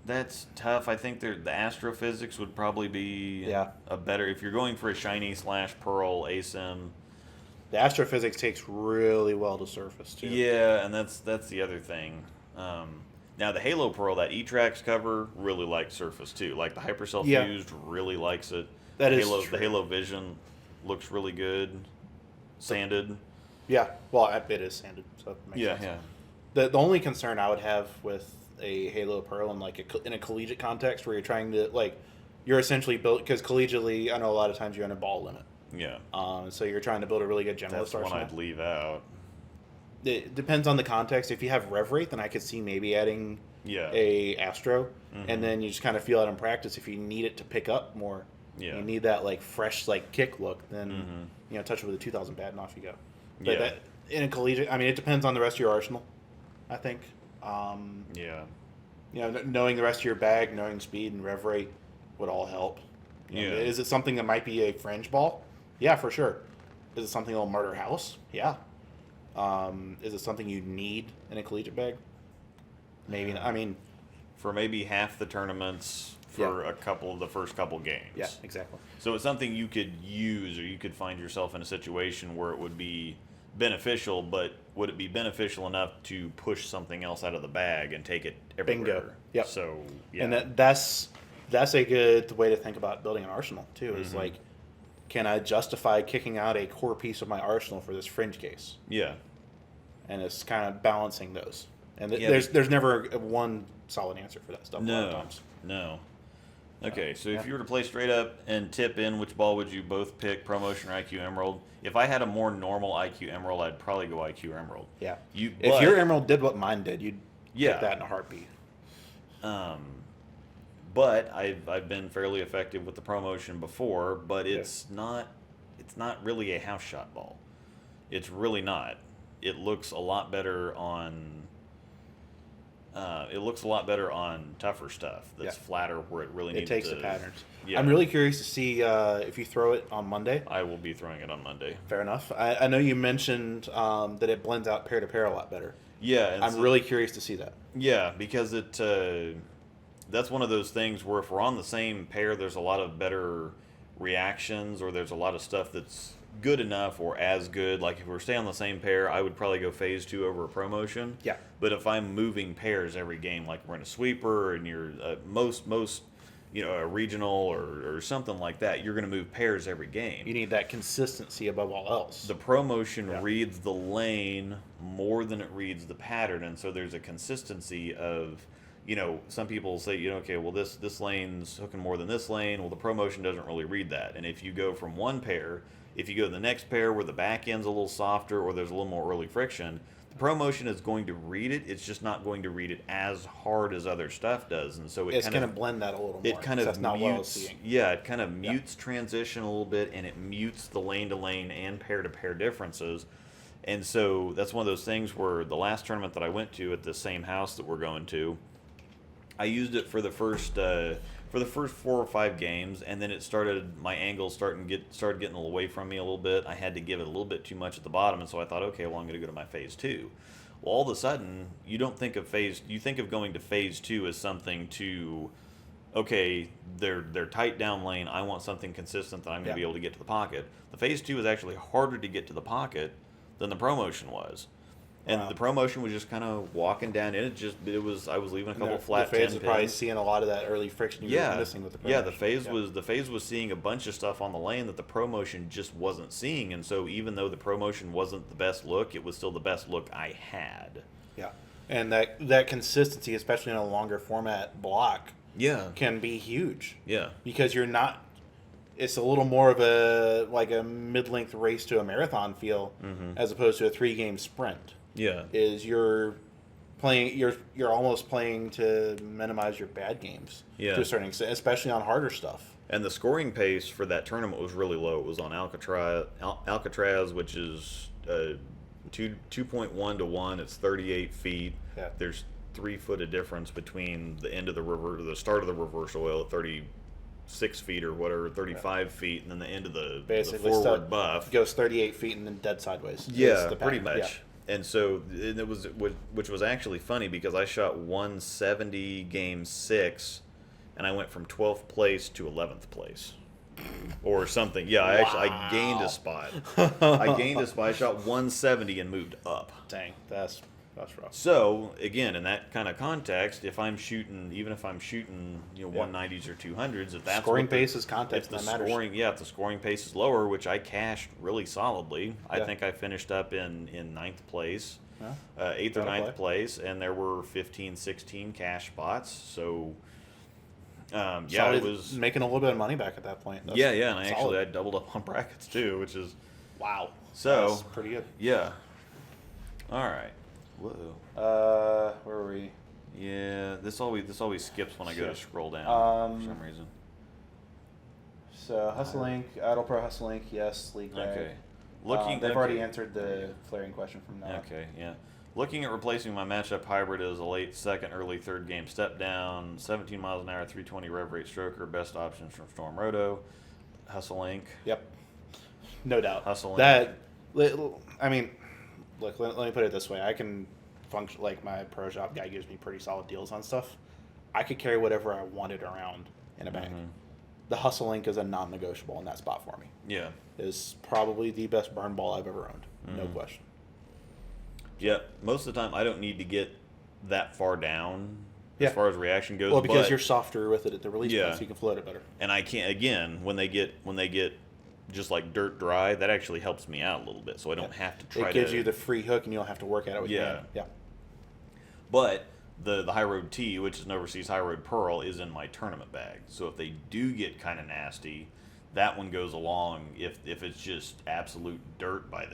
That's tough. I think the astrophysics would probably be a better, if you're going for a shiny / Pearl ASIM. The astrophysics takes really well to surface too. Yeah, and that's the other thing. Now the Halo Pearl, that E-Trax cover, really likes surface too. Like the Hypercell Fused really likes it. That the is Halo, true. The Halo Vision looks really good. Sanded. Yeah, well, it is sanded, so it makes sense. The only concern I would have with a Halo Pearl in a collegiate context where you're trying to you're essentially built, because collegiately I know a lot of times you're in a ball limit. Yeah. So you're trying to build a really good generalist That's the arsenal. one I'd leave out. It depends on the context. If you have rev rate, then I could see maybe adding a Astro, and then you just kind of feel it in practice. If you need it to pick up more, you need that fresh kick look, then touch it with a 2000 pad and off you go. But that, in a collegiate, it depends on the rest of your arsenal, I think. Knowing the rest of your bag, knowing speed and rev rate would all help. Is it something that might be a fringe ball? Yeah, for sure. Is it something that'll murder house? Yeah. Is it something you need in a collegiate bag? Maybe not. For maybe half the tournaments for the first couple games. Yeah, exactly. So it's something you could use, or you could find yourself in a situation where it would be beneficial, but would it be beneficial enough to push something else out of the bag and take it everywhere? Bingo. Yep. So, And that's a good way to think about building an arsenal, too, is can I justify kicking out a core piece of my arsenal for this fringe case? Yeah. And it's kind of balancing those. And there's never one solid answer for that stuff a lot of times. No. Okay, so if you were to play straight up and tip in, which ball would you both pick, Promotion or IQ Emerald? If I had a more normal IQ Emerald, I'd probably go IQ Emerald. Yeah. If your Emerald did what mine did, you'd pick that in a heartbeat. But I've been fairly effective with the Promotion before, but it's not really a house shot ball. It's really not. It looks a lot better on tougher stuff that's flatter, where it really needs to. It takes the patterns. Yeah. I'm really curious to see if you throw it on Monday. I will be throwing it on Monday. Fair enough. I know you mentioned that it blends out pair to pair a lot better. Yeah. I'm really curious to see that. Yeah, because that's one of those things where if we're on the same pair, there's a lot of better reactions, or there's a lot of stuff that's good enough or as good. Like if we're staying on the same pair, I would probably go phase 2 over a promotion. Yeah. But if I'm moving pairs every game, like we're in a sweeper and you're most a regional or something like that, you're going to move pairs every game. You need that consistency above all else. The promotion reads the lane more than it reads the pattern, and so there's a consistency of, some people say, okay, well this lane's hooking more than this lane. Well, the promotion doesn't really read that, and if you go from one pair, if you go to the next pair where the back end's a little softer or there's a little more early friction, the promotion is going to read it. It's just not going to read it as hard as other stuff does, and so it's going to blend that a little more. It kind of that's not what I was seeing. Yeah, it kind of mutes transition a little bit, and it mutes the lane to lane and pair to pair differences. And so that's one of those things where the last tournament that I went to at the same house that we're going to, I used it for the first 4 or 5 games, and then it started, my angles started getting away from me a little bit. I had to give it a little bit too much at the bottom, and so I thought, okay, well, I'm going to go to my phase 2. Well, all of a sudden, you think of going to phase 2 as something to, okay, they're tight down lane, I want something consistent that I'm going to be able to get to the pocket. The phase 2 is actually harder to get to the pocket than the promotion was. And the promotion was just kind of walking down in it. I was leaving a couple flat 10 phase pins. was probably seeing a lot of that early friction you were missing with the promotion. The phase was seeing a bunch of stuff on the lane that the promotion just wasn't seeing. And so even though the promotion wasn't the best look, it was still the best look I had. Yeah. And that consistency, especially in a longer format block, can be huge. Yeah. Because it's a little more of a mid-length race to a marathon feel as opposed to a 3-game sprint. Yeah. Is you're almost playing to minimize your bad games to a certain extent, especially on harder stuff. And the scoring pace for that tournament was really low. It was on Alcatraz, which is 2.1 to 1. It's 38 feet. Yeah. There's 3 foot of difference between the end of the start of the reversal oil at 36 feet or whatever, 35 feet, and then the end of the forward buff goes 38 feet and then dead sideways. Yeah, pretty much. Yeah. And so it was, which was actually funny because I shot 170 game 6, and I went from 12th place to 11th place, or something. Yeah, I gained a spot. I shot 170 and moved up. Dang, that's rough. So again, in that kind of context, if I'm shooting 190s or 200s, if that's scoring pace is context that matters. If the scoring pace is lower, which I cashed really solidly, I think I finished up in 9th place, 8th or 9th place, and there were 15, 16 cash spots. So it was making a little bit of money back at that point. And I doubled up on brackets too, which is wow. So that's pretty good. Yeah. All right. Whoa. Where were we? Yeah, this always skips when I go to scroll down for some reason. So Hustlelink, Idle Pro Hustlelink, yes, League Rag. Okay. They've already answered the flaring question from now. Okay, yeah. Looking at replacing my matchup hybrid as a late second, early third game step down, 17 miles an hour, 320 rev rate stroker, best options from Storm Roto, Hustlelink. Yep. No doubt. Hustlelink. Look, let me put it this way. I can function like my pro shop guy gives me pretty solid deals on stuff. I could carry whatever I wanted around in a bag. The Hustlelink is a non-negotiable in that spot for me. Yeah. Is probably the best burn ball I've ever owned. No question. Yeah, most of the time I don't need to get that far down as far as reaction goes. Well, because you're softer with it at the release point, so you can float it better. And I can't, again, when they get just like dirt dry, that actually helps me out a little bit, so I don't have to try. It gives you the free hook, and you don't have to work at it with your hand. Yeah. But the High Road T, which is an overseas High Road Pearl, is in my tournament bag. So if they do get kind of nasty, that one goes along. If it's just absolute dirt by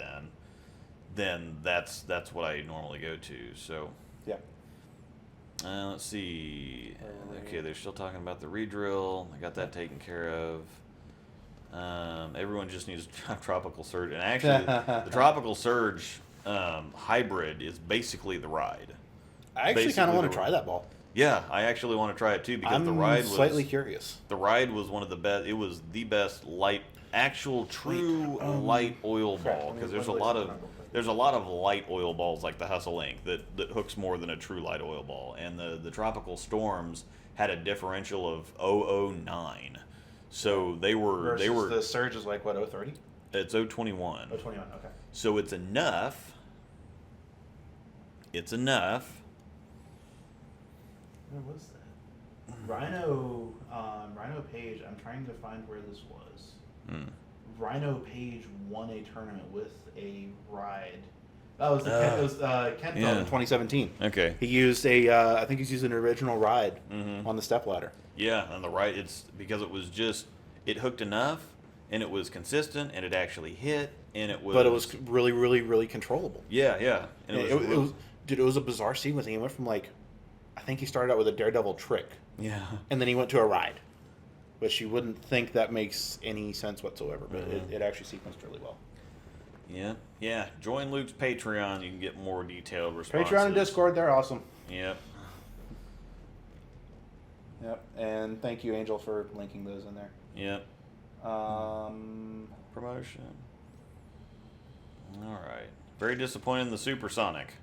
then that's what I normally go to. So yeah. Let's see. Okay, they're still talking about the redrill. I got that taken care of. Everyone just needs Tropical Surge, and actually, the Tropical Surge hybrid is basically the ride. I actually kind of want to try that ball. Yeah, I actually want to try it too because the ride was slightly curious. The ride was one of the best. It was the best light, actual true light oil ball because there's a lot of there's a lot of light oil balls like the Hustle Inc. that hooks more than a true light oil ball, and the Tropical Storms had a differential of 009. So they were the Surge is like what, 030? It's 021. 021, okay. So it's enough. It's enough. Where was that? Rhino Page. I'm trying to find where this was. Rhino Page won a tournament with a ride. That was Kent in 2017. Okay. He used I think he's using an original ride on the step ladder. Yeah, on the right, it's because it hooked enough, and it was consistent, and it actually hit, and it was. But it was really, really, really controllable. Yeah, yeah. And it was a bizarre sequence. He went from I think he started out with a daredevil trick. Yeah. And then he went to a ride, which you wouldn't think that makes any sense whatsoever, but it actually sequenced really well. Yeah, yeah. Join Luke's Patreon. You can get more detailed responses. Patreon and Discord, they're awesome. Yep. Yep. And thank you, Angel, for linking those in there. Yep. Promotion. All right. Very disappointed in the Supersonic.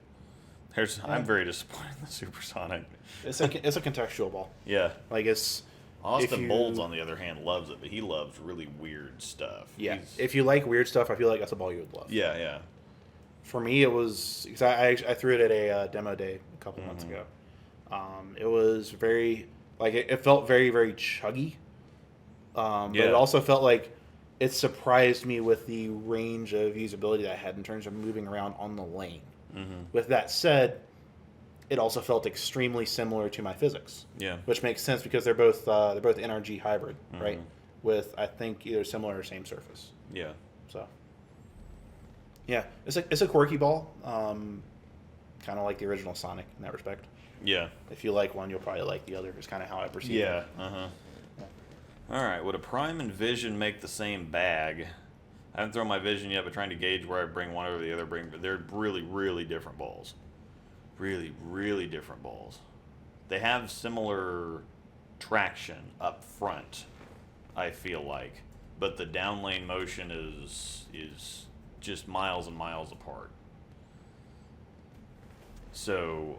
I'm very disappointed in the Supersonic. It's a contextual ball. Yeah. It's Austin Bolds, on the other hand, loves it, but he loves really weird stuff. Yeah. If you like weird stuff, I feel like that's a ball you would love. Yeah, yeah. For me, it was because I threw it at a demo day a couple months ago. It was very it felt very, very chuggy. But it also felt like it surprised me with the range of usability that I had in terms of moving around on the lane. With that said, it also felt extremely similar to my physics. Yeah. Which makes sense because they're both NRG hybrid, right? With I think either similar or same surface. Yeah. So. Yeah, it's a quirky ball, kind of like the original Sonic in that respect. Yeah. If you like one, you'll probably like the other. Is kind of how I perceive it. Yeah. Yeah. All right. Would a Prime and Vision make the same bag? I haven't thrown my Vision yet, but trying to gauge where I bring one over the other. They're really, really different balls. Really, really different balls. They have similar traction up front, I feel like, but the down lane motion is just miles and miles apart. So,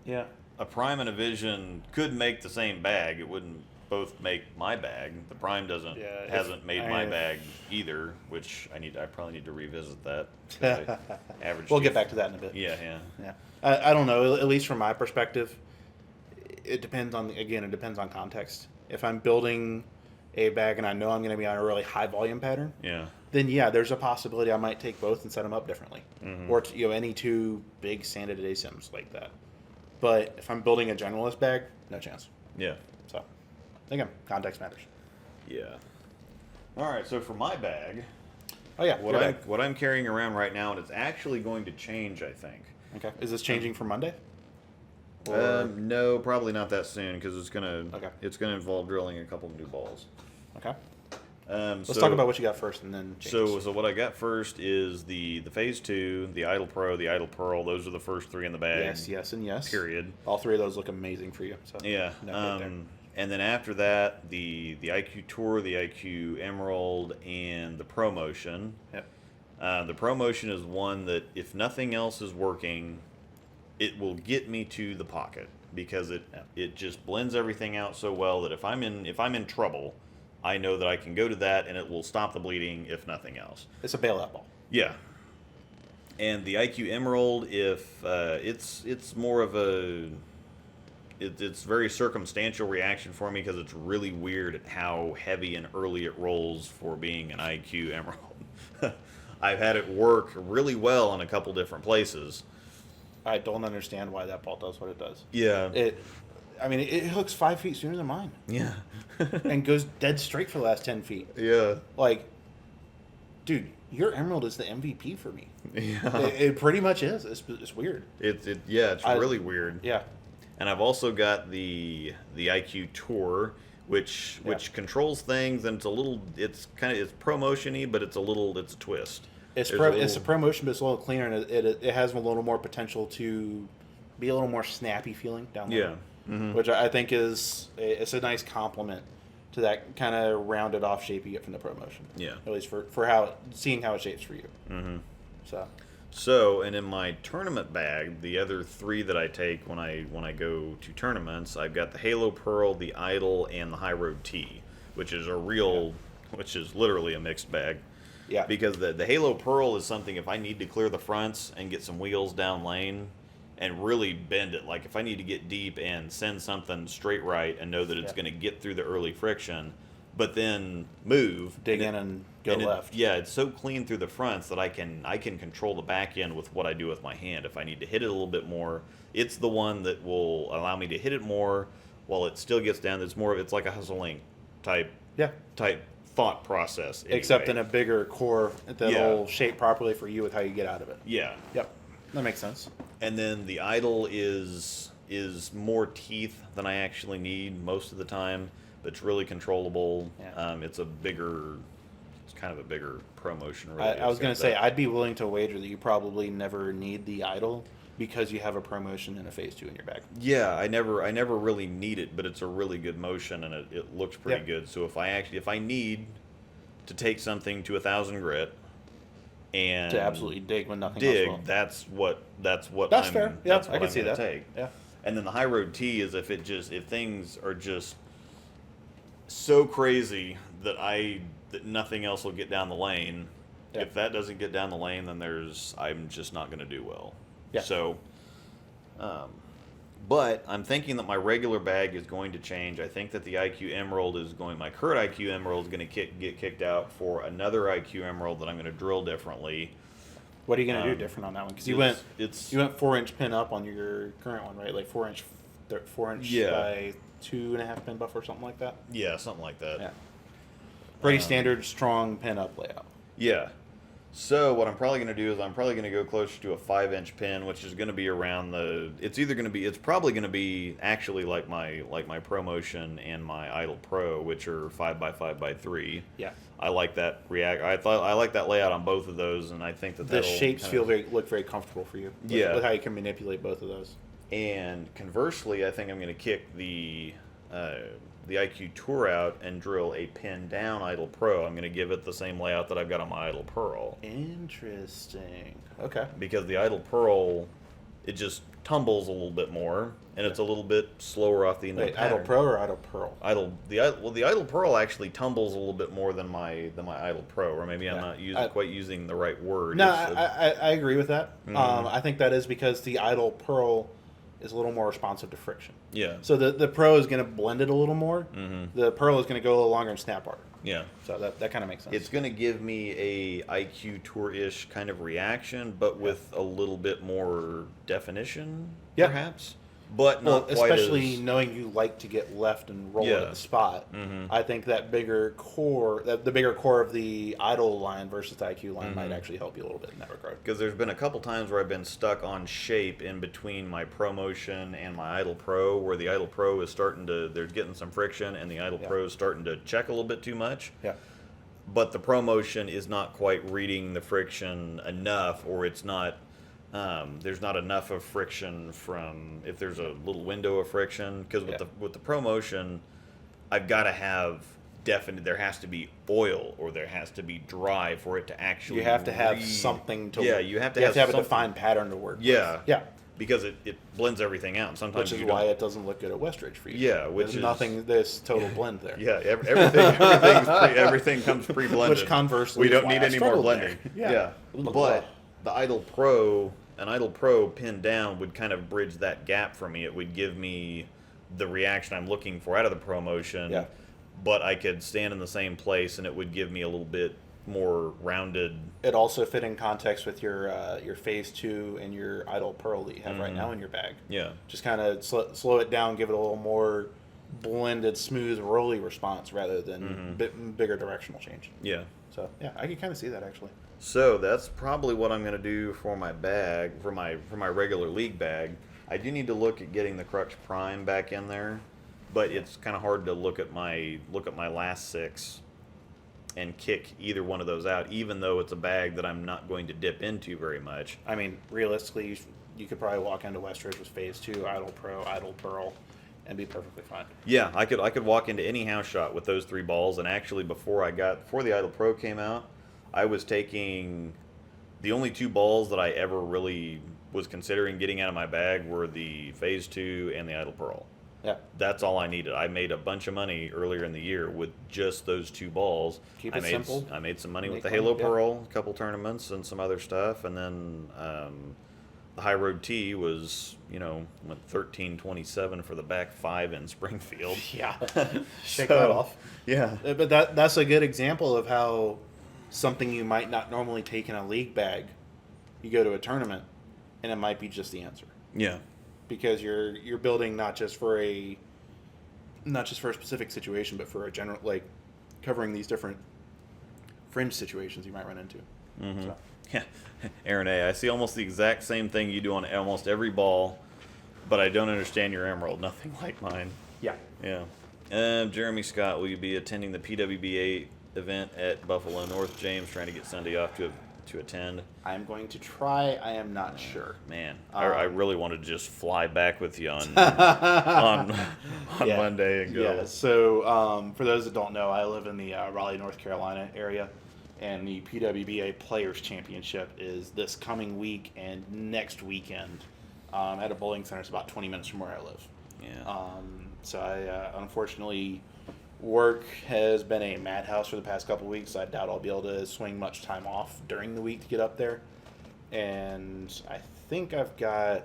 yeah, a Prime and a Vision could make the same bag. It wouldn't both make my bag. The Prime hasn't made my bag either, which I probably need to revisit that. We'll get back to that in a bit. Yeah. I don't know. At least from my perspective, it depends on context. If I'm building a bag and I know I'm going to be on a really high volume pattern, then there's a possibility I might take both and set them up differently, or any two big sanded day sims like that. But if I'm building a generalist bag, no chance. Yeah. So again, context matters. Yeah. All right. So for my bag, what I'm carrying around right now, and it's actually going to change, I think. Okay. Is this changing for Monday? No, probably not that soon because it's gonna involve drilling a couple of new balls. Okay. Let's talk about what you got first, and then changes. So what I got first is the Phase 2, the Idle Pro, the Idle Pearl. Those are the first three in the bag. Yes, and yes. Period. All three of those look amazing for you. So yeah. And then after that, the IQ Tour, the IQ Emerald, and the ProMotion. Yep. The ProMotion is one that, if nothing else is working, it will get me to the pocket because it just blends everything out so well that if I'm in trouble, I know that I can go to that and it will stop the bleeding if nothing else. It's a bailout ball. Yeah. And the IQ Emerald, if it's more of it's very circumstantial reaction for me because it's really weird at how heavy and early it rolls for being an IQ Emerald. I've had it work really well in a couple different places. I don't understand why that ball does what it does. Yeah. It hooks 5 feet sooner than mine. Yeah. And goes dead straight for the last 10 feet. Yeah. Dude, your Emerald is the MVP for me. Yeah. It pretty much is. It's weird. It's really weird. Yeah. And I've also got the IQ Tour, which controls things, and it's ProMotion-y, but it's a twist. It's a ProMotion, but it's a little cleaner, and it has a little more potential to be a little more snappy feeling down there. Yeah. Mm-hmm. Which I think it's a nice compliment to that kind of rounded off shape you get from the ProMotion. Yeah. At least for seeing how it shapes for you. Mm-hmm. So, and in my tournament bag, the other 3 that I take when I go to tournaments, I've got the Halo Pearl, the Idol, and the High Road T, which is which is literally a mixed bag. Yeah. Because the Halo Pearl is something, if I need to clear the fronts and get some wheels down lane and really bend it, like if I need to get deep and send something straight right and know that it's going to get through the early friction, but then move, dig in and go left. It's so clean through the fronts that I can control the back end with what I do with my hand. If I need to hit it a little bit more, it's the one that will allow me to hit it more while it still gets down. It's like a hustling type thought process. Anyway. Except in a bigger core that'll shape properly for you with how you get out of it. Yeah. Yep. That makes sense. And then the Idol is more teeth than I actually need most of the time, but it's really controllable. Yeah. It's kind of a bigger promotion. Really. I was going to say, I'd be willing to wager that you probably never need the Idol because you have a promotion and a phase 2 in your bag. Yeah, I never really need it, but it's a really good motion and it looks pretty good. So if I need to take something to 1,000 grit and to absolutely dig when nothing else will. that's what That's I'm, fair. Yeah, that's what I can I'm see gonna that. take. Yeah. And then the High Road T is if things are just so crazy that nothing else will get down the lane. Yeah. If that doesn't get down the lane, then I'm just not going to do well. Yeah. So, but I'm thinking that my regular bag is going to change. I think that the IQ Emerald my current IQ Emerald is going to get kicked out for another IQ Emerald that I'm going to drill differently. What are you going to do different on that one? Because you went 4-inch pin up on your current one, right? Like 4-inch by 2.5 pin buff or something like that. Yeah, something like that. Yeah. Pretty standard, strong pin up layout. Yeah. So what I'm probably going to do is I'm probably going to go closer to a 5-inch pin, which is going to be around it's probably going to be actually like my ProMotion and my Idol Pro, which are 5x5x3. Yeah. I like that I like that layout on both of those, and I think that the shapes look very comfortable for you. With how you can manipulate both of those. And conversely, I think I'm going to kick the IQ Tour out and drill a pin down Idol Pro. I'm going to give it the same layout that I've got on my Idol Pearl. Interesting. Okay. Because the Idol Pearl, it just tumbles a little bit more, and it's a little bit slower off the end of the pattern. Idol Pro or Idol Pearl? The Idol Pearl actually tumbles a little bit more than my Idol Pro, or maybe I'm not quite using the right word. No, I agree with that. Mm-hmm. I think that is because the Idol Pearl is a little more responsive to friction. Yeah. So the Pro is going to blend it a little more. Mm-hmm. The Pearl is going to go a little longer and snap harder. Yeah. So that kind of makes sense. It's going to give me a IQ Tour-ish kind of reaction, but with a little bit more definition, perhaps. But not quite especially knowing you like to get left and roll it at the spot. Mm-hmm. I think that bigger core, the bigger core of the Idol line versus the IQ line might actually help you a little bit in that regard. Because there's been a couple times where I've been stuck on shape in between my ProMotion and my Idol Pro, where the Idol Pro is they're getting some friction, and the Idol Pro is starting to check a little bit too much. Yeah. But the ProMotion is not quite reading the friction enough, or it's not. There's not enough of friction from if there's a little window of friction, because with the ProMotion, I've got to have there has to be oil or there has to be dry for it to actually. You have to have something to. Yeah, you have to have a defined pattern to work. Yeah, with. Yeah. Because it blends everything out. Sometimes which is why it doesn't look good at Westridge for you. Yeah, there's nothing. This total blend there. Yeah, everything comes pre-blended. Which conversely, we don't need any more blending. Yeah. But the Idol Pro. An Idol Pro pinned down would kind of bridge that gap for me. It would give me the reaction I'm looking for out of the ProMotion, but I could stand in the same place and it would give me a little bit more rounded. It also fit in context with your Phase 2 and your Idol Pearl that you have right now in your bag. Yeah. Just kind of slow it down, give it a little more blended, smooth, rolly response rather than bigger directional change. Yeah. So, yeah, I can kind of see that actually. So that's probably what I'm going to do for my bag, for my regular league bag. I do need to look at getting the Crux Prime back in there, but it's kind of hard to look at my last 6 and kick either one of those out, even though it's a bag that I'm not going to dip into very much. I mean, realistically, you could probably walk into Westridge with Phase 2, Idol Pro, Idol Pearl, and be perfectly fine. Yeah, I could walk into any house shot with those 3 balls, and actually before the Idol Pro came out, I was taking the only 2 balls that I ever really was considering getting out of my bag were the Phase 2 and the Idle Pearl. Yeah. That's all I needed. I made a bunch of money earlier in the year with just those 2 balls. Keep I it made, simple. I made some money with Make the money, Halo yeah. Pearl, a couple tournaments, and some other stuff. And then the High Road T was, went 13.27 for the back 5 in Springfield. Yeah. Shake So, that off. Yeah. But that's a good example of how something you might not normally take in a league bag, you go to a tournament, and it might be just the answer. Yeah. Because you're building not just for a specific situation, but for a general, like, covering these different fringe situations you might run into. Mm-hmm. So. Yeah. Aaron A., I see almost the exact same thing you do on almost every ball, but I don't understand your emerald. Nothing like mine. Yeah. Yeah. Jeremy Scott, will you be attending the PWBA event at Buffalo North? James, trying to get Sunday off to attend. I'm going to try. I am not sure. Man, I really wanted to just fly back with you on on Yeah. Monday and go. Yeah. So for those that don't know, I live in the Raleigh, North Carolina area, and the PWBA Players Championship is this coming week and next weekend at a bowling center. It's about 20 minutes from where I live. Yeah. So I unfortunately, work has been a madhouse for the past couple of weeks. I doubt I'll be able to swing much time off during the week to get up there. And I think I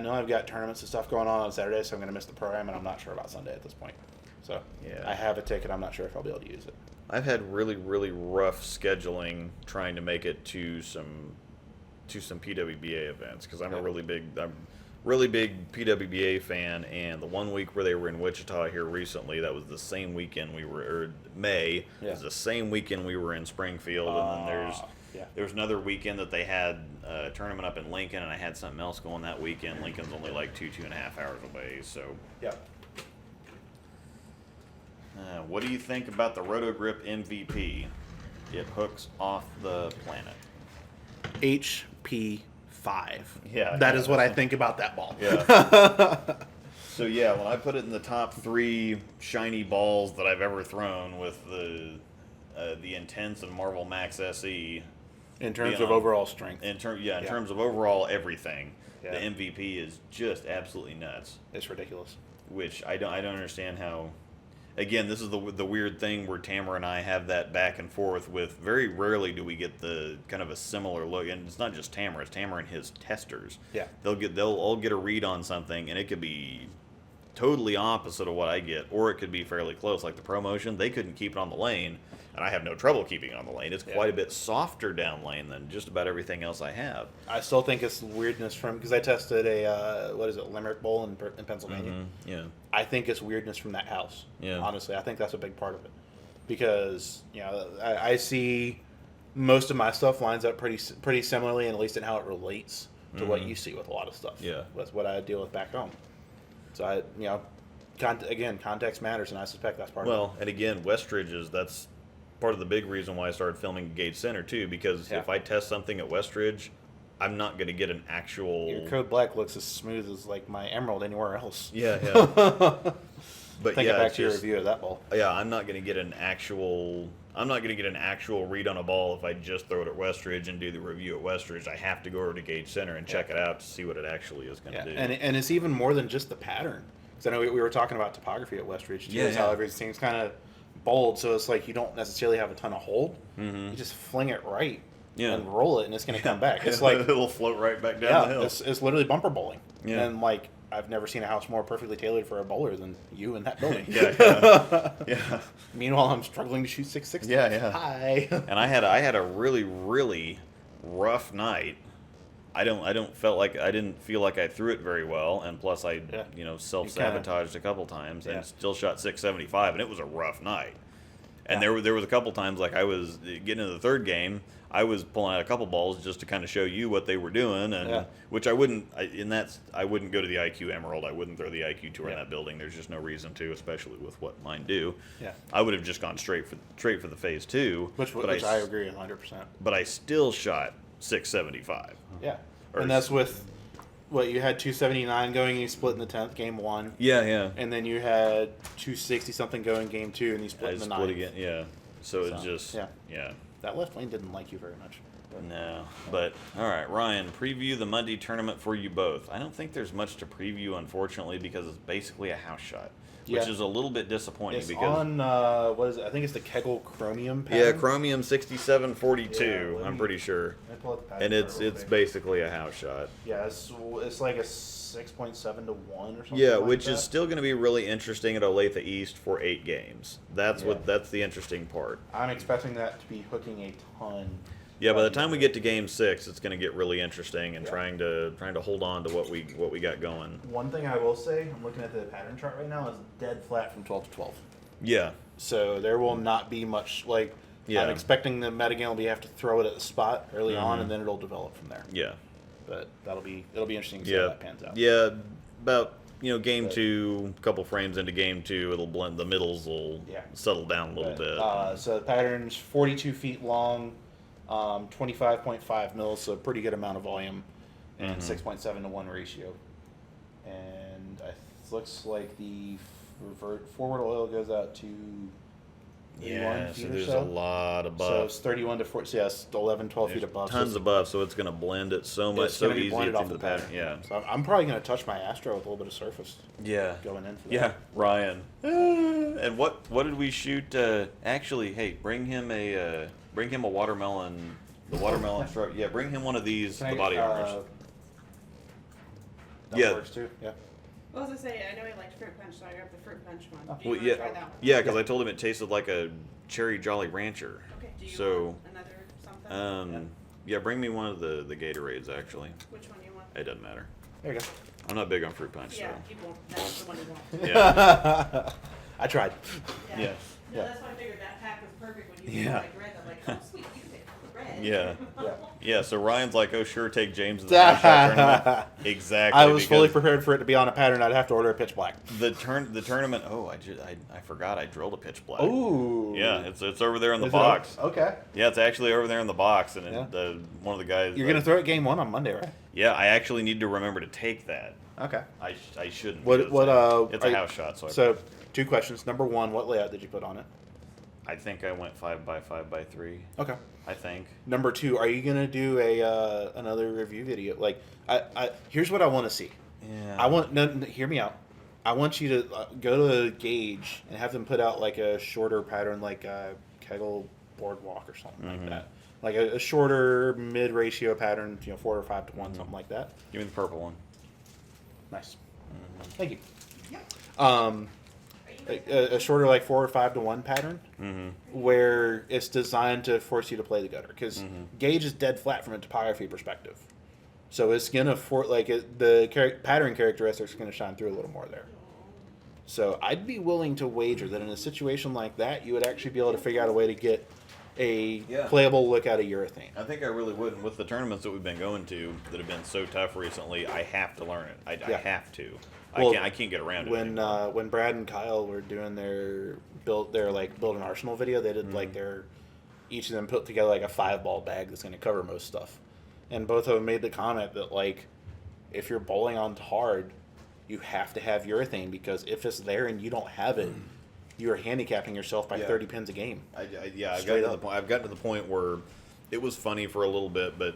know I've got tournaments and stuff going on Saturday, so I'm going to miss the program, and I'm not sure about Sunday at this point. So Yeah. I have a ticket. I'm not sure if I'll be able to use it. I've had really, really rough scheduling trying to make it to some PWBA events because I'm a really big PWBA fan, and the one week where they were in Wichita here recently, that was the same weekend May. Yeah. It was the same weekend we were in Springfield, and then there's another weekend that they had a tournament up in Lincoln, and I had something else going that weekend. Lincoln's only like 2.5 hours away, so. Yeah. What do you think about the Rotogrip MVP? It hooks off the planet. HP 5. Yeah, That yeah, is what I think about that ball. Yeah. So yeah, when I put it in the top 3 shiny balls that I've ever thrown with the Intense and Marvel Max SE, In terms of overall strength. in terms of overall everything, Yeah. the MVP is just absolutely nuts. It's ridiculous. Which I don't understand how. Again, this is the weird thing where Tamara and I have that back and forth with. Very rarely do we get the kind of a similar look, and it's not just Tamara; it's Tamara and his testers. Yeah. They'll all get a read on something, and it could be totally opposite of what I get, or it could be fairly close. Like the ProMotion, they couldn't keep it on the lane, and I have no trouble keeping it on the lane. It's quite a bit softer down lane than just about everything else I have. I still think it's weirdness from, because I tested a Limerick Bowl in Pennsylvania. Mm-hmm. Yeah. I think it's weirdness from that house. Yeah. Honestly, I think that's a big part of it, because I see most of my stuff lines up pretty similarly, and at least in how it relates to what you see with a lot of stuff. Yeah. That's what I deal with back home. So context matters, and I suspect that's part of it. Well, and again, Westridge that's part of the big reason why I started filming Gage Center too, because if I test something at Westridge, I'm not going to get an actual. Your Code Black looks as smooth as like my Emerald anywhere else. Yeah, yeah. But Think yeah, back it's to your just, review of that ball. yeah, I'm not going to get an actual. I'm not going to get an actual read on a ball if I just throw it at Westridge and do the review at Westridge. I have to go over to Gage Center and check it out to see what it actually is going to do. And it's even more than just the pattern. Because I know we were talking about topography at Westridge too. Yeah, How everything's kind of bold, so it's like you don't necessarily have a ton of hold. Mm-hmm. You just fling it right Yeah. and roll it, and it's going to come back. It's like it'll float right back down the hill. it's literally bumper bowling. Yeah. And like I've never seen a house more perfectly tailored for a bowler than you in that building. Yeah. Meanwhile, I'm struggling to shoot 660. Yeah, yeah. Hi. And I had a really, really rough night. I didn't feel like I threw it very well, and plus I self-sabotaged a couple times and still shot 675, and it was a rough night. And there was a couple times like I was getting into the third game, I was pulling out a couple balls just to kind of show you what they were doing, and which I wouldn't go to the IQ Emerald. I wouldn't throw the IQ Tour in that building. There's just no reason to, especially with what mine do. Yeah, I would have just gone straight for the phase 2, which I agree 100%. But I still shot 675. Yeah, and that's with what you had 279 going, and you split in the 10th, game 1. Yeah. And then you had 260 something going, game 2, and you split in the 9th. Again, yeah. So it just yeah. That left lane didn't like you very much. No, but all right, Ryan, preview the Monday tournament for you both. I don't think there's much to preview, unfortunately, because it's basically a house shot, which Yeah. is a little bit disappointing. It's because on what is it? I think it's the Kegel Chromium pattern. yeah, Chromium 6742. Yeah, I'm pretty sure, Let me pull up the pattern and chart real it's quick. basically a house shot. Yeah, it's like a 6.7 to 1 or something. Yeah, like which that. is still going to be really interesting at Olathe East for 8 games. That's Yeah. that's the interesting part. I'm expecting that to be hooking a ton. Yeah, by the time we get to Game 6, it's going to get really interesting and Yeah. trying to hold on to what we got going. One thing I will say, I'm looking at the pattern chart right now, is dead flat from 12 to 12. Yeah, So there will not be much, like, Yeah. I'm expecting the metagame will be have to throw it at the spot early on, Mhm. and then it'll develop from there. yeah, But it'll be interesting to see how yeah, that pans out. yeah. About Game But- 2, a couple frames into Game 2, it'll blend. The middles will Yeah. settle down a little But, bit. so the pattern's 42 feet long, 25.5 mils, so a pretty good amount of volume, and Mhm. 6.7 to 1 ratio. And it looks like the forward oil goes out to 31 Yeah, feet so or there's so. a lot of So buff. it's 31 to 40, so yeah, it's 11, 12 feet There's above. tons so of buff, so it's going to blend it so much, it's so gonna be easy blended into off the the pattern. Yeah, So I'm probably going to touch my Astro with a little bit of surface yeah. going in for that. Yeah, Ryan. And what did we shoot? Actually, hey, bring him a watermelon. The watermelon stripe. Yeah, bring him one of these. Can The I- body armors. That Yeah. works too, yeah. Well, as I say, I know he liked fruit punch, so I grabbed the fruit punch one. Oh. Do you Well, want yeah, to try that one? yeah, because I told him it tasted like a cherry Jolly Rancher. Okay. Do you So, want another something? yeah, bring me one of the Gatorades. Actually, Which one do you want? it doesn't matter. There you go. I'm not big on fruit punch. Yeah, So. he won't. That's the one he wants. Yeah. I tried. Yeah. Yeah. No, Yeah. that's why I figured that pack was perfect when you Yeah. said like red. I'm like, oh sweet, you picked red. Yeah. Yeah. Yeah, so Ryan's like, oh, sure, take James to the house shot tournament. Exactly. I was fully because prepared for it to be on a pattern. I'd have to order a pitch black. the tournament. Oh, I forgot I drilled a pitch black. Ooh. Yeah, it's over there in the Is it box. okay. Yeah, it's actually over there in the box, and Yeah. one of the guys. You're gonna throw it game 1 on Monday, right? Yeah, I actually need to remember to take that. Okay. I shouldn't. What- because what, It's are a you- house shot, so. So 2 questions. Number 1, what layout did you put on it? I think I went 5x5x3. Okay. I think. Number 2, are you gonna do a another review video? Like, I here's what I want to see. Yeah. I want hear me out. I want you to go to Gauge and have them put out like a shorter pattern, like a Kegel Boardwalk or something like that. Like a shorter mid ratio pattern, 4 or 5 to 1, something like that. Give me the purple one. Nice. Thank you. Yep. A shorter like 4 or 5 to 1 pattern Mm-hmm. where it's designed to force you to play the gutter because Gauge is dead flat from a topography perspective. So it's gonna pattern characteristics are gonna shine through a little more there. So I'd be willing to wager that in a situation like that, you would actually be able to figure out a way to get a Yeah. playable look out of urethane. I think I really would. And with the tournaments that we've been going to that have been so tough recently, I have to learn it. I Yeah. have to. Well, I can't get around it. When anymore. when Brad and Kyle were doing their build an arsenal video, they did like each of them put together like a 5-ball bag that's going to cover most stuff, and both of them made the comment that like if you're bowling on hard, you have to have urethane because if it's there and you don't have it, you are handicapping yourself by Yeah. 30 pins a game. I've Straight gotten to the up. point. I've gotten to the point where it was funny for a little bit, but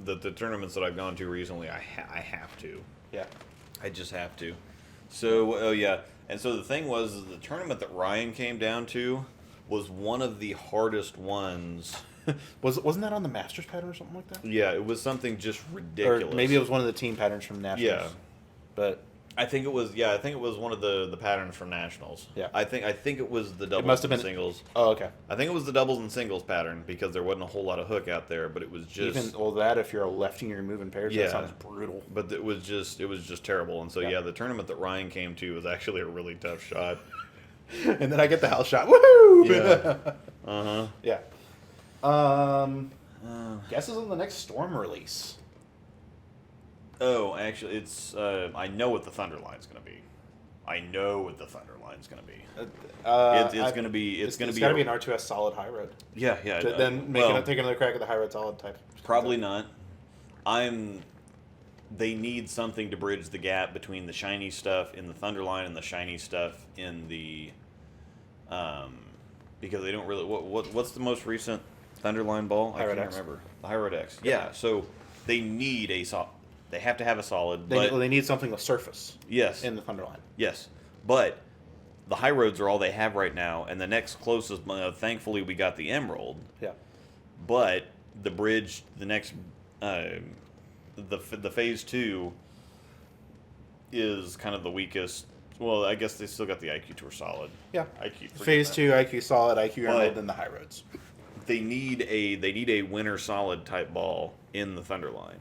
the tournaments that I've gone to recently, I have to. Yeah. I just have to. So, oh yeah. And so the thing was, the tournament that Ryan came down to was one of the hardest ones. Wasn't that on the Masters pattern or something like that? Yeah, it was something just ridiculous. Or maybe it was one of the team patterns from Nationals. Yeah. But I think it was. Yeah, I think it was one of the patterns from Nationals. Yeah. I think it was the doubles must have and been- singles. oh, okay. I think it was the doubles and singles pattern because there wasn't a whole lot of hook out there, but it was just. If you're a lefty and you're moving pairs, Yeah. that sounds brutal. But it was just terrible. And so Yeah. yeah, the tournament that Ryan came to was actually a really tough shot. And then I get the house shot. Woohoo! Yeah. Uh huh. Yeah. Guesses on the next Storm release. Oh, actually, it's. I know what the Thunderline's going to be. I know what the Thunderline's going to be. It's going to be. It's going to be. gotta be an R2S solid high road. Yeah, yeah. Then take another crack at the high road solid type. Probably not. They need something to bridge the gap between the shiny stuff in the Thunderline and the shiny stuff in the. Because they don't really. What's the most recent Thunderline ball. I Hyrode can't X. remember the Hyrode X. Yeah. So they need a solid. They have to have a solid. They need something with surface. Yes. In the Thunderline. Yes, but the high roads are all they have right now, and the next closest. Thankfully, we got the Emerald. Yeah. But the bridge, the next, the phase 2 is kind of the weakest. Well, I guess they still got the IQ Tour solid. Yeah. IQ Phase 2, IQ Solid, IQ Emerald, and the high roads. They need a winner solid type ball in the Thunderline.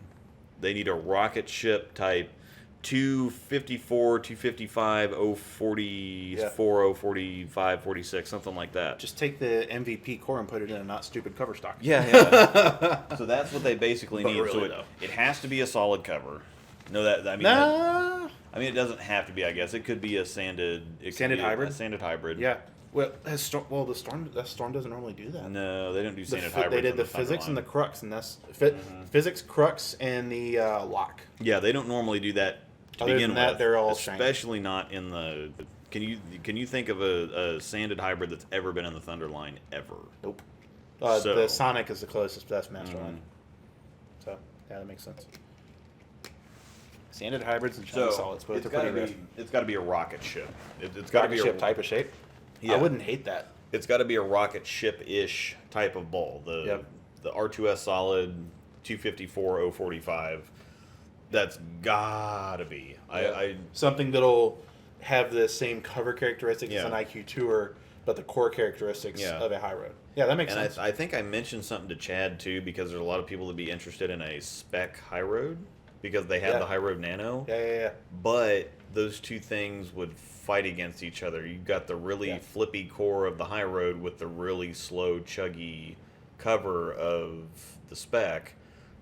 They need a rocket ship type 254, 255, 044, 045, 46, something like that. Just take the MVP core and put it in a not stupid cover stock. Yeah. So that's what they basically But need. really, So it has to be a solid cover. No, that I mean. Nah. I mean, it doesn't have to be. I guess it could be a sanded. Sanded hybrid? A sanded hybrid. Yeah. Well, the Storm doesn't normally do that. No, they don't do sanded hybrids. They did in the physics Thunderline. and the crux, and that's physics, crux, and the lock. Yeah, they don't normally do that. To Other begin than that, with, they're all shiny. especially not in the. Can you think of a sanded hybrid that's ever been in the Thunderline ever? Nope. So- The Sonic is the closest, but that's Masterline. So yeah, that makes sense. Sanded hybrids and shiny solids, both are pretty rare. It's got to be a rocket ship. It's got to Rocket be a ship type of shape. Yeah. I wouldn't hate that. It's got to be a rocket ship-ish type of ball. The R2S solid 254 045. That's gotta be. I Something that'll have the same cover characteristics as Yeah. an IQ Tour, but the core characteristics Yeah. of a high road. Yeah, that makes and sense. I think I mentioned something to Chad too, because there's a lot of people that be interested in a spec high road because they have Yeah. the high road nano. Yeah. But those two things would fight against each other. You've got the really flippy core of the high road with the really slow, chuggy cover of the spec.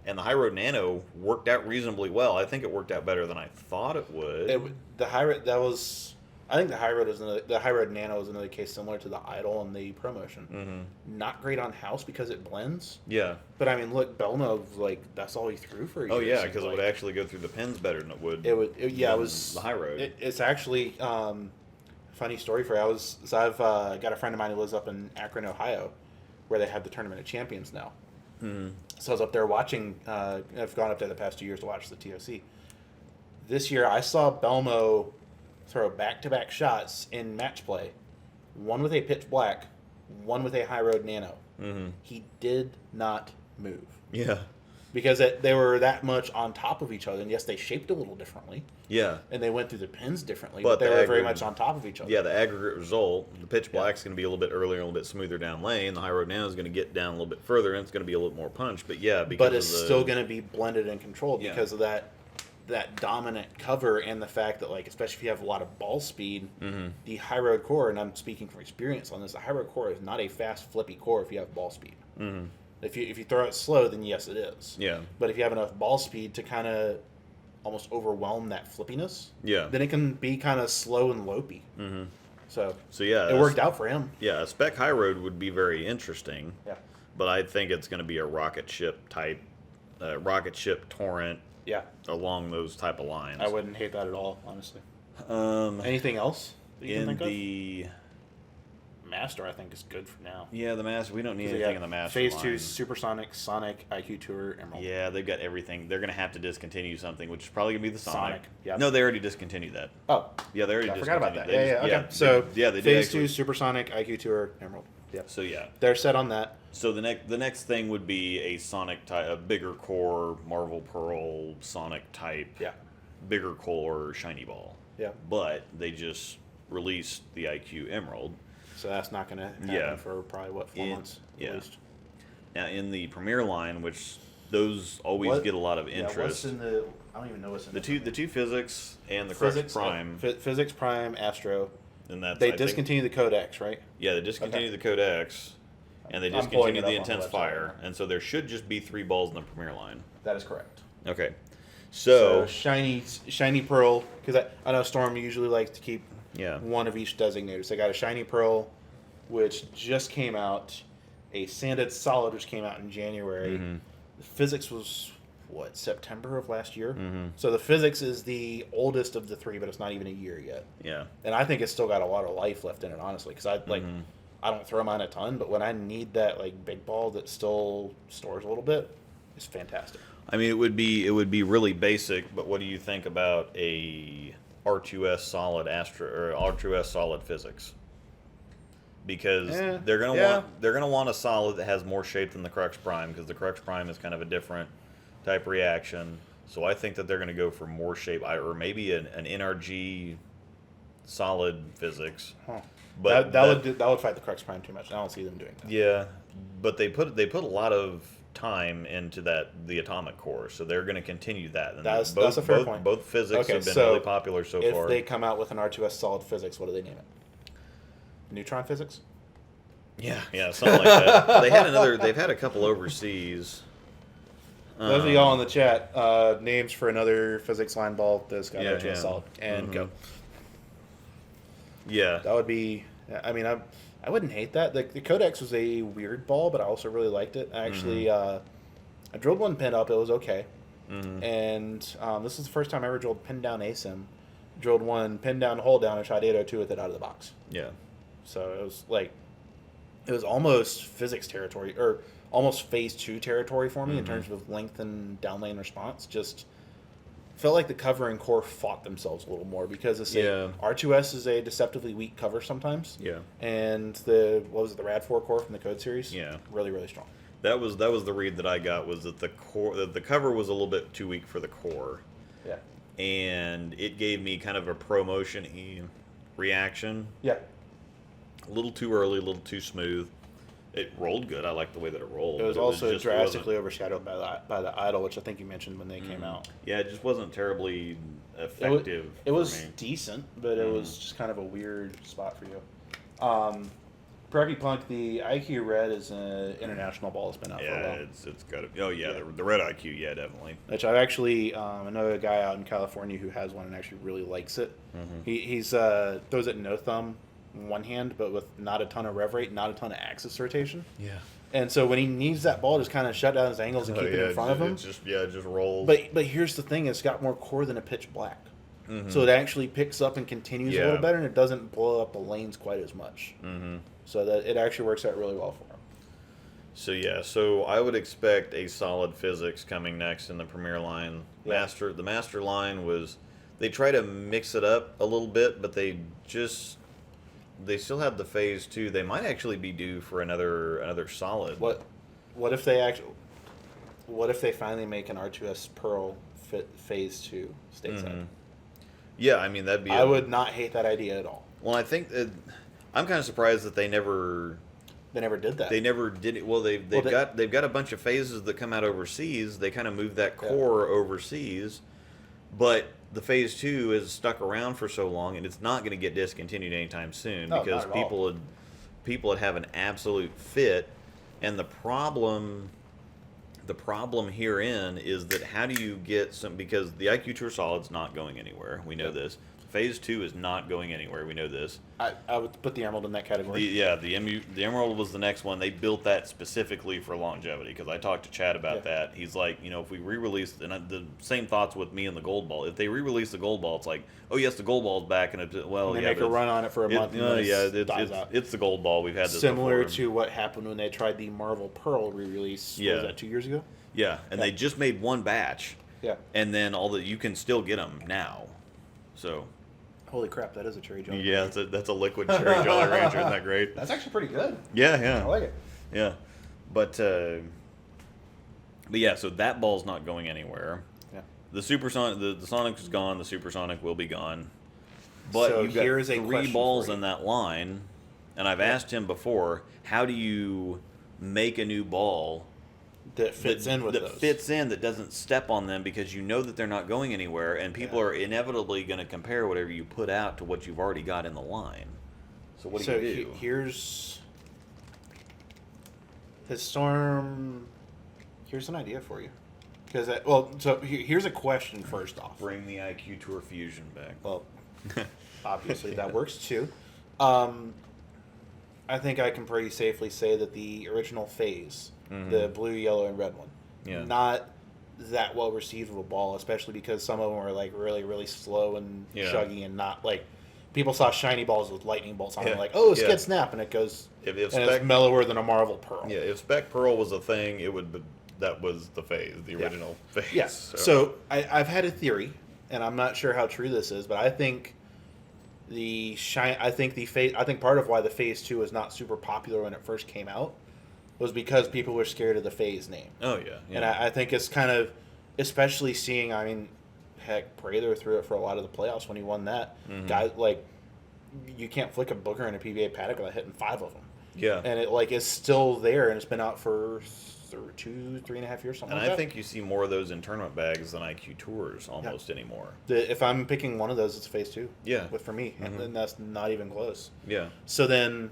And the high road nano worked out reasonably well. I think it worked out better than I thought it would. The high road I think the high road the high road nano is another case similar to the idol and the promotion. Mm-hmm. Not great on house because it blends. Yeah. But I mean, look, Belmo, like that's all he threw for a year. Oh yeah, it because seems it would like. actually go through the pins better than it would. It than was the high road. It's actually funny story for you. I've got a friend of mine who lives up in Akron, Ohio, where they have the Tournament of Champions now. Mm-hmm. So I was up there watching. I've gone up there the past 2 years to watch the TOC. This year, I saw Belmo throw back-to-back shots in match play. One with a pitch black, one with a high road nano. Mm-hmm. He did not move Yeah. because they were that much on top of each other. And yes, they shaped a little differently, Yeah. and they went through the pins differently, But but they the were very aggregate- much on top of each other. Yeah, the aggregate result, the pitch black's going to be a little bit earlier, a little bit smoother down lane. The high road now is going to get down a little bit further, and it's going to be a little more punch. But yeah, because But it's of the, still going to be blended and controlled Yeah. because of that dominant cover and the fact that, like, especially if you have a lot of ball speed, Mm-hmm. the high road core, and I'm speaking from experience on this, the high road core is not a fast flippy core if you have ball speed. Mm-hmm. If you throw it slow, then yes, it is. Yeah. But if you have enough ball speed to kind of almost overwhelm that flippiness, Yeah. then it can be kind of slow and lopey. Mm-hmm. So yeah, it worked out for him. Yeah, a spec high road would be very interesting. Yeah. But I think it's going to be a rocket ship type, rocket ship torrent Yeah. along those type of lines. I wouldn't hate that at all, honestly. Anything else that you can in think of? the Master, I think, is good for now. the master? We don't need They anything got in the master Phase line. 2, Supersonic, Sonic, IQ Tour, Emerald. Yeah, they've got everything. They're going to have to discontinue something, which is probably going to be the Sonic. Yep. No, they already discontinued that. Oh, Yeah, they already I forgot discontinued about that. They Yeah, just- okay. So, they did Phase actually. 2, Supersonic, IQ Tour, Emerald. Yep. So yeah. They're set on that. So the next thing would be a Sonic type, a bigger core Marvel Pearl Sonic type, Yeah. bigger core shiny ball. Yeah. But they just released the IQ Emerald. So that's not going to happen Yeah. for probably, 4 months yeah. at least. Now in the Premier line, which those always get a lot of Yeah, what's interest. in the... I don't even know what's in the two physics and the Crux Prime, Physics, Prime, Astro. and that's They I think- discontinued the Codex, right? Yeah, they discontinued the Codex, and they I'm pulling it discontinued up the on the Intense website Fire, right now. and so there should just be 3 balls in the Premier line. That is correct. Okay, So so shiny Pearl, because I know Storm usually likes to keep yeah, one of each designated. So I got a shiny Pearl, which just came out, a sanded solid, which came out in January. Mhm. The physics was September of last year. Mhm. So the physics is the oldest of the 3, but it's not even a year yet. yeah, And I think it's still got a lot of life left in it, honestly, because I don't throw mine a ton, but when I need that like big ball that still stores a little bit, it's fantastic. I mean, it would be really basic, but what do you think about a R2S solid or R2S solid physics? Because they're gonna want a solid that has more shape than the Crux Prime, because the Crux Prime is kind of a different type reaction. So I think that they're gonna go for more shape, or maybe an NRG solid physics. Huh. But that would fight the Crux Prime too much. I don't see them doing that. Yeah, but they put a lot of time into the atomic core, so they're going to continue that. And that's a fair point. Both physics have been really popular so far. If they come out with an R2S solid physics, what do they name it? Neutron physics? Yeah, something like that. They've had a couple overseas. Those of y'all in the chat, names for another physics line ball that's got R2S solid, and go. Yeah, that would be. I mean, I wouldn't hate that. The Codex was a weird ball, but I also really liked it. Actually, I drilled one pin up. It was okay. And this is the first time I ever drilled pin down ASIM. Drilled one pin down, hold down, and tried 802 with it out of the box. Yeah. So it was almost physics territory, or almost phase 2 territory for me in terms of length and down lane response. Just felt like the cover and core fought themselves a little more, because R2S is a deceptively weak cover sometimes. Yeah. And the Rad 4 core from the Code series? Yeah. Really, really strong. That was the read that I got, was that the cover was a little bit too weak for the core. Yeah. And it gave me kind of a pro-motion-y reaction. Yeah. A little too early, a little too smooth. It rolled good. I liked the way that it rolled. It was also drastically overshadowed by the idle, which I think you mentioned when they came out. Yeah, it just wasn't terribly effective. It was decent, but it was just kind of a weird spot for you. Preggy Punk, the IQ Red is an international ball that's been out for a while. It's got to. Oh yeah, the Red IQ, yeah, definitely. Which I actually I know a guy out in California who has one and actually really likes it. He's throws it no thumb, one hand, but with not a ton of rev rate, not a ton of axis rotation. Yeah. And so when he needs that ball, just kind of shut down his angles and keep it in front of him. It just rolls. But here's the thing: it's got more core than a pitch black, so it actually picks up and continues a little better, and it doesn't blow up the lanes quite as much. So that it actually works out really well for him. So I would expect a solid physics coming next in the Premier line. Yeah. The Master line they try to mix it up a little bit, but they still have the phase 2. They might actually be due for another solid. What if they finally make an R2S Pearl phase 2 stateside? Yeah, I mean that'd be. I would not hate that idea at all. Well, I think I'm kind of surprised that they never did that. They never did it. Well, they've got a bunch of phases that come out overseas. They kind of moved that core overseas, but the phase 2 is stuck around for so long, and it's not going to get discontinued anytime soon, because people would have an absolute fit. And the problem herein is that how do you get some, because the IQ Tour Solid's not going anywhere. We know this. Phase 2 is not going anywhere. We know this. I would put the Emerald in that category. The Emerald was the next one. They built that specifically for longevity, because I talked to Chad about that. He's like, if we re-release, and the same thoughts with me and the Gold Ball. If they re-release the Gold Ball, it's like, oh yes, the Gold Ball's back, and they make a run on it for a month. It's the Gold Ball. We've had this similar before. to what happened when they tried the Marvel Pearl re-release. Was that 2 years ago? Yeah, and they just made one batch. Yeah, and then you can still get them now. So. Holy crap, that is a Cherry Jolly. Yeah, that's a liquid Cherry Jolly Ranger. Isn't that great? That's actually pretty good. Yeah. I like it. Yeah, but yeah, so that ball's not going anywhere. Yeah. The Supersonic, the Sonic is gone. The Supersonic will be gone. But so you've got here's a 3 balls in that line, and I've asked him before, how do you make a new ball that fits in with those? Fits in, that doesn't step on them, because you know that they're not going anywhere, and people are inevitably going to compare whatever you put out to what you've already got in the line. So what do you do? Here's an idea for you. Here's a question first off. Bring the IQ Tour Fusion back. Well, obviously that works too. I think I can pretty safely say that the original phase, the blue, yellow, and red one, not that well received of a ball, especially because some of them were like really, really slow and chuggy, and not like people saw shiny balls with lightning bolts on them, Yeah. like, oh, Yeah. Skid Snap, and it goes, If and Spec, it's mellower than a Marvel Pearl. yeah, if Spec Pearl was a thing, it would be, that was the phase, the original phase. Yeah. So I've had a theory, and I'm not sure how true this is, but I think I think part of why the Phase 2 was not super popular when it first came out was because people were scared of the Phase name. Oh yeah. And I think it's kind of, especially seeing, I mean, heck, Prather threw it for a lot of the playoffs when he won that. Guys, like, you can't flick a booger in a PBA paddock without hitting 5 of them. Yeah. And it, like, is still there, and it's been out for 3.5 years, something And like that. I think you see more of those in tournament bags than IQ Tours almost anymore. If I'm picking one of those, it's Phase 2. Yeah. For me. And that's not even close. Yeah. So then...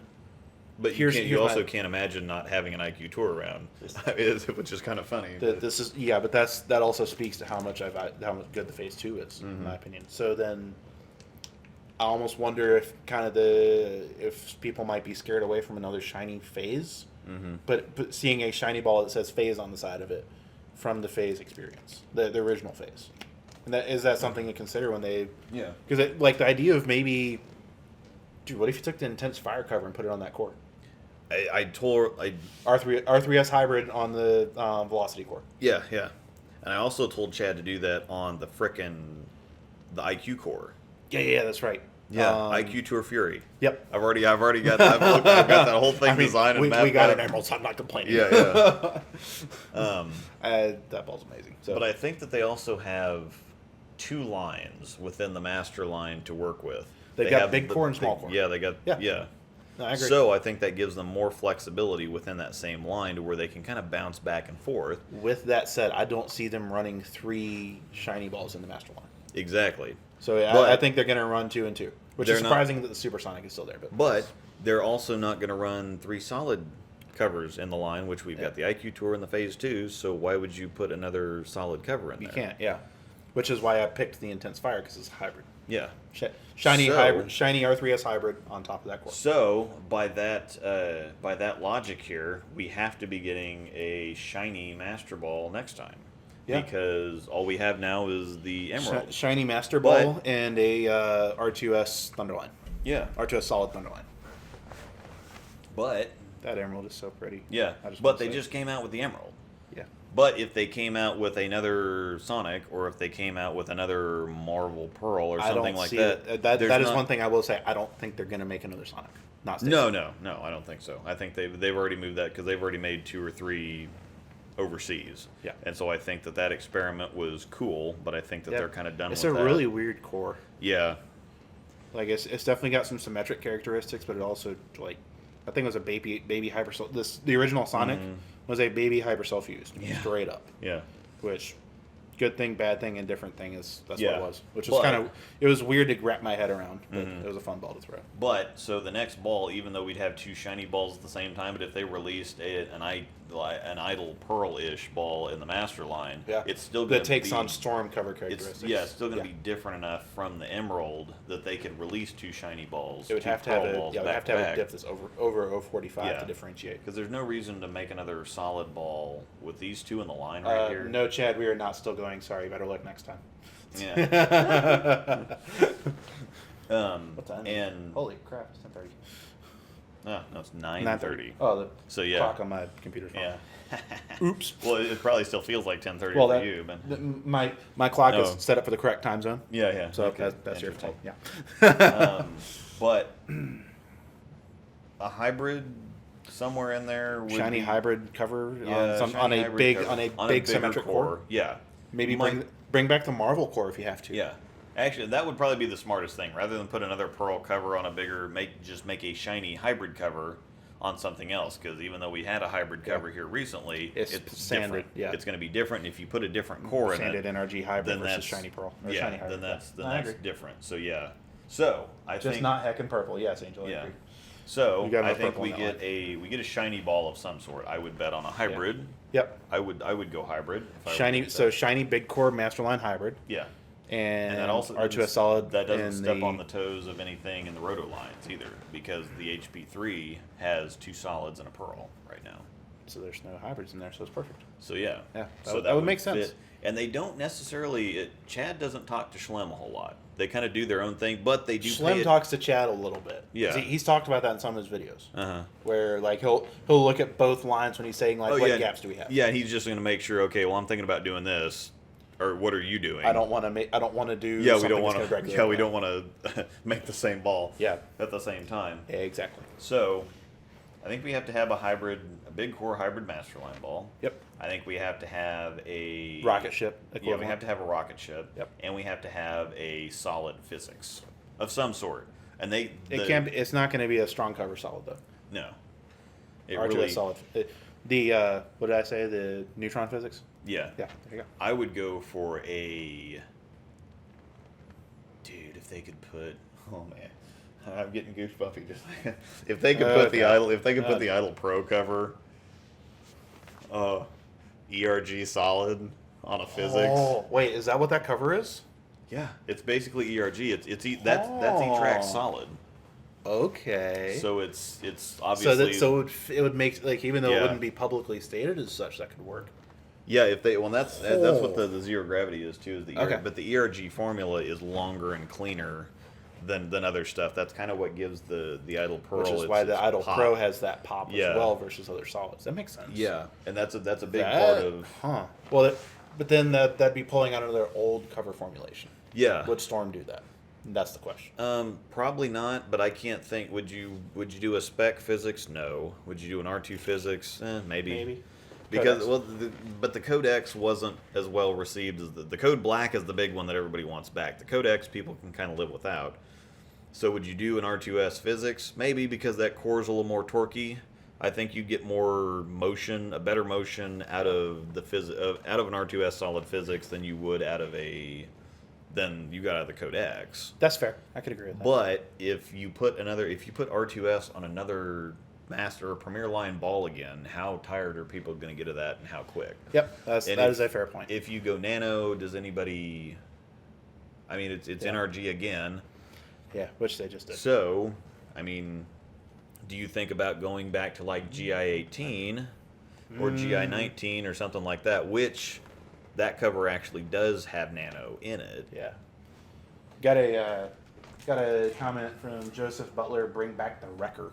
But Here's you also my- can't imagine not having an IQ Tour around, which is kind of funny. But that also speaks to how good the Phase 2 is, in my opinion. So then, I almost wonder if if people might be scared away from another shiny Phase, but seeing a shiny ball that says Phase on the side of it from the Phase experience, the original Phase, and is that something to consider when they? Yeah. Because like the idea of maybe, dude, what if you took the Intense Fire cover and put it on that core? R3S hybrid on the Velocity core. Yeah, yeah. And I also told Chad to do that on the IQ core. Yeah, that's right. Yeah, IQ Tour Fury. Yep. I've already got that whole thing designed and mapped we got out. an emerald, so I'm not complaining. Yeah. That ball's amazing. So. But I think that they also have 2 lines within the master line to work with. They've got big core and small core. Yeah, they got Yeah. No, I agree. So I think that gives them more flexibility within that same line to where they can kind of bounce back and forth. With that said, I don't see them running 3 shiny balls in the master line. Exactly. So I think they're going to run 2 and 2, which is surprising that the Supersonic is still there. But they're also not going to run 3 solid covers in the line, which we've got the IQ Tour and the Phase 2. So why would you put another solid cover in there? You can't, yeah. Which is why I picked the Intense Fire, because it's hybrid. Yeah. Shiny R3S hybrid on top of that core. So by that logic here, we have to be getting a shiny Master Ball next time. Yeah. Because all we have now is the Emerald. Shiny Master Ball and a R2S Thunderline. Yeah. R2S Solid Thunderline. But that Emerald is so pretty. Yeah. But they just came out with the Emerald. Yeah. But if they came out with another Sonic, or if they came out with another Marvel Pearl or something like that, that is one thing I will say. I don't think they're going to make another Sonic. No, I don't think so. I think they've already moved that because they've already made 2 or 3 overseas. Yeah. And so I think that experiment was cool, but I think that they're kind of done with it's that. It's a really weird core. Yeah. Like it's definitely got some symmetric characteristics, but it also like I think it was a baby hyper. The original Sonic was a baby hyper cell fused, straight up. Yeah. Which, good thing, bad thing, indifferent thing that's what it was. Which was kind of it was weird to wrap my head around, but it was a fun ball to throw. But so the next ball, even though we'd have 2 shiny balls at the same time, but if they released an idle Pearl-ish ball in the master line, it's still going to takes on storm cover characteristics. It's still going to be different enough from the Emerald that they could release 2 shiny balls. It would have to have a dip that's over 45 to differentiate. Because there's no reason to make another solid ball with these 2 in the line right here. No, Chad, we are not still going. Sorry, better look next time. Yeah. What's that? And holy crap, it's 10:30. No, it's 9:30. Oh, the clock on my computer's wrong. Yeah. Oops. Well, it probably still feels like 10:30 for you, but my clock is set up for the correct time zone. Yeah. So okay. that's your fault. Yeah. But a hybrid somewhere in there. Shiny hybrid cover Yeah, on a big symmetric core. Yeah. Maybe bring back the Marvel core if you have to. Yeah. Actually, that would probably be the smartest thing. Rather than put another Pearl cover on a bigger, just make a shiny hybrid cover on something else. Because even though we had a hybrid cover here recently, it's sanded, different. Yeah. It's going to be different. If you put a different core in it, sanded NRG hybrid versus shiny Pearl. Or shiny hybrid. then that's different. So yeah. So I think just not heck and purple. Yes, Angel. Yeah. So I think we get a shiny ball of some sort. I would bet on a hybrid. Yep. I would go hybrid. Shiny big core Masterline hybrid. Yeah. And that also R2S solid. That doesn't step on the toes of anything in the roto lines either, because the HP3 has 2 solids and a Pearl right now. So there's no hybrids in there, so it's perfect. So yeah. Yeah. So that would make sense. Fit. And they don't necessarily. Chad doesn't talk to Schlem a whole lot. They kind of do their own thing, but they do. Slim talks to Chad a little bit. Yeah. He's talked about that in some of his videos. Uh-huh. Where like he'll look at both lines when he's saying like what gaps do we have? Yeah, he's just going to make sure. Okay, well, I'm thinking about doing this, or what are you doing? I don't want to do. Yeah, we something don't want that's to. gonna break Yeah, we the don't want to make the same ball. Yeah. At the same time. Yeah, exactly. So, I think we have to have a big core hybrid masterline ball. Yep. I think we have to have a Rocket ship Yeah, we equivalent. have to have a rocket ship. Yep. And we have to have a solid physics of some sort. And It's not going to be a strong cover solid though. No. It R2S really solid. What did I say? The neutron physics. Yeah. Yeah. There you go. I would go for a. Dude, if they could put. Oh man. I'm getting goosebumpy just if they could put the idle put the idle pro cover ERG solid on a physics. Oh, wait, is that what that cover is? Yeah, it's basically ERG. That's E-Track solid. Okay. So it's obviously it would make like even though it Yeah. wouldn't be publicly stated as such that could work. yeah, if they that's what the zero gravity is too, is the Okay. but the ERG formula is longer and cleaner than other stuff. That's kind of what gives the Idle Pearl. Which is why the Idle pop. Pro has that pop Yeah. as well versus other solids. That makes sense. Yeah, and that's a big part of Well, but then that'd be pulling out of their old cover formulation. yeah. Would Storm do that? That's the question. Probably not, but I can't think. Would you do a spec physics? No. Would you do an R2 physics? Maybe. Maybe. Because Codex. but the Codex wasn't as well received as the Code Black is the big one that everybody wants back. The Codex people can kind of live without. So would you do an R2S physics? Maybe, because that core's a little more torquey. I think you get more motion, a better motion out of out of an R2S solid physics than you would out of than you got out of the Codex. That's fair. I could agree with that. But if you put R2S on another master or premier line ball again, how tired are people going to get of that, and how quick? Yep, that is a fair point. If you go nano, does anybody? I mean, it's NRG again. Yeah, which they just did. So, I mean, do you think about going back to like GI18 or GI19 or something like that, which that cover actually does have nano in it? Yeah. Got a comment from Joseph Butler. Bring back the Wrecker.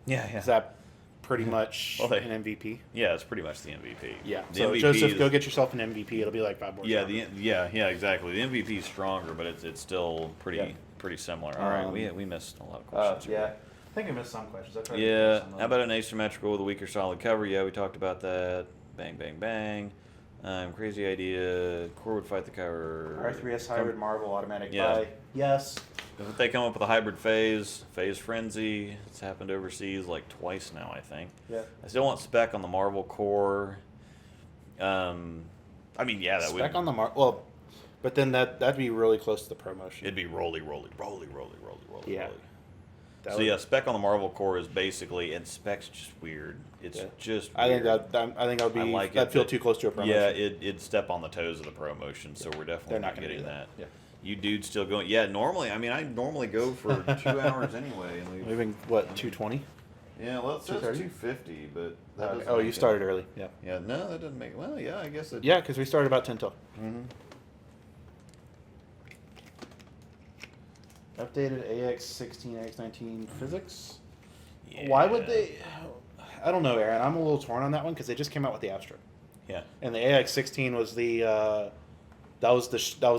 Yeah, Is that pretty much an MVP? Yeah, it's pretty much the MVP. Yeah. The So MVP Joseph, go get yourself an MVP. It'll be like 5 more. Yeah, exactly. The MVP is stronger, but it's still pretty similar. All right, we missed a lot of questions. Yeah. I think I missed some questions. Yeah. How about an asymmetrical with a weaker solid cover? Yeah, we talked about that. Bang, bang, bang. Crazy idea. Core would fight the cover. R3S hybrid Marvel automatic Yeah. buy. Yes. If they come up with a hybrid phase frenzy, it's happened overseas like twice now, I think. Yeah. I still want spec on the Marvel core. I mean, yeah, that Spec would. on the Well, but then that'd be really close to the promotion. It'd be rolly. Yeah. So yeah, spec on the Marvel core is basically, and spec's just weird. It's just. I think weird. that'd be. I like that'd it, feel but- too close to a promotion. Yeah, it'd step on the toes of the pro motion, so we're definitely They're not not gonna getting do that. that. Yeah. You dudes still going? Yeah, normally. I mean, I normally go for 2 hours anyway, and We've been what 220? Yeah, well, it says 2:30? 250, but that doesn't Oh, make you it- started early. Yeah. Yeah, no, that doesn't make. Well, yeah, I guess it. Yeah, because we started about 10 till. Mm-hmm. Updated AX16, AX19 physics. Yeah. Why would they? I don't know, Aaron. I'm a little torn on that one because they just came out with the Astra, Yeah. and the AX16 was the that was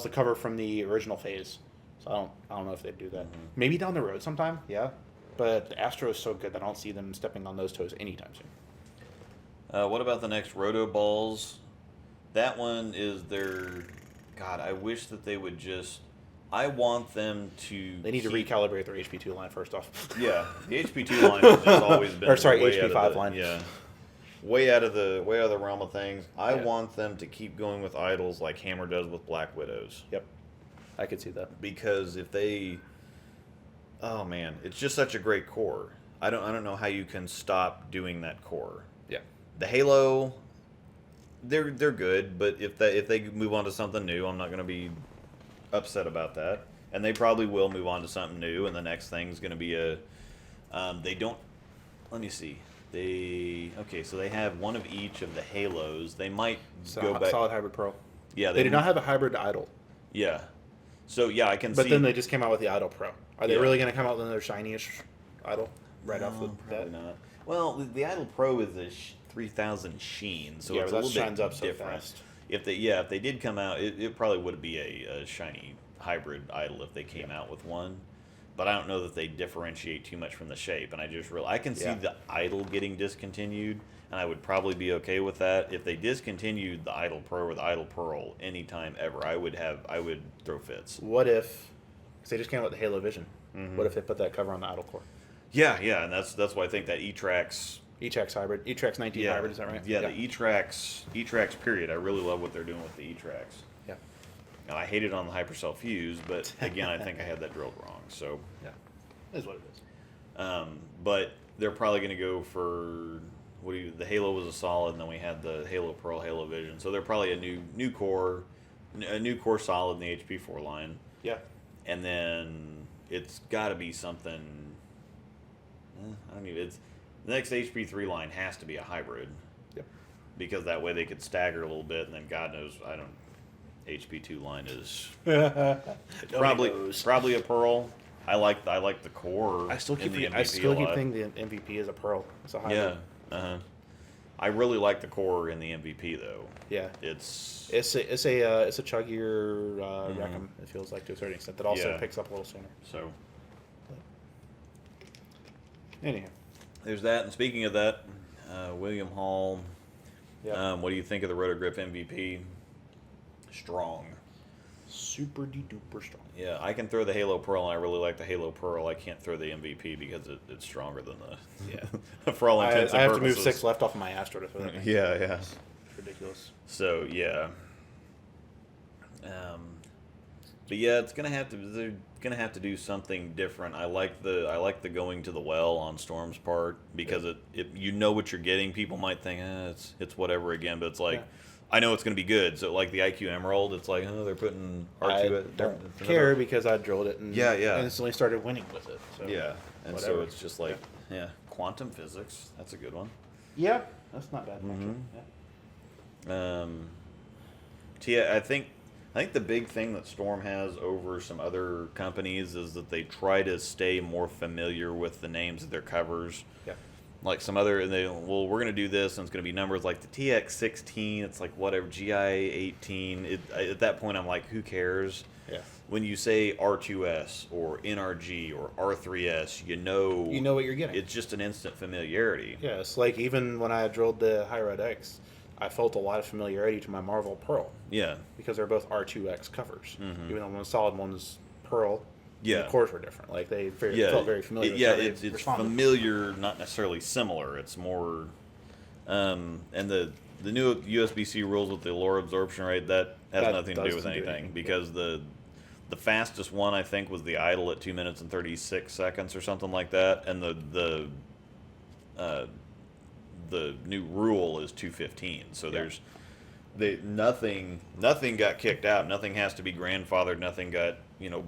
the cover from the original phase. So I don't know if they'd do that. Mm-hmm. Maybe down the road sometime. Yeah, but the Astra is so good that I don't see them stepping on those toes anytime soon. What about the next Roto Balls? That one is their. God, I wish that they would just. I want them to. They need to keep- recalibrate their HP2 line first off. Yeah, the HP2 line has always been. Or sorry, way out of HP5 the- line. Yeah, way out of the realm of things. I Yeah. want them to keep going with idols like Hammer does with Black Widows. Yep, I could see that. Because if they, oh man, it's just such a great core. I don't know how you can stop doing that core. Yeah. The Halo, they're good, but if they move on to something new, I'm not going to be upset about that. And they probably will move on to something new, and the next thing's going to be a. They don't. Let me see. So they have one of each of the Halos. They might go back. Solid hybrid pro. Yeah, They did not have a hybrid idle. Yeah, So yeah, I can see. But then they just came out with the Idol Pro. Are they Yeah. really going to come out with another shiny-ish Idol right off the Probably bat? not. Well, the Idol Pro is a 3000 sheen, so Yeah, it's a but that little shines bit up so different. fast. If they did come out, it probably would be a shiny hybrid Idol if they came out with one. But I don't know that they differentiate too much from the shape, and I can see the Idol getting discontinued, and I would probably be okay with that. If they discontinued the Idol Pro or the Idol Pearl anytime ever, I would throw fits. What if, because they just came out with the Halo Vision, what if they put that cover on the Idol Core? Yeah, and that's why I think that E-Trax hybrid, E-Trax 19 hybrid, is that right? Yeah, the E-Trax period. I really love what they're doing with the E-Trax. Yeah. Now, I hate it on the Hypercell Fuse, but again, I think I had that drilled wrong. So, Yeah. That's what it is. But they're probably going to go for the Halo was a solid, and then we had the Halo Pearl, Halo Vision. So they're probably a new core solid in the HP4 line, Yeah. and then it's got to be something. I don't even. It's the next HP3 line has to be a hybrid. Yep. Because that way they could stagger a little bit, and then God knows HP2 line is probably a Pearl. I like the core. I still keep in the MVP I still a keep lot. thinking the MVP is a Pearl. It's a hybrid. Yeah. I really like the core in the MVP though. Yeah. It's It's a chuggier Wreckham, it feels like, to a certain extent, that also Yeah. picks up a little sooner. so Anyhow. there's that. And speaking of that, William Hall. Yeah. What do you think of the Rotogrip MVP? Strong. Super duper strong. Yeah, I can throw the Halo Pearl, and I really like the Halo Pearl. I can't throw the MVP because it's stronger than the for all intents and I have purposes. to move 6 left off of my Astro to throw that thing. Yeah. It's ridiculous. So yeah. But yeah, they're gonna have to do something different. I like the going to the well on Storm's part because it you know what you're getting. People might think it's whatever again, but it's like I know it's gonna be good. So like the IQ Emerald, it's like they're putting R2. I don't care because I drilled it and Yeah. instantly started winning with it. So Yeah, and whatever. so it's just like quantum physics. That's a good one. Yeah, that's not bad. Mhm. Yeah. I think the big thing that Storm has over some other companies is that they try to stay more familiar with the names of their covers. Yeah. Like some other, we're going to do this, and it's going to be numbers like the TX16. It's like whatever, GI18. At that point, I'm like, who cares? Yeah. When you say R2S or NRG or R3S, you know what you're getting. It's just an instant familiarity. Yeah, it's like even when I drilled the Hyrod X, I felt a lot of familiarity to my Marvel Pearl. Yeah. Because they're both R2X covers. Mhm. Even though one's solid, one's Pearl. Yeah. The cores were different. Like they felt very familiar. It's responded. familiar, not necessarily similar. It's more, and the new USBC rules with the lore absorption rate that has nothing to do with anything because the fastest one I think was the idle at 2 minutes and 36 seconds or something like that, and the new rule is 2:15. So there's nothing got kicked out. Nothing has to be grandfathered. Nothing got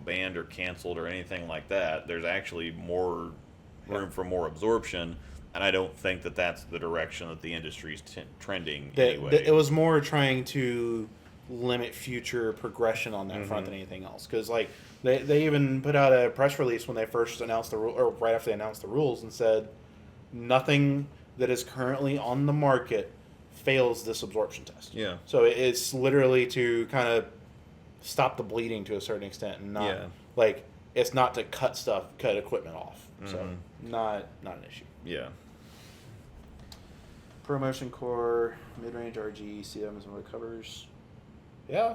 banned or canceled or anything like that. There's actually more room for more absorption, and I don't think that that's the direction that the industry's trending anyway. It was more trying to limit future progression on that front than anything else. Because like they even put out a press release when they first announced the rule, or right after they announced the rules, and said nothing that is currently on the market fails this absorption test. Yeah. So it's literally to kind of stop the bleeding to a certain extent, and not like it's not to cut equipment off. So not an issue. Yeah. ProMotion Core, mid-range RG, CMs and what covers. Yeah.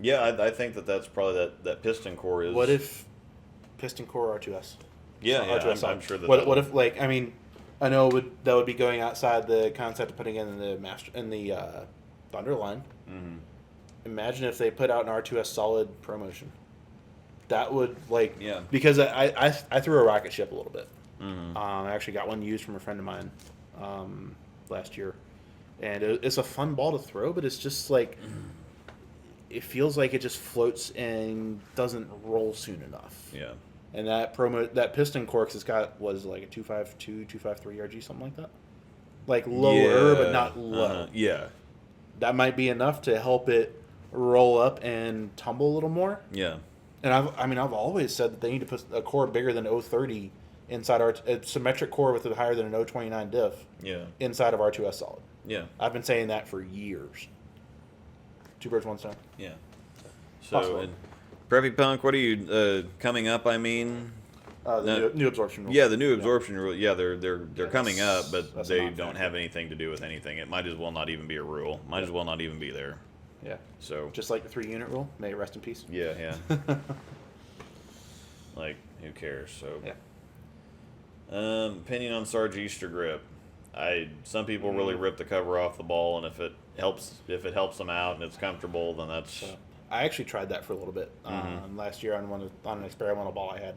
Yeah, I think that's probably that piston core is. What if piston core R2S? Yeah, R2S I'm sure that. What if I know that would be going outside the concept of putting in the Thunder line. Mm-hmm. Imagine if they put out an R2S solid ProMotion. That would Yeah. Because I threw a rocket ship a little bit. Mm-hmm. I actually got one used from a friend of mine last year, and it's a fun ball to throw, but it's just like it feels like it just floats and doesn't roll soon enough. Yeah. And that piston corks it's got was like a 252, 253 RG, something like that. Like lower, but not low. Yeah. That might be enough to help it roll up and tumble a little more. Yeah. And I've always said that they need to put a core bigger than 030 inside a symmetric core with a higher than an 029 diff. Yeah. Inside of R2S solid. Yeah. I've been saying that for years. Two birds, one stone. Yeah. So, and Preppy Punk, what are you coming up? I mean, The new absorption rule. Yeah, the new absorption rule. Yeah, they're coming up, but that's they not don't fair. have anything to do with anything. It might as well not even be a rule. Might as well not even be there. Yeah. So Just like the 3-unit rule. May it rest in peace. yeah. Like, who cares? So Yeah. Opinion on Sarge Easter grip. Some people really rip the cover off the ball, and if it helps them out and it's comfortable, then that's. So, I actually tried that for a little bit last year on an experimental ball I had.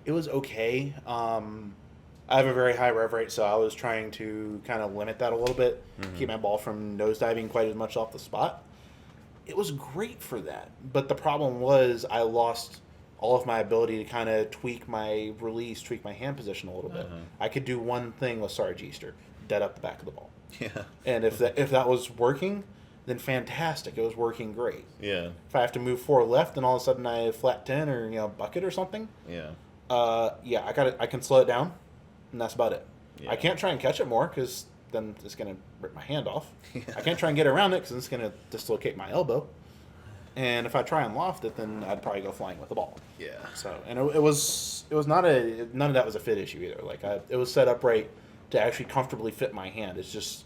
It was okay. I have a very high rev rate, so I was trying to kind of limit that a little bit, keep my ball from nosediving quite as much off the spot. It was great for that, but the problem was I lost all of my ability to kind of tweak my release, tweak my hand position a little bit. I could do one thing with Sarge Easter, dead up the back of the ball. Yeah. And if that was working, then fantastic. It was working great. Yeah. If I have to move 4 left and all of a sudden I have flat 10 or bucket or something, Yeah. I can slow it down, and that's about it. Yeah. I can't try and catch it more because then it's gonna rip my hand off. I can't try and get around it because it's gonna dislocate my elbow. And if I try and loft it, then I'd probably go flying with the ball. Yeah. So, and it was not none of that was a fit issue either. Like it was set up right to actually comfortably fit my hand. It's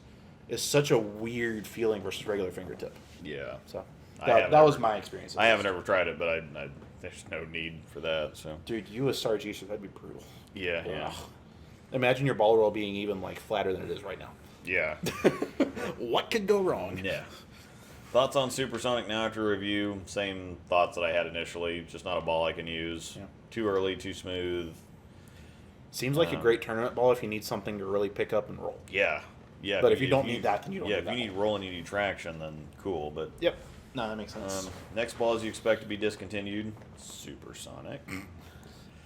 such a weird feeling versus regular fingertip. Yeah. So I that haven't was ever- my experience. I haven't ever tried it, but I there's no need for that. So. Dude, you as Sarge Easter, that'd be brutal. Yeah. Ugh. Imagine your ball roll being even flatter than it is right now. Yeah. What could go wrong? Yeah. Thoughts on Supersonic now after review? Same thoughts that I had initially. Just not a ball I can use. Yeah. Too early, too smooth. Seems like a great tournament ball if you need something to really pick up and roll. Yeah. Yeah. But if you don't need that, then you don't Yeah, need if that you need roll and you need traction, then cool. But Yep. No, that makes sense. next balls you expect to be discontinued. Supersonic.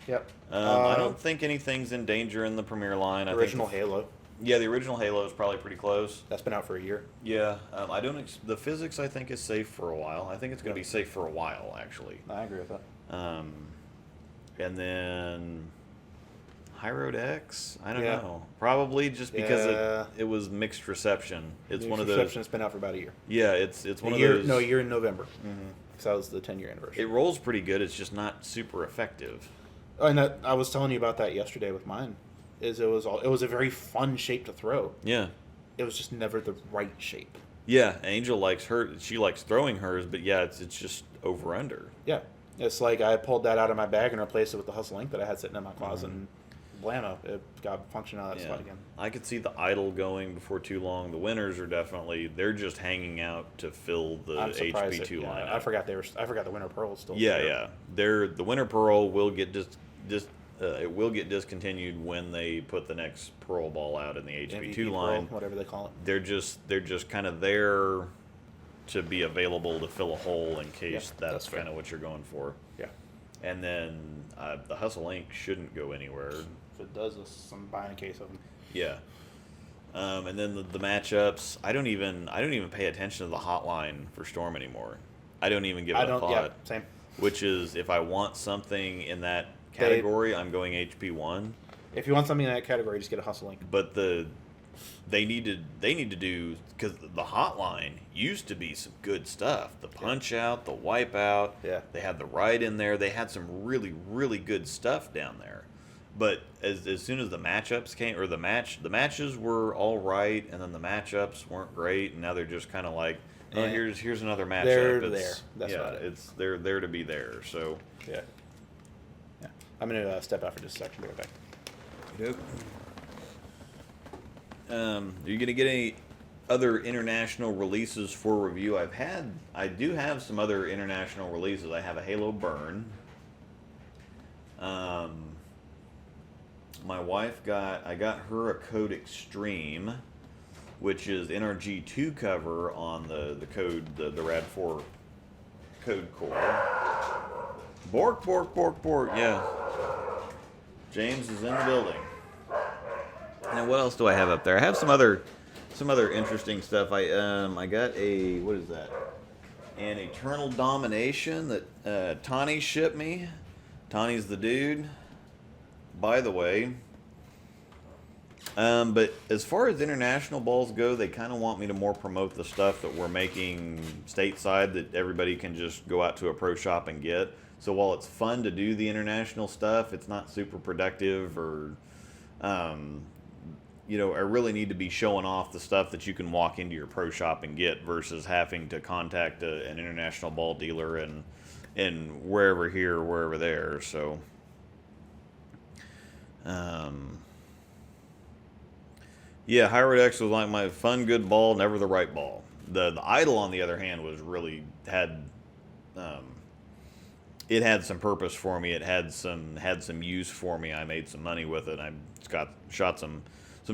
Yep. I don't think anything's in danger in the Premier line. Original I think Halo. Yeah, the original Halo is probably pretty close. That's been out for a year. Yeah, I don't. The physics I think is safe for a while. I think it's going to be safe for a while actually. I agree with that. And then High Road X. I don't Yeah. know. Probably just because Yeah. it was mixed reception. It's New one of Perception those. has been out for about a year. Yeah, it's one A year, of those. no, a year in November. Because that was the 10-year anniversary. It rolls pretty good. It's just not super effective. And I was telling you about that yesterday with mine. It was a very fun shape to throw. Yeah. It was just never the right shape. Yeah, Angel likes her. She likes throwing hers, but yeah, it's just over under. Yeah. It's like I pulled that out of my bag and replaced it with the Hustle Link that I had sitting in my closet, and blammo, it got function out of that spot again. I could see the idle going before too long. The winners are they're just hanging out to fill the I'm surprised HP2 that, lineup. I forgot the Winter Pearl was still Yeah, there. yeah. The Winter Pearl will get it will get discontinued when they put the next Pearl ball out in the HP2 MVP line. Pearl, whatever they call it. They're just kind of there to be available to fill a hole in case that's that's fair. kind of what you're going for. Yeah. And then the Hustle Link shouldn't go anywhere. If it does, I'm buying a case of them. Yeah. And then the matchups. I don't even pay attention to the hotline for Storm anymore. I don't even give it a thought. Yeah, same. Which is if I want something in that category, I'm going HP1. If you want something in that category, just get a Hustle Link. But they need to do, because the hotline used to be some good stuff. The punch out, the wipe out. Yeah. They had the ride in there. They had some really, really good stuff down there. But as soon as the matchups came, or the matches were all right, and then the matchups weren't great, and now they're just kind of like, oh, here's another matchup. They're It's- there. That's yeah, about it. they're there to be there. So Yeah. Yeah. I'm gonna step out for just a second. Be right back. Yep. Are you gonna get any other international releases for review? I do have some other international releases. I have a Halo Burn. My wife I got her a Code Extreme, which is NRG2 cover on the code, the RAD4 code core. Bork, bork, bork, bork, yeah. James is in the building. And what else do I have up there? I have some other interesting stuff. I got a, what is that? and Eternal Domination that Tawny shipped me. Tawny's the dude, by the way. But as far as international balls go, they kind of want me to more promote the stuff that we're making stateside that everybody can just go out to a pro shop and get. So while it's fun to do the international stuff, it's not super productive or, you know, I really need to be showing off the stuff that you can walk into your pro shop and get versus having to contact an international ball dealer and wherever here or wherever there. So, yeah, High Road X was like my fun, good ball, never the right ball. The Idol, on the other hand, was really it had some purpose for me. It had some use for me. I made some money with it. I shot some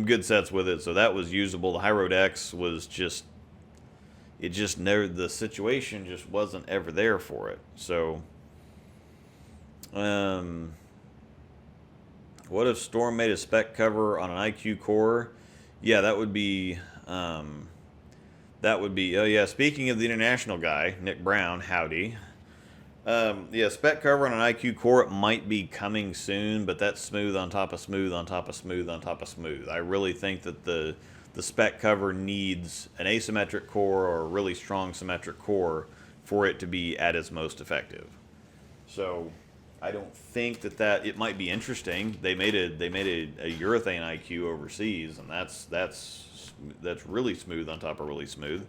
good sets with it, so that was usable. The High Road X was just the situation just wasn't ever there for it. So, what if Storm made a spec cover on an IQ core? Yeah, that would be, oh yeah, speaking of the international guy, Nick Brown, howdy. Yeah, spec cover on an IQ core, it might be coming soon, but that's smooth on top of smooth on top of smooth on top of smooth. I really think that the spec cover needs an asymmetric core or a really strong symmetric core for it to be at its most effective. So I don't think that it might be interesting. They made a urethane IQ overseas, and that's really smooth on top of really smooth.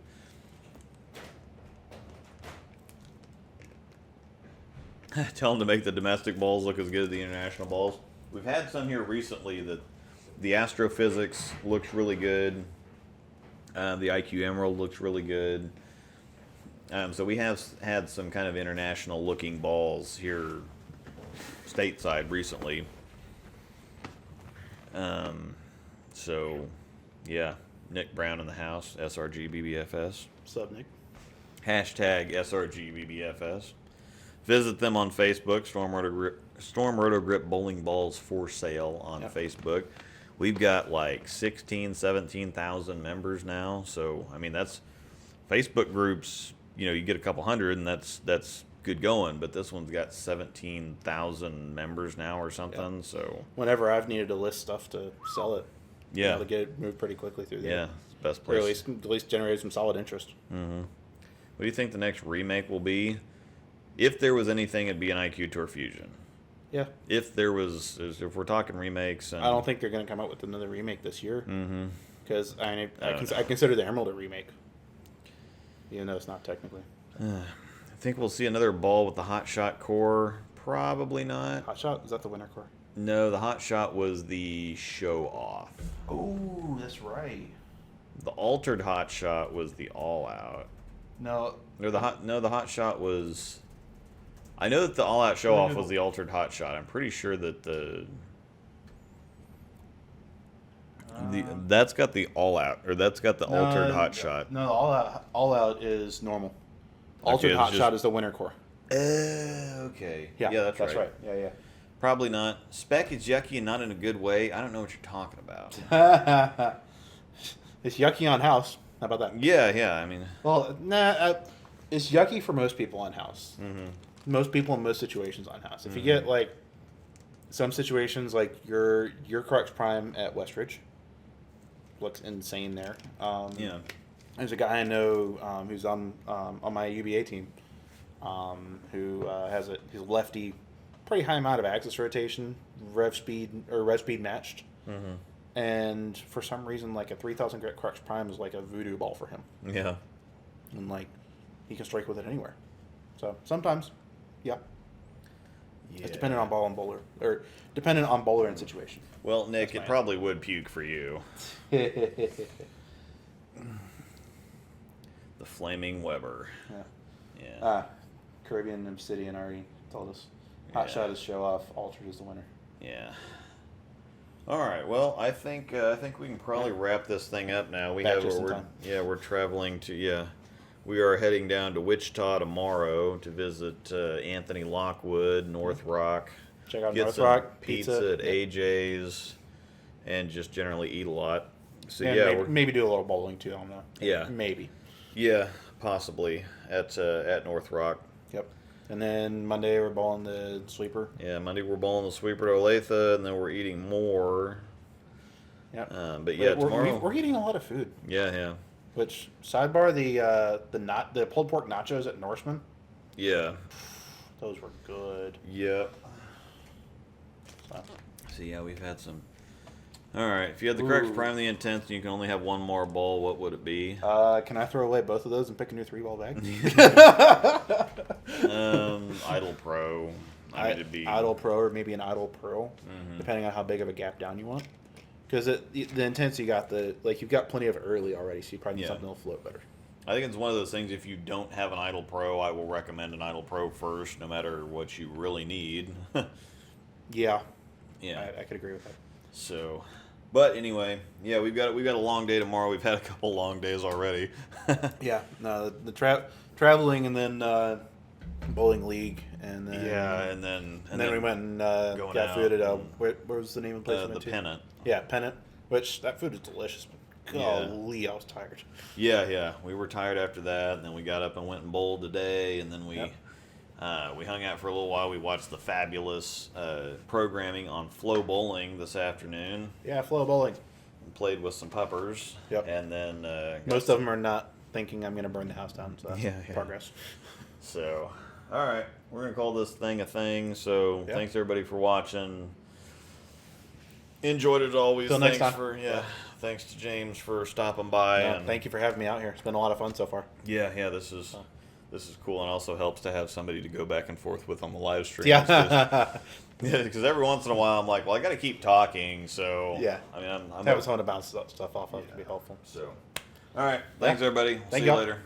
Tell them to make the domestic balls look as good as the international balls. We've had some here recently that the Astrophysics looks really good. The IQ Emerald looks really good. So we have had some kind of international looking balls here stateside recently. So yeah, Nick Brown in the house, SRG BBFS. What's up, Nick? Hashtag SRG BBFS. Visit them on Facebook, Storm Roto Grip Bowling Balls for sale on Facebook. We've got like 17,000 members now. So, I mean, that's Facebook groups, you know, you get a couple hundred and that's good going, but this one's got 17,000 members now or something. So whenever I've needed to list stuff to sell it, yeah, to get it moved pretty quickly through there. Yeah, it's the best place. Or at least generate some solid interest. Mm-hmm. What do you think the next remake will be? If there was anything, it'd be an IQ Tour Fusion. Yeah. If we're talking remakes, and I don't think they're going to come out with another remake this year. Mm-hmm. Because I consider the Emerald a remake, even though it's not technically. I think we'll see another ball with the Hot Shot core. Probably not. Hot Shot, is that the winner core? No, the Hot Shot was the show off. Oh, that's right. The altered Hot Shot was the all out. No, the Hot Shot was. I know that the all out show off was the altered Hot Shot. I'm pretty sure that that's got the all out, or that's got the altered Hot Shot. No, all out is normal. Altered Hot Shot is the winner core. Okay. Yeah, that's right. Yeah. Probably not. Spec is yucky and not in a good way. I don't know what you're talking about. It's yucky on house. How about that? Yeah. I mean, well, it's yucky for most people on house. Mm-hmm. Most people in most situations on house. If you get like some situations like your Crux Prime at Westridge, looks insane there. Yeah. There's a guy I know who's on my UBA team who has his lefty pretty high amount of axis rotation, rev speed matched. Mm-hmm. And for some reason, like a 3,000 grit Crux Prime is like a voodoo ball for him. Yeah. And like he can strike with it anywhere. So sometimes, yeah. It's dependent on ball and bowler, or dependent on bowler and situation. Well, Nick, it probably would puke for you. The Flaming Weber. Yeah. Caribbean Obsidian already told us. Hot Shot is show off. Altered is the winner. Yeah. All right. Well, I think we can probably wrap this thing up now. We're traveling to We are heading down to Wichita tomorrow to visit Anthony Lockwood, North Rock. Check out get North some Rock pizza at AJ's, and just generally eat a lot. So and maybe do a little bowling too. I don't know. Yeah. Maybe. Yeah. possibly at North Rock. Yep. And then Monday we're bowling the sweeper. Yeah, Monday we're bowling the sweeper to Olathe, and then we're eating more. Yep. But yeah, tomorrow we're eating a lot of food. Yeah. Which sidebar the pulled pork nachos at Norseman? Yeah. Those were good. Yep. So yeah, we've had some. All right, if you had the correct prime the intense, and you can only have one more bowl, what would it be? Can I throw away both of those and pick a new 3-ball bag? Idle Pro. I mean, it'd be Idle Pro or maybe an Idle Pro, depending on how big of a gap down you want. Because the intense you've got plenty of it early already, so you probably need something that'll float better. I think it's one of those things. If you don't have an Idle Pro, I will recommend an Idle Pro first, no matter what you really need. Yeah. I could agree with that. So, but anyway, yeah, we've got a long day tomorrow. We've had a couple long days already. Yeah. No, the traveling and then bowling league and then and then we went and got food at where was the name of the place? We went to? Pennant. Yeah, Pennant. Which that food is delicious. But golly, I was tired. Yeah. We were tired after that, and then we got up and went and bowled today, and then we hung out for a little while. We watched the fabulous programming on FloBowling this afternoon. Yeah, FlowBowling. And played with some puppers. Yep. And then most of them are not thinking I'm going to burn the house down. So yeah. Progress. So, all right, we're gonna call this thing a thing. So thanks everybody for watching. Enjoyed it as always. Till next time. Thanks to James for stopping by. And thank you for having me out here. It's been a lot of fun so far. Yeah, this is cool, and also helps to have somebody to go back and forth with on the live stream. Yeah. Because every once in a while I'm like, well, I got to keep talking. So yeah, I mean, I'm having someone to bounce stuff off of can be helpful. So, all right, thanks everybody. Thank See you y'all. later.